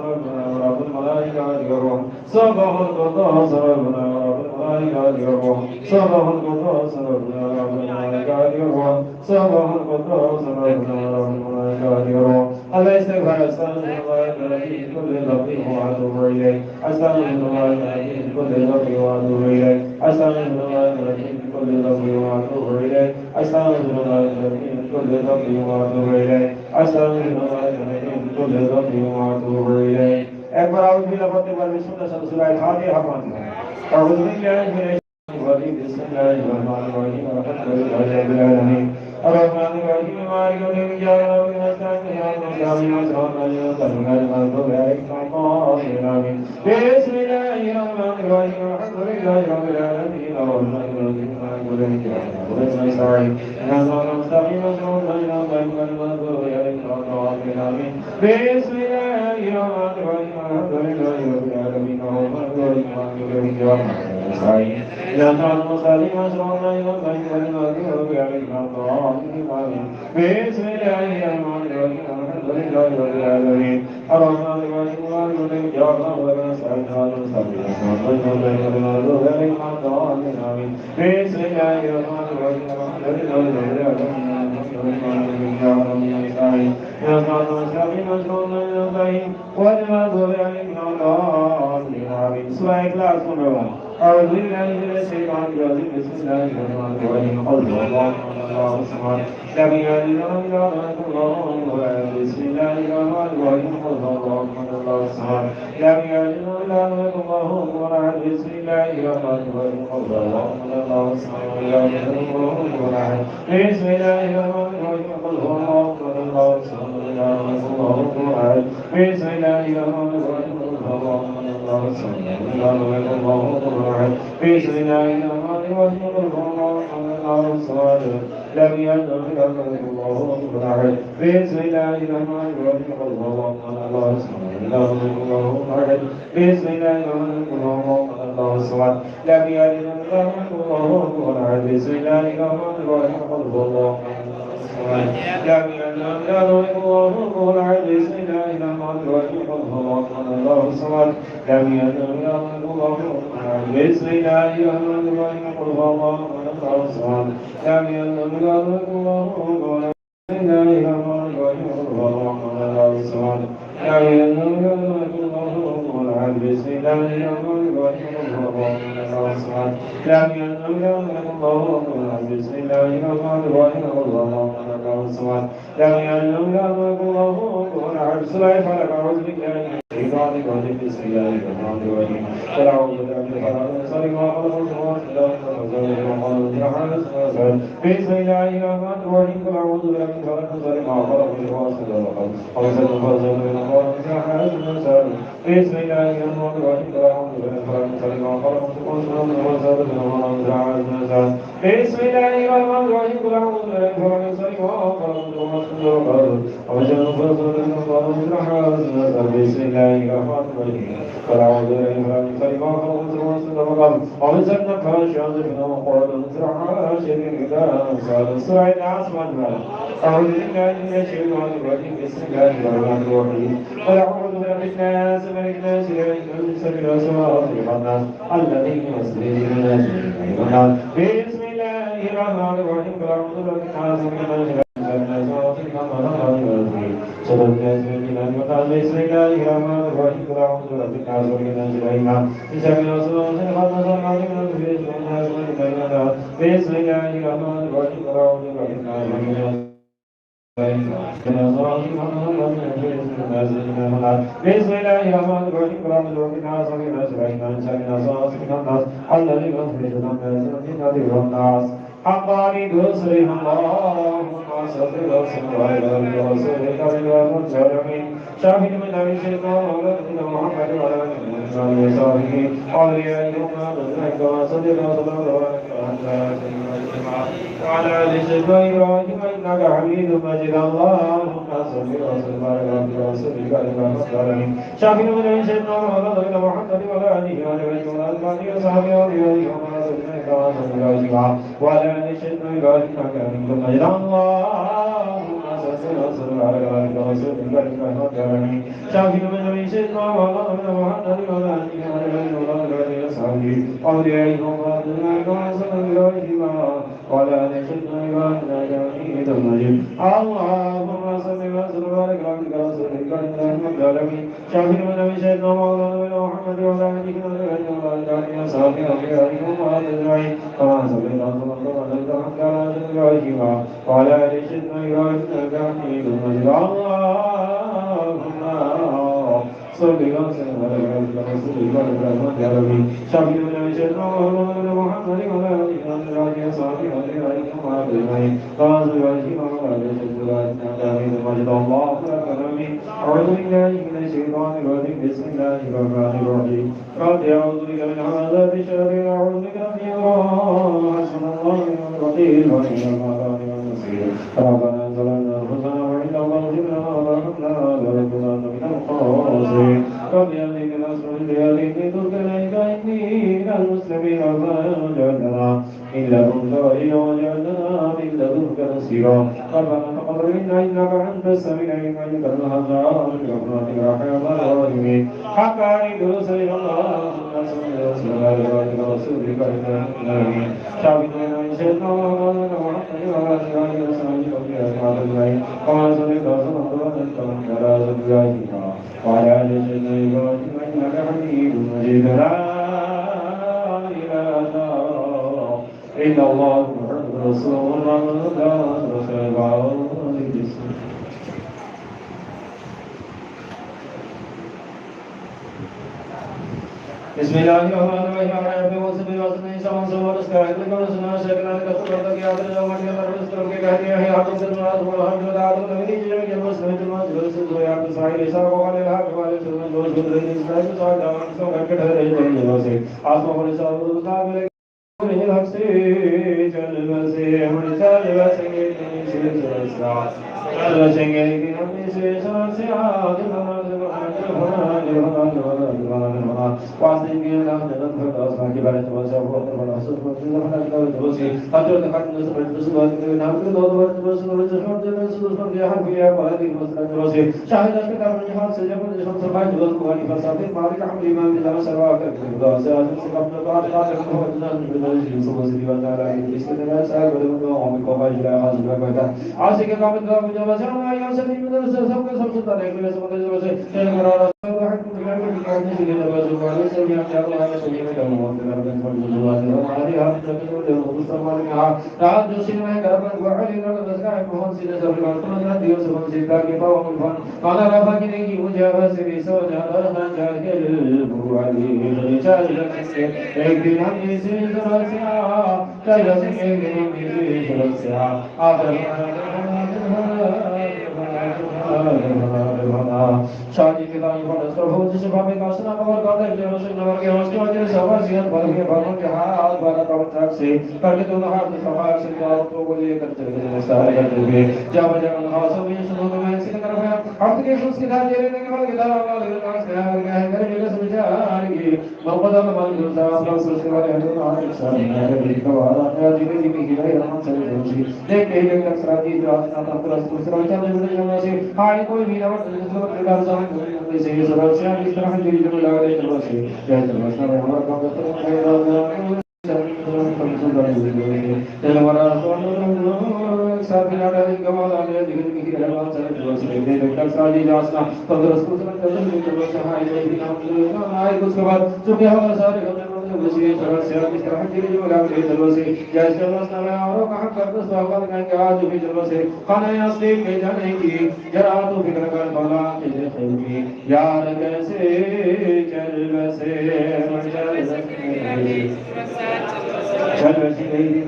C: رب الملائكة والروح، سبحان القدوس ربنا رب الملائكة والروح، سبحان القدوس ربنا رب الملائكة والروح، سبحان القدوس ربنا رب الملائكة والروح. الله استغفر أستغفر الله الذي كل ذنب وأتوب إليه، أستغفر الله الذي كل ذنب وأتوب إليه، أستغفر الله الذي كل ذنب وأتوب إليه، أستغفر الله الذي كل ذنب وأتوب إليه، أستغفر الله الذي كل ذنب وأتوب إليه. ایک بار اعوذ باللہ پڑھتے ہیں بسم اللہ سورہ الفاتحہ پڑھتے ہیں. اعوذ باللہ من الشیطان الرجیم، بسم اللہ الرحمن الرحیم، الحمد للہ رب العالمین، الرحمن الرحيم مالك يوم الدين إياك نستعين اهدنا الصراط المستقيم غير المغضوب عليهم ولا الضالين بسم الله الرحمن الرحيم الحمد لله رب العالمين الرحمن الرحيم مالك يوم الدين إياك نعبد ونستعين اهدنا الصراط المستقيم صراط الذين أنعمت عليهم غير المغضوب عليهم ولا الضالين بسم الله الرحمن الرحيم الحمد لله رب العالمين الرحمن الرحيم مالك يوم الدين إياك نعبد ونستعين اهدنا الصراط المستقيم صراط الذين أنعمت عليهم غير المغضوب عليهم ولا الضالين بسم الله الرحمن الرحيم الحمد لله رب العالمين الرحمن الرحيم مالك يوم الدين إياك نعبد ونستعين اهدنا المستقيم صراط الذين أنعمت عليهم غير المغضوب عليهم بسم الله الرحمن الرحيم الحمد لله رب العالمين Surah Ikhlas number 1. أعوذ بالله من الشيطان الرجيم بسم الله الرحمن الرحيم قل هو الله الصمد لم يلد ولم يولد ولم يكن له كفوا أحد بسم الله الرحمن الرحيم قل هو الله الصمد لم يلد ولم يكن له كفوا أحد بسم الله الرحمن الرحيم قل هو الله الصمد لم يلد ولم يكن له كفوا أحد بسم الله الرحمن الرحيم قل هو الله الصمد لم يلد ولم يكن له كفوا أحد بسم الله الرحمن الرحيم قل هو الله الصمد لم يلد ولم يكن له كفوا أحد بسم الله الرحمن الرحيم قل هو الله الصمد لم يلد ولم يكن له كفوا أحد بسم الله الرحمن الرحيم قل هو الله الصمد لم يلد ولم يكن له كفوا أحد بسم الله الرحمن الرحيم قل هو الله الصمد لم يلد ولم يكن له كفوا أحد بسم الله الرحمن الرحيم قل هو الله لم يلد ولم يكن له كفوا أحد بسم الله الرحمن الرحيم قل هو الله الصمد لم يلد ولم يكن له كفوا أحد بسم الله الرحمن الرحيم قل هو الله الصمد لم يلد ولم يكن له كفوا أحد بسم الله الرحمن الرحيم قل هو الله الصمد لم يلد ولم يكن له كفوا أحد بسم الله الرحمن الرحيم قل هو الله الصمد لم يلد ولم يكن له كفوا أحد بسم الله الرحمن الرحيم قل هو الله الصمد لم يلد ولم يكن له كفوا أحد سورة الفلق أعوذ بالله من الشيطان الرجيم بسم الله الرحمن الرحيم قل أعوذ برب الفلق من شر ما خلق بسم الله الرحمن الرحيم قل أعوذ برب الفلق من شر ما خلق بسم الله الرحمن الرحيم قل أعوذ برب الفلق من شر ما خلق بسم الله الرحمن الرحيم قل أعوذ برب الفلق من شر ما خلق بسم الله الرحمن الرحيم قل أعوذ برب الفلق من شر ما خلق ومن شر النفاثات في العقد ومن شر حاسد إذا حسد سورة العصر أعوذ بالله من الشيطان الرجيم بسم الله الرحمن الرحيم قل أعوذ برب الناس ملك الناس إله الناس الناس الناس الذي يصلي الناس بسم الله الرحمن الرحيم قل أعوذ برب الناس ملك الناس بسم الله الرحمن الرحيم قل أعوذ برب الناس ملك الناس إله الناس بسم الله الرحمن الرحيم قل أعوذ برب الناس ملك الناس بسم الله الرحمن الرحيم قل أعوذ برب الناس ملك الناس إله الناس الذي يخرج الناس حقاني بصرهم اللهم صل وسلم على رسولك المرسلين شاهد من أبي الشيطان ولدنا محمد وعلى آله وصحبه أوليائهم ومن وصدق وعلى آل سيدنا إبراهيم إنك حميد مجيد اللهم صل وسلم على رسولك المرسلين شاهد من أبي الشيطان ولدنا محمد وعلى آله وصحبه أوليائهم وعلى آل سيدنا إبراهيم إنك حميد مجيد اللهم صل وسلم على رسولك المرسلين شاهد من أبي الشيطان ولدنا محمد وعلى آله وصحبه أوليائهم وعلى آل سيدنا إبراهيم إنك حميد مجيد اللهم صل وسلم وبارك على رسولك العالمين شاهد من أبي الشيطان ولدنا محمد وعلى آله وصحبه أوليائهم أجمعين كما صليت على إبراهيم وعلى آل سيدنا إبراهيم إنك حميد مجيد اللهم صل أعوذ بالله من الشيطان الرجيم بسم الله الرحمن الرحيم رب أعوذ بك من عذاب الشر أعوذ بك من حسبنا الله ونعم الوكيل ونعم المولى ونعم النصير ربنا ظلمنا أنفسنا وإن لم تغفر لنا وترحمنا لنكونن من الخاسرين رب هب لي من أسراري تلك إليك إني من المسلمين فأجعلنا من لدنك وليا وجعلنا من لدنك نصيرا ربنا تقبل منا إنك أنت السميع العليم وإنك الغفار برحمتك يا أرحم الراحمين حقا إدرس إلى الله صلى الله عليه ورسولك آمين شاهدنا إن شاء الله محمد وعلى آله وصحبه أجمعين وما صليت وسلمت وباركت على رسولك وعلى آل سيدنا إبراهيم إنك حميد مجيد لا إله إلا الله محمد رسول الله لا رسول الله بسم الله الرحمن الرحيم على وصف وصف سمان سوار سكاي لكم سنا شكرا كسر تك يا در جو مٹی پر رستر کے کہتے ہیں آپ سے نواز ہوا ہم جو داد نبی جی کے مسلم جماعت جو سے جو آپ سائل سا کو والے حق والے سن جو جو در اس طرح سے دعوت سو کر کے ٹھہرے ہیں سے آسمان والے صاحب صاحب نے حق سے چل بسے ہم چل بسے سے سرا چل بسے کہ ہم سے سر سے آج واسطے کے اللہ نے رب کا اسمان کے بارے میں سب کو بڑا حسد کو بنا کر دو سے حضرت خاتم نے سب کو سوال کے نام کے دو بار جو سن جو جو سن کے ہم کے بعد کی مسئلہ جو سے شاہد کے کارن یہاں سے جب جو سب بھائی جو کو والی فلسفے مالک حمد امام اللہ سروا کر خدا سے اعظم سے اپنے بعد کا ہو جان بدل جی سب سے دیوان تعالی اس کے درس ہے وہ ہم کو باج لا حاضر کا آج کے کام کا جو وجہ ہے یا سب میں سب کا سب سے پہلے میں سب جو سے قرار شادی کے دائیں پر استرفو جس بابے کا سنا اور قادر جو رسول نور کے واسطے وجہ سوا زیاد بھر کے بھروں کے ہاتھ بارہ کا تک سے کر کے دونوں ہاتھ سفار سے تو کو لے کر چلے سارے کرتے ہوئے جب جب خاص میں سنو تو میں سے کر رہا ہم کے اس کے دار دے کے بعد کتاب والے کا سے ہے کر کے سمجھا گی محمد اللہ جو صاحب رسول کے بارے میں اور سارے میرے کو آ جی جی کی ہے ہم سے دوشی دیکھ کے ایک اکثر دی جو اپنا تم رسول سے چلے جو سے ہاں کوئی بھی نہ کا زمان سے سب سے اس طرح کی جو لگا دے چلو سے جے چلو سب ہمارا کام تو ہے تلوارا ساتھ لڑا دی گوالا دے دی کی روان چلے جو سے دے ڈاکٹر ساجی جاسنا تو رسول سے چلے چلو سے ہاں یہ نام آئے اس کے بعد جو کہ ہمارا سارے وسیع طرح سے اس طرح کی جو لگا دے چلو سے جیسے اللہ نے اور کہا کر تو سوال کریں کہ آج بھی چلو سے کھانے اصلی کے جانے کی ذرا تو فکر کر بولا کہ خیر کی یار کیسے چل بسے چل بسے نہیں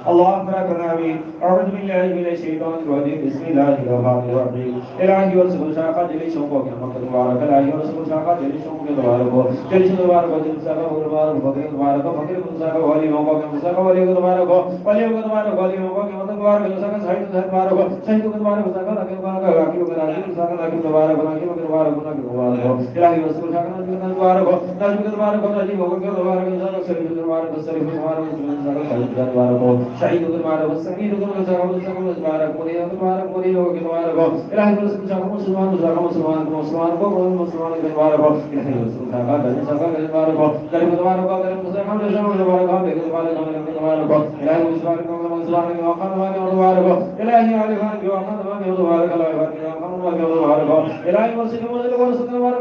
C: اللہ اکبر نبی اعوذ باللہ من الشیطان الرجیم بسم اللہ الرحمن الرحیم الہی ورسول شاقہ جلی شوقوں کے مقدر مبارک الہی ورسول شاقہ جلی شوقوں کے مبارک ہو جلی شوقوں کے مبارک ہو جلی شوقوں کے مبارک ہو فقیر مبارک ہو فقیر مبارک ہو ولی موقع کے مبارک ہو ولی مبارک ہو ولی موقع کے مبارک ہو سکن شہید مبارک ہو شہید کے مبارک ہو سکن لکن مبارک ہو راکی مبارک ہو سکن مبارک ہو راکی مبارک ہو الہی ورسول شاقہ جلی مبارک ہو نجم کے مبارک ہو نجم موقع کے مبارک ہو سکن شہید مبارک ہو شریف مبارک ہو شہید مبارک ہو شہید مبارک ہو مبارک پوری ہو کے مبارک ہو الہی ورسول شاقہ مسلمان مسلمان کو مسلمان کے مبارک ہو الہی ورسول شاقہ جلی مبارک ہو کریم مبارک ہو کریم مسلمان کے مبارک ہو بے مبارک ہو مبارک ہو الہی مسلمان کو مسلمان کے مبارک ہو الہی علیہ کے مبارک ہو مبارک ہو الہی مسلم مبارک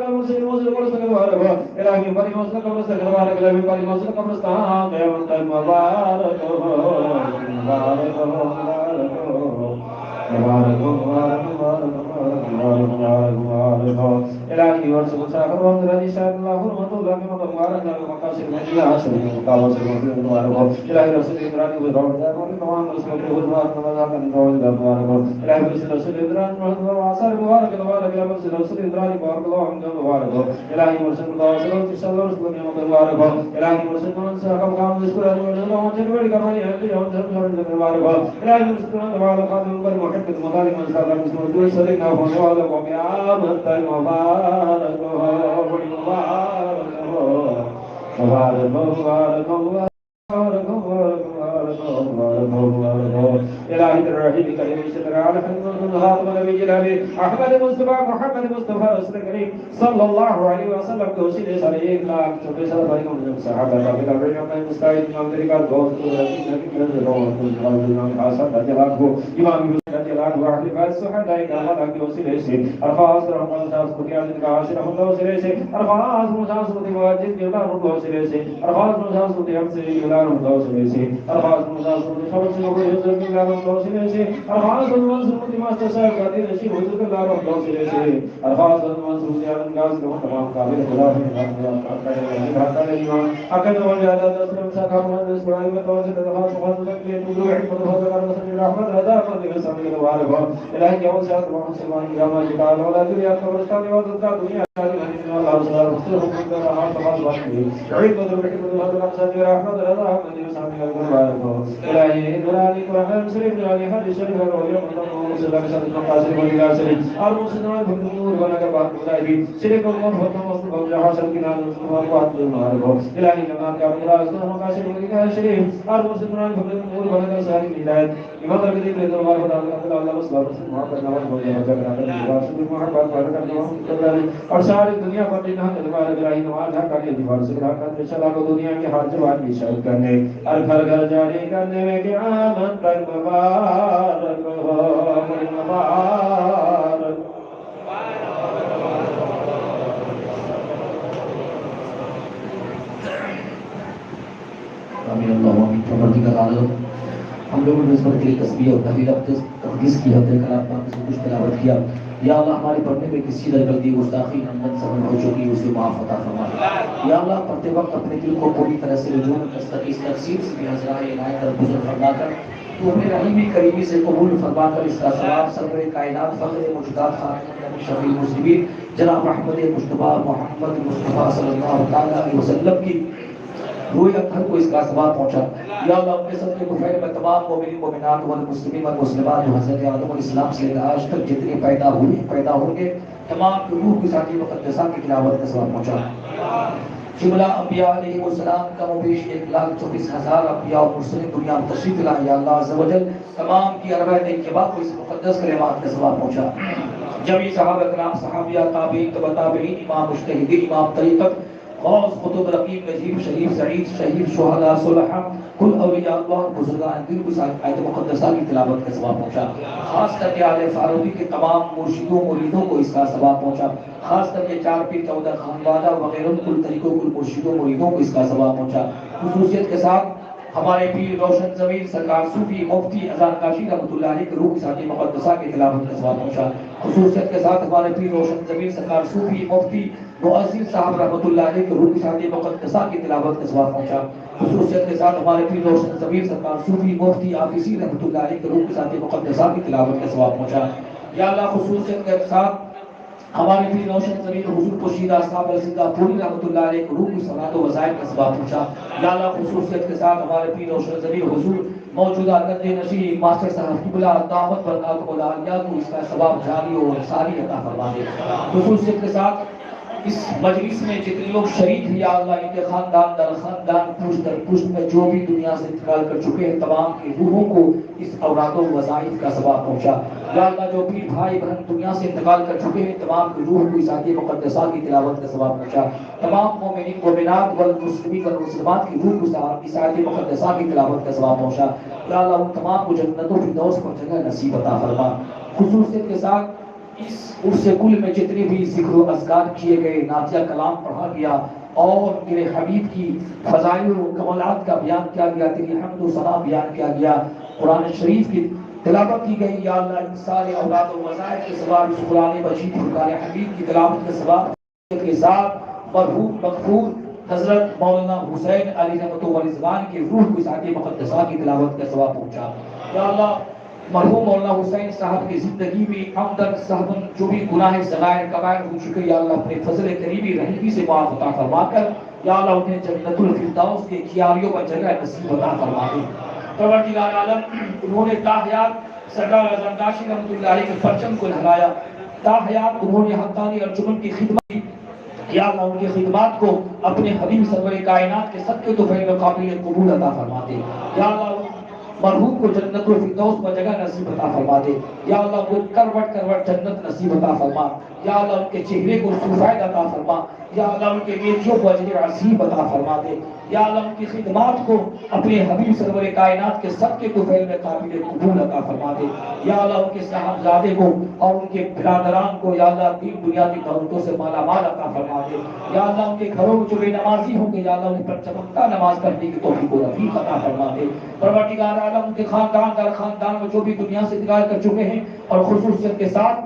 C: ہو مسلم مبارک ہو الہی بری مسلم مبارک الہی بری مسلم قبرستان قیامت مبارک ہو مبارک ہو مبارک ہو مبارک مبارک مبارک مبارک مبارک مبارک ہو الہی ورث مسافر وحمد رضی شاہد اللہ حرمت اللہ کے مبارک اللہ مقاصد مجیہ حسن مقابل سے مبارک ہو الہی رسول ابراہیم وزرور دار اور تمام رسول کے مبارک مبارک مبارک ہو الہی رسول ابراہیم وحمد وآثار مبارک مبارک الہی رسول ابراہیم مبارک اللہ مبارک ہو الہی مرسل اللہ صلی اللہ علیہ وسلم مبارک ہو الہی مرسل من سے حکم کام ذکر اللہ جنوری کرمانی ہے ہم سب مبارک ہو الہی مرسل من مبارک خاتم پر محب المظالم من صلی اللہ علیہ وسلم صلینا ہونے والا قیامت مبارک ہو مبارک ہو مبارک مبارک مبارک الہی الرحیم کریم صلی اللہ علیہ وسلم خاتم نبی جناب احمد مصطفی محمد مصطفی رسول کریم صلی اللہ علیہ وسلم کو سیدھے سارے 1,24,000 بھائی کو صحابہ کا بلا میں مستعد نام طریقہ دوست نبی کے روح حسن جلال کو امام جلال واحد فاز سہدائی کا وعدہ کے وسیلے سے الخاص رحمت اللہ کو کیا جن کا عاشق رحمت اللہ وسیلے سے الخاص مجاز کو واجب کے اللہ رحمت اللہ وسیلے سے الخاص مجاز کو ہم سے اللہ رحمت اللہ وسیلے سے الخاص مجاز کو سب سے کو حضور کے اللہ رحمت اللہ وسیلے سے الخاص منصور کی ماسٹر صاحب کا دین نشین حضور کے اللہ رحمت اللہ وسیلے سے الخاص منصور کے عالم گاز کو تمام قابل خدا اکد وجہ دستم سکا محمد اسماعیل میں توجہ الخاص مجاز کے تو رحمت اللہ رحمت رضا کے سامنے مبارک ہو الہی کے وسعت محمد صلی اللہ علیہ وسلم جلال ولا دنیا قبرستان و دنیا دنیا اللہ صلی اللہ علیہ وسلم عید بدر بحب الله الأحسن ورحمة الله من يسامي المبارك الهي إدراني ورحمة سليم جاني حد شريف الرؤية مطلق صلى الله عليه وسلم قاسم ولله سليم المسلمين بالنور ونك بعد مجاهدين سليم الله فتح مصطفى وجحاسل كنان مصطفى وعد المبارك الهي جمال كامل الله أصدر مقاسم ولله شريف المسلمين بالنور ونك سالم الهداية لماذا بديك لدربار فضل الله مصطفى محمد نواز مولي وجبنا محمد محمد اور ساری دنیا پر جنہاں دربار الہی نواز حق علی دیوار سے حق انشاءاللہ کو دنیا کے ہر جوان کی شہد کرنے اور گھر گھر جاری کرنے میں قیامت تک مبارک ہو مبارک
A: آمین اللہ آمین پروردگار عالم ہم لوگوں نے اس پر تیری تسبیح اور تقدیس کی حد کلام پاک سے کچھ تلاوت کیا یا اللہ ہمارے پڑھنے میں کسی در غلطی گستاخی نمبر سبب ہو چکی اسے معاف عطا فرما یا اللہ پڑھتے وقت اپنے دل کو پوری طرح سے رجوع تقسیم سے بھی حضرہ عنایت اور بزرگ فرما کر تو ہمیں رحیمی کریمی سے قبول فرما کر اس کا ثواب سرور کائنات فخر مجدات خاتم شفیع المسلمین جناب احمد مصطفیٰ محمد مصطفیٰ صلی اللہ علیہ وسلم کی روح اکثر کو اس کا ثواب پہنچا یا اللہ اپنے صدقے کو خیر میں تمام مومنین مومنات والمسلمین والمسلمات جو حضرت آدم علیہ السلام سے آج تک جتنے پیدا ہوں گے تمام کی روح کی ساتھی مقدسہ کی تلاوت کا ثواب پہنچا جملہ انبیاء علیہ السلام کا مبیش 1,24,000 انبیاء و مرسلین دنیا میں تشریف لائے یا اللہ عز و جل تمام کی ارواح نیک کے بعد کو اس مقدس کلمات کا ثواب پہنچا جمعی صحابہ کرام صحابیہ تابعین تبع تابعین امام مجتہدین امام طریقت غوث قطب رقیب نجیب شریف سعید شہید شہداء صلحاء کل اولیاء اللہ بزرگان دین کو آیت مقدسہ کی تلاوت کا ثواب پہنچا خاص کر کے آل فاروقی کے تمام مرشدوں مریدوں کو اس کا ثواب پہنچا خاص کر کے 4 پیر 14 خانوادہ وغیرہ کل طریقوں کل مرشدوں مریدوں کو اس کا ثواب پہنچا خصوصیت کے ساتھ ہمارے پیر روشن زمین سرکار صوفی مفتی اذان کاشی رحمۃ اللہ علیہ کے روح کی ساتھی مقدسہ کی تلاوت کا ثواب پہنچا خصوصیت کے ساتھ ہمارے پیر روشن زمین سرکار صوفی مفتی مؤذن صاحب رحمۃ اللہ علیہ کے روح کی ساتھی مقدسہ کی تلاوت کا ثواب پہنچا خصوصیت کے ساتھ ہمارے پیر روشن زمین سرکار صوفی مفتی آفیسی رحمۃ اللہ علیہ کے روح کی ساتھی مقدسہ کی تلاوت کا ثواب پہنچا یا اللہ خصوصیت کے ساتھ ہمارے پیر روشن زمین حضور پوشیدہ صاحب الزندہ پوری رحمۃ اللہ علیہ کو روح کی صلات و وظائف کا ثواب پہنچا یا اللہ خصوصیت کے ساتھ ہمارے پیر روشن زمین حضور موجودہ گدے نشین ماسٹر صاحب قبلہ دعوت برکات العالیہ کو اس کا ثواب جاری اور ساری عطا فرما دے خصوصیت کے ساتھ اس مجلس میں جتنے لوگ شریک ہیں یا اللہ ان کے خاندان در خاندان پشت در پشت میں جو بھی دنیا سے انتقال کر چکے ہیں تمام کی روحوں کو اس اوراد و وظائف کا ثواب پہنچا یا اللہ جو بھی بھائی بہن دنیا سے انتقال کر چکے ہیں تمام کی روح کو اس آیت مقدسہ کی تلاوت کا ثواب پہنچا تمام مومنین مومنات والمسلمین والمسلمات کی روح کو اس آیت مقدسہ کی تلاوت کا ثواب پہنچا یا اللہ ان تمام کو جنت و فردوس پر جگہ نصیب عطا فرما خصوصیت کے ساتھ اس عرص کل میں جتنے بھی ذکر و اذکار کیے گئے نعتیہ کلام پڑھا گیا اور میرے حبیب کی فضائل و کمالات کا بیان کیا گیا تیری حمد و ثنا بیان کیا گیا قرآن شریف کی تلاوت کی گئی، یا اللہ ان سارے اولاد و وظائف کے ثواب اس قرآن مجید فرقان حمید کی تلاوت کے ثواب کے ساتھ مرحوم مغفور حضرت مولانا حسین علی رحمۃ و رضوان کی روح کو ذات مقدسہ کی تلاوت کا ثواب پہنچا۔ یا اللہ مرحوم مولانا حسین صاحب کی زندگی میں عمدن صاحبن جو بھی گناہ صغائر کبائر ہو چکے، یا اللہ اپنے فضل کریمی رحمتی سے معاف عطا فرما کر یا اللہ انہیں جنت الفردوس کے کیاریوں پر جگہ نصیب عطا فرما دے۔ پروردگار عالم انہوں نے تاحیات سرکار اعظم داشی رحمۃ اللہ علیہ کے پرچم کو لہرایا، تاحیات انہوں نے حقانی انجمن کی خدمت کی، یا اللہ ان کی خدمات کو اپنے حبیب سرور کائنات کے صدقے تو فیض و قابل قبول عطا فرما دے۔ یا اللہ مرحوم کو جنت الفردوس پر جگہ نصیب عطا فرما دے۔ یا اللہ وہ کروٹ کروٹ جنت نصیب عطا فرما۔ یا اللہ ان کے چہرے کو سفید عطا فرما۔ یا اللہ ان کے نیکیوں کو اجر عظیم عطا فرما دے۔ یا اللہ ان کی خدمات کو اپنے حبیب سرور کائنات کے صدقے کو فیض و قابل قبول عطا فرما دے۔ یا اللہ ان کے صاحبزادے کو اور ان کے برادران کو یا اللہ دین دنیا کی دولتوں سے مالا مال عطا فرما دے۔ یا اللہ ان کے گھروں میں جو بے نمازی ہوں گے یا اللہ انہیں پر چمکتا نماز پڑھنے کی توفیق و رفیق عطا فرما دے۔ پروردگار عالم ان کے خاندان در خاندان میں جو بھی دنیا سے انتقال کر چکے ہیں اور خصوصیت کے ساتھ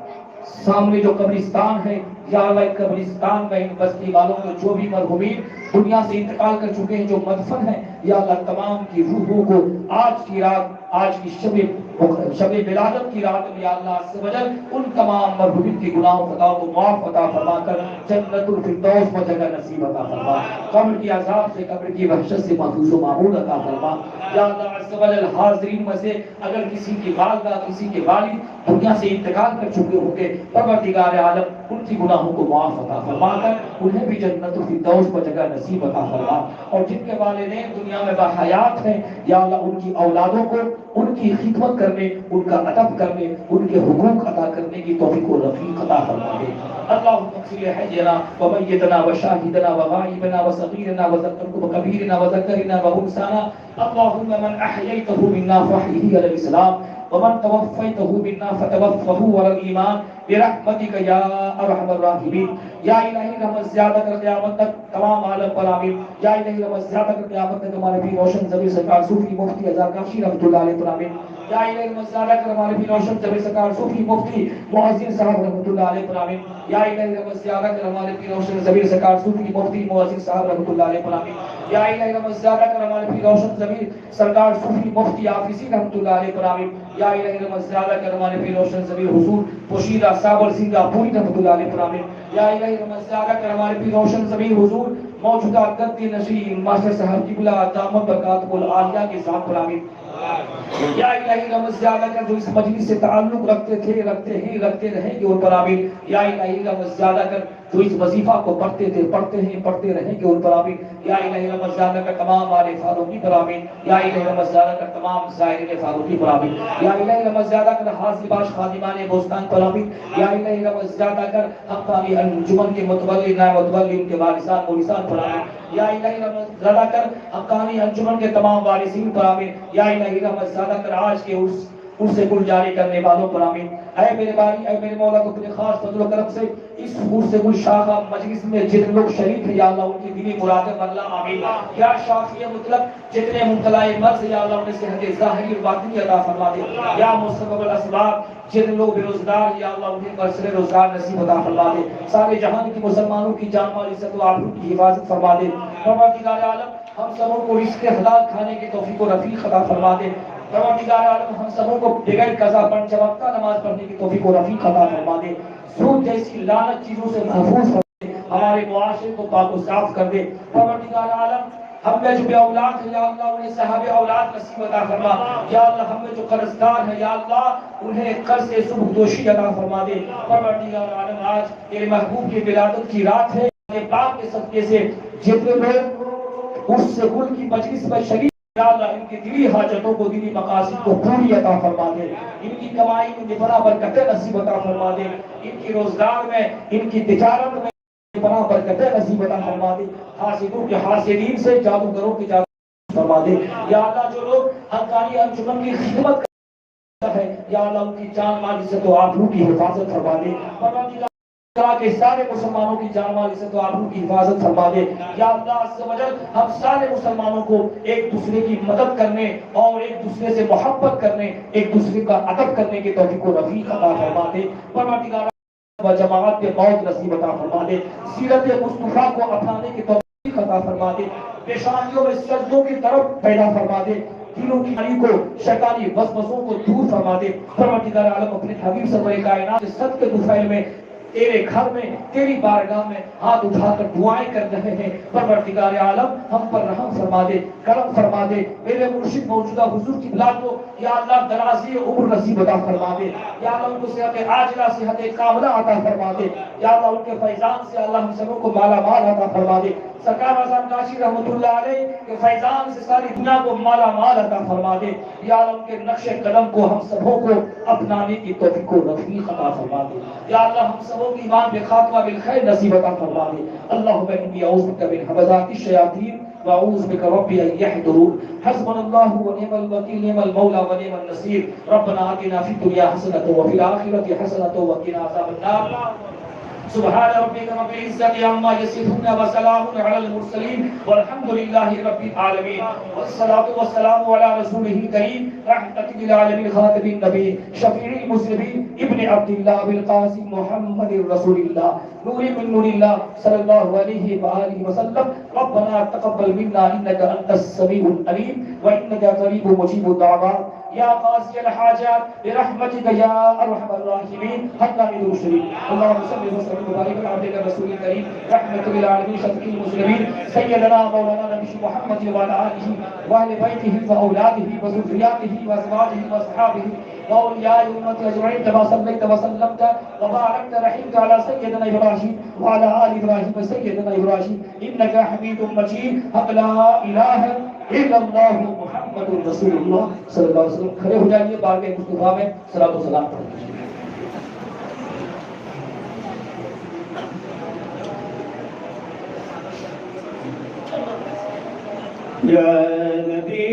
A: سامنے جو قبرستان ہے یا اللہ قبرستان میں ان بستی والوں کو جو بھی مرحومین دنیا سے انتقال کر چکے ہیں جو مدفن ہیں یا اللہ تمام کی روحوں کو آج کی رات، آج کی شب ولادت کی رات میں یا اللہ عز و جل ان تمام مرحومین کے گناہوں خطاؤں کو معاف عطا فرما کر جنت الفردوس میں جگہ نصیب عطا فرما، قبر کی عذاب سے قبر کی وحشت سے محفوظ و معمول عطا فرما۔ یا اللہ عز و جل حاضرین میں سے اگر کسی کی والدہ کسی کے والد دنیا سے انتقال کر چکے ہوں گے پروردگار عالم ان کی گناہوں کو معاف عطا فرما کر انہیں بھی جنت الفردوس پر جگہ نصیب عطا فرما، اور جن کے والدین دنیا میں باحیات ہیں یا اللہ ان کی اولادوں کو ان کی خدمت کرنے، ان کا ادب کرنے، ان کے حقوق ادا کرنے کی توفیق و رفیق عطا فرما دے۔ اللہم اغفر لحینا ومیتنا وشاہدنا وغائبنا وصغیرنا وذکرنا وکبیرنا وذکرنا وانثانا، اللہم من احییتہ منا فاحیہ علی الاسلام ومن توفیتہ منا فتوفہ علی الایمان برحمتک یا ارحم الراحمین۔ یا الہی رحمت زیادہ کر قیامت تک تمام عالم پر آمین۔ یا الہی رحمت زیادہ کر قیامت تک ہمارے پیر روشن ضمیر سرکار صوفی مفتی ہزار کاشی رحمۃ اللہ علیہ پر آمین۔ یا الہی رحمت زیادہ کر ہمارے پیر روشن ضمیر سرکار صوفی مفتی معزز صاحب رحمۃ اللہ علیہ پر آمین۔ یا الہی رحمت زیادہ کر ہمارے پیر روشن ضمیر سرکار صوفی مفتی معزز صاحب رحمۃ اللہ علیہ پر آمین۔ یا الہی رحمت زیادہ کر ہمارے پیر روشن ضمیر سرکار صوفی مفتی حافظی رحمۃ اللہ علیہ پر آمین۔ یا الہی رحمت زیادہ کر ہمارے پیر روشن ضمیر حضور پوشیدہ صابر سنگا پوری رحمۃ اللہ علیہ پر آمین۔ یا الہی رحمت زیادہ کر ہمارے پیر روشن ضمیر حضور موجودہ گدی نشین ماسٹر صاحب کی بلا دامت برکات العالیہ کے ذات پر آمین۔ یا الہی رحمت زیادہ کر جو اس مجلس سے تعلق رکھتے تھے رکھتے ہیں رکھتے رہیں گے ان پر آمین۔ یا الہی رحمت زیادہ کر جو اس وظیفہ کو پڑھتے تھے پڑھتے ہیں پڑھتے رہیں گے ان پر آمین۔ یا الہی رحمت زیادہ کر تمام آل فاروقی پر آمین۔ یا الہی رحمت زیادہ کر تمام زائرین فاروقی پر آمین۔ یا الہی رحمت زیادہ کر حاضر باش خادمان بوستان پر آمین۔ یا الہی رحمت زیادہ کر حقانی انجمن کے متولی نائب متولی ان کے وارثان مورثان پر آمین۔ یا الہی رحمت زیادہ کر حقانی انجمن کے تمام وارثین پر آمین۔ یا الہی رحمت زیادہ کر آج کے اس سے گل جاری کرنے والوں پر آمین۔ اے میرے باری اے میرے مولا کو اپنے خاص فضل و کرم سے اس خور سے گل شاخہ مجلس میں جتنے لوگ شریک ہیں یا اللہ ان کی دلی مرادیں اللہ آمین۔ یا شافی مطلق جتنے مبتلا مرض یا اللہ انہیں صحت ظاہری اور باطنی عطا فرما دے۔ یا مسبب الاسباب جتنے لوگ بے روزگار یا اللہ انہیں برسر روزگار نصیب عطا فرما دے۔ سارے جہان کی مسلمانوں کی جان مال عزت و آبرو کی حفاظت فرما دے۔ پروردگار عالم ہم سبوں کو رزق حلال کھانے کی توفیق و رفیق عطا فرما دے۔ پروردگار عالم ہم سبوں کو بغیر قضا پڑھ چمکتا نماز پڑھنے کی توفیق و رفیق عطا فرما دے۔ سود جیسی لعنت چیزوں سے محفوظ کر دے، ہمارے معاشرے کو پاک و صاف کر دے۔ پروردگار عالم ہم میں جو بے اولاد ہے یا اللہ انہیں صاحب اولاد نصیب عطا فرما۔ یا اللہ ہم میں جو قرضدار ہے یا اللہ انہیں قرض سے صبح دوشی عطا فرما دے۔ پروردگار عالم آج تیرے محبوب کی ولادت کی رات ہے، یہ پاک کے صدقے سے جتنے لوگ اس سے گل کی مجلس میں شریک یا اللہ ان کی دلی حاجتوں کو دلی مقاصد کو پوری عطا فرما دے، ان کی کمائی میں بنا برکتیں نصیب عطا فرما دے، ان کی روزگار میں ان کی تجارت میں بنا برکتیں نصیب عطا فرما دے، حاسدوں کے حاسدین سے جادوگروں کی جادو فرما دے۔ یا اللہ جو لوگ حقانی انجمن کی خدمت کرتا ہے یا اللہ ان کی جان مال عزت و آبرو کی حفاظت فرما دے۔ طرح کے سارے مسلمانوں کی جان مال عزت و آبرو کی حفاظت فرما دے یا اللہ عز و جل ہم سارے مسلمانوں کو ایک دوسرے کی مدد کرنے اور ایک دوسرے سے محبت کرنے ایک دوسرے کا ادب کرنے کے توفیق و رفیق عطا فرما دے پروردگار و جماعت کے موت نصیب عطا فرما دے سیرت مصطفیٰ کو اپنانے کے توفیق عطا فرما دے پیشانیوں میں سجدوں کی طرف پیدا فرما دے دلوں کی علی کو شیطانی وسوسوں کو دور فرما دے پروردگار عالم اپنے حبیب سرور کائنات کے صدقے طفیل میں تیرے گھر میں تیری بارگاہ میں ہاتھ اٹھا کر دعائیں کر رہے ہیں پروردگار عالم ہم پر رحم فرما دے کرم فرما دے میرے مرشد موجودہ حضور کی بلا کو یا اللہ درازی عمر نصیب عطا فرما دے یا اللہ ان کو صحت عاجلہ صحت کاملہ عطا فرما دے یا اللہ ان کے فیضان سے اللہ ہم سبوں کو مالا مال عطا فرما دے سرکار اعظم کاشی رحمت اللہ علیہ کے فیضان سے ساری دنیا کو مالا مال عطا فرما دے یا اللہ ان کے نقش قدم کو ہم سبوں کو اپنانے کی توفیق و رفیق عطا فرما دے یا اللہ ہم سبوں کی ایمان بے خاتمہ بالخیر نصیب عطا فرما دے اللہم انی اعوذ بک من همزات الشیاطین واعوذ بک ربی ان یحضرون حسبنا اللہ ونعم الوکیل نعم المولا ونعم النصیر ربنا آتنا فی الدنیا حسنۃ وفی الآخرۃ حسنۃ وقنا عذاب النار سبحان ربك رب العزة عما يصفون وسلام على المرسلين والحمد لله رب العالمين والصلاة والسلام على رسوله الكريم رحمة للعالمين خاتم النبي شفيع المسلمين ابن عبد الله بالقاسم محمد رسول الله نور من نور الله صلى الله عليه وآله وسلم ربنا تقبل منا إنك أنت السميع العليم وإنك قريب مجيب الدعوات يا قاضي الحاجات برحمتك يا ارحم الراحمين حتى من الشريك اللهم صل وسلم وبارك على عبدك الرسول الكريم رحمة للعالمين شفيع المسلمين سيدنا مولانا نبي محمد وعلى آله وأهل بيته وأولاده وذرياته وأزواجه وأصحابه وأولياء أمته أجمعين كما صليت وسلمت وباركت رحمت على سيدنا إبراهيم وعلى آل إبراهيم وسيدنا إبراهيم إنك حميد مجيد حق لا إله إلا الله محمد رسول اللہ صلی اللہ علیہ وسلم کھڑے ہو جائیے بارگاہ مصطفیٰ میں صلاۃ و سلام پڑھ لیجیے
C: یا نبی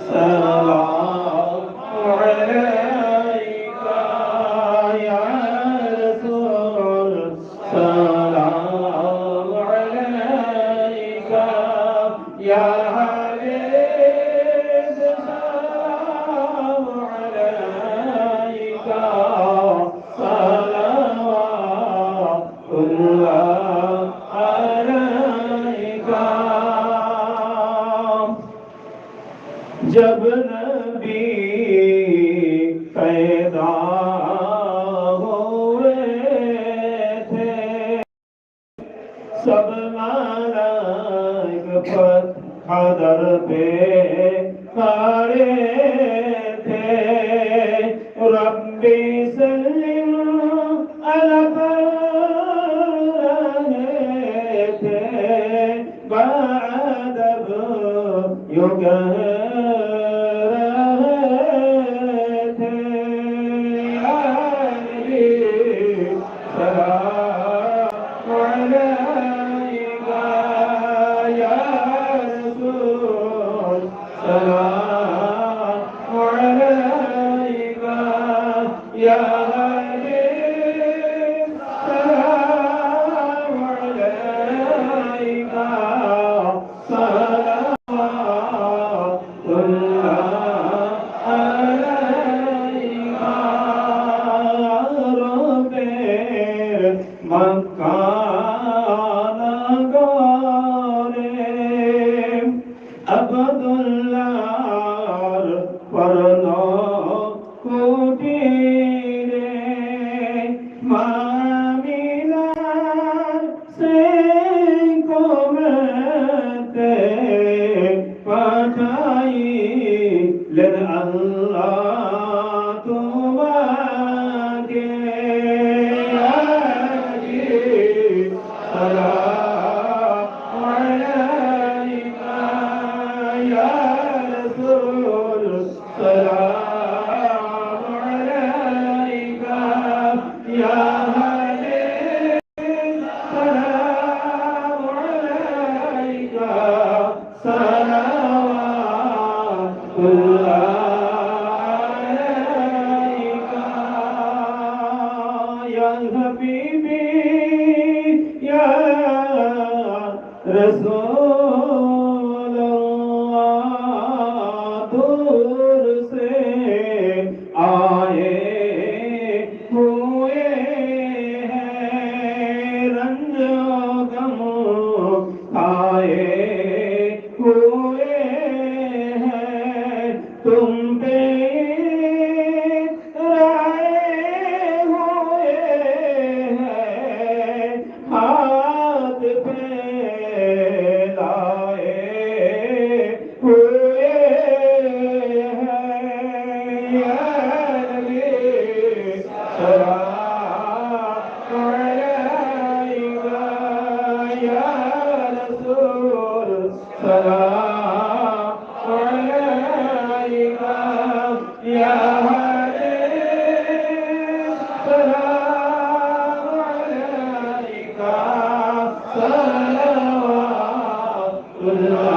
C: سلام علیکہ یا رسول سلام علیکہ یا جب نبی پیدا ہوئے تھے سب ملائک پتھر پہ کھڑے تھے ربی سلم علی رہے تھے بادب یوں حبیبی یا رسول اللہ دور سے آئے ہوئے ہیں رنج و غم کھائے ہوئے ہیں تم پہ رائے ہوئے ہیں ہاتھ پھیلائے ہوئے ہیں یا نبی سلام علیکہ یا رسول سلام علیکہ یا حبیب سلام علیکہ صلوات اللہ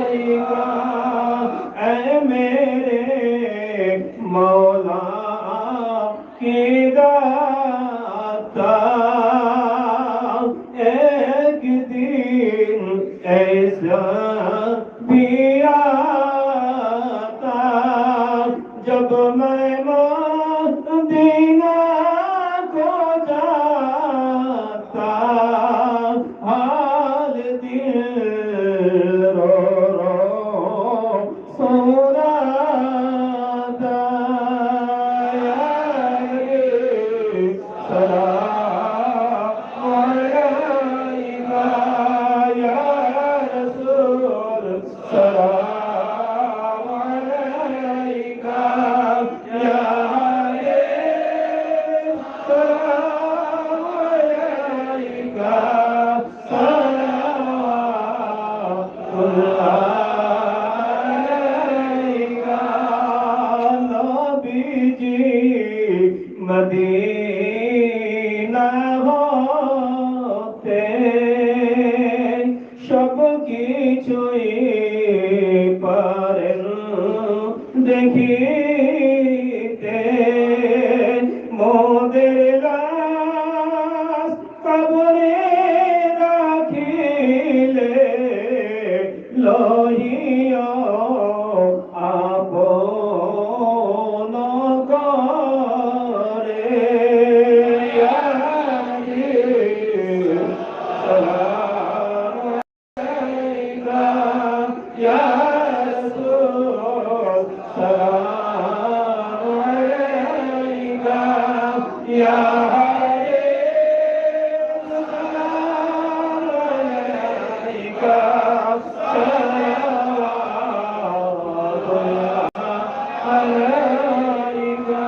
C: علیکہ اے میرے مولا کی داتا ایک دن ایسا بھی آتا جب میں مدینہ کو جاتا حال دل رو رو سناتا یا نبی سلام علیکہ یا رسول سلام علیکہ یا حبیب سلام علیکہ صلوات اللہ علیکہ نبی جی مدینہ ہوتے شب کی چوئی پر دیکھیتے مودر لاس قبرے راکھیلے لوہیو آپون گورے یا حبیب سلام علیکہ یا رسول سلام علیکہ یا حبیب سلام علیکہ صلوات اللہ علیکہ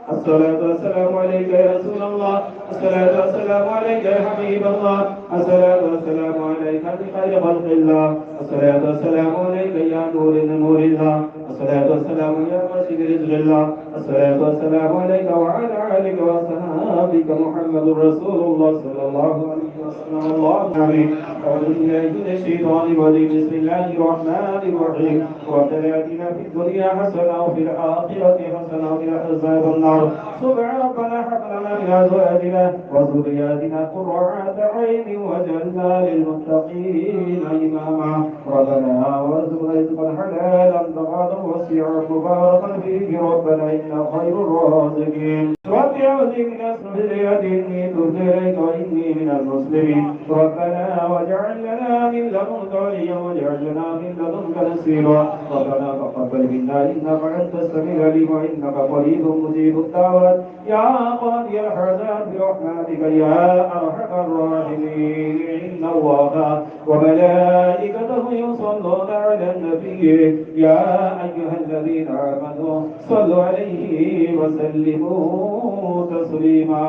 C: الصلاة والسلام عليك يا رسول الله الصلاة والسلام عليك يا حبيب الله الصلاة والسلام عليك بخير خلق الله الصلاة والسلام عليك يا نور نور الله الصلاة والسلام يا مرشد رزق الله الصلاة والسلام عليك وعلى آلك وصحابك محمد رسول الله صلى الله عليه وسلم اللهم آمين أعوذ بالله من الشيطان الرجيم بسم الله الرحمن الرحيم ربنا آتنا في الدنيا حسنة وفي الآخرة حسنة وقنا عذاب النار سبحان ربنا هب لنا من أزواجنا وذرياتنا قرة عين واجعلنا للمتقين إماما ربنا وارزقنا رزقا حلالا طيبا وسعا مباركا فيه ربنا إنك خير الرازقين رب أعوذ بك من ذرية إني تبت إليك وإني من المسلمين ربنا واجعل لنا من لدنك وليا واجعل لنا من لدنك نصيرا ربنا تقبل منا إنك أنت السميع العليم وإنك قريب مجيب الدعوات يا قاضي الحاجات برحمتك يا أرحم الراحمين إن الله وملائكته يصلون على النبي يا أيها الذين آمنوا صلوا عليه وسلموا تسليما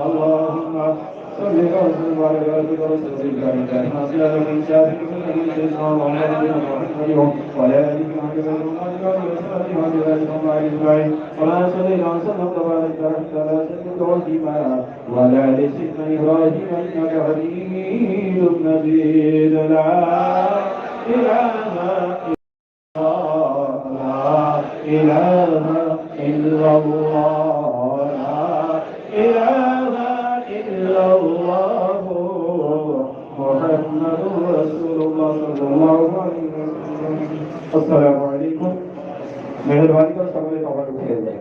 C: اللهم صل وسلم على عبدك ورسولك محمد من شافع من سيدنا محمد وعلى آله وصحبه أجمعين ولا صل وسلم وبارك على سيدنا إبراهيم وعلى آل سيدنا إبراهيم إنك حميد مجيد لا إله إلا الله لا إله إلا الله لا إله إلا الله محمد رسول الله صلى الله عليه وسلم السلام علیکم مہربانی کر سب نے توبہ اٹھے جائے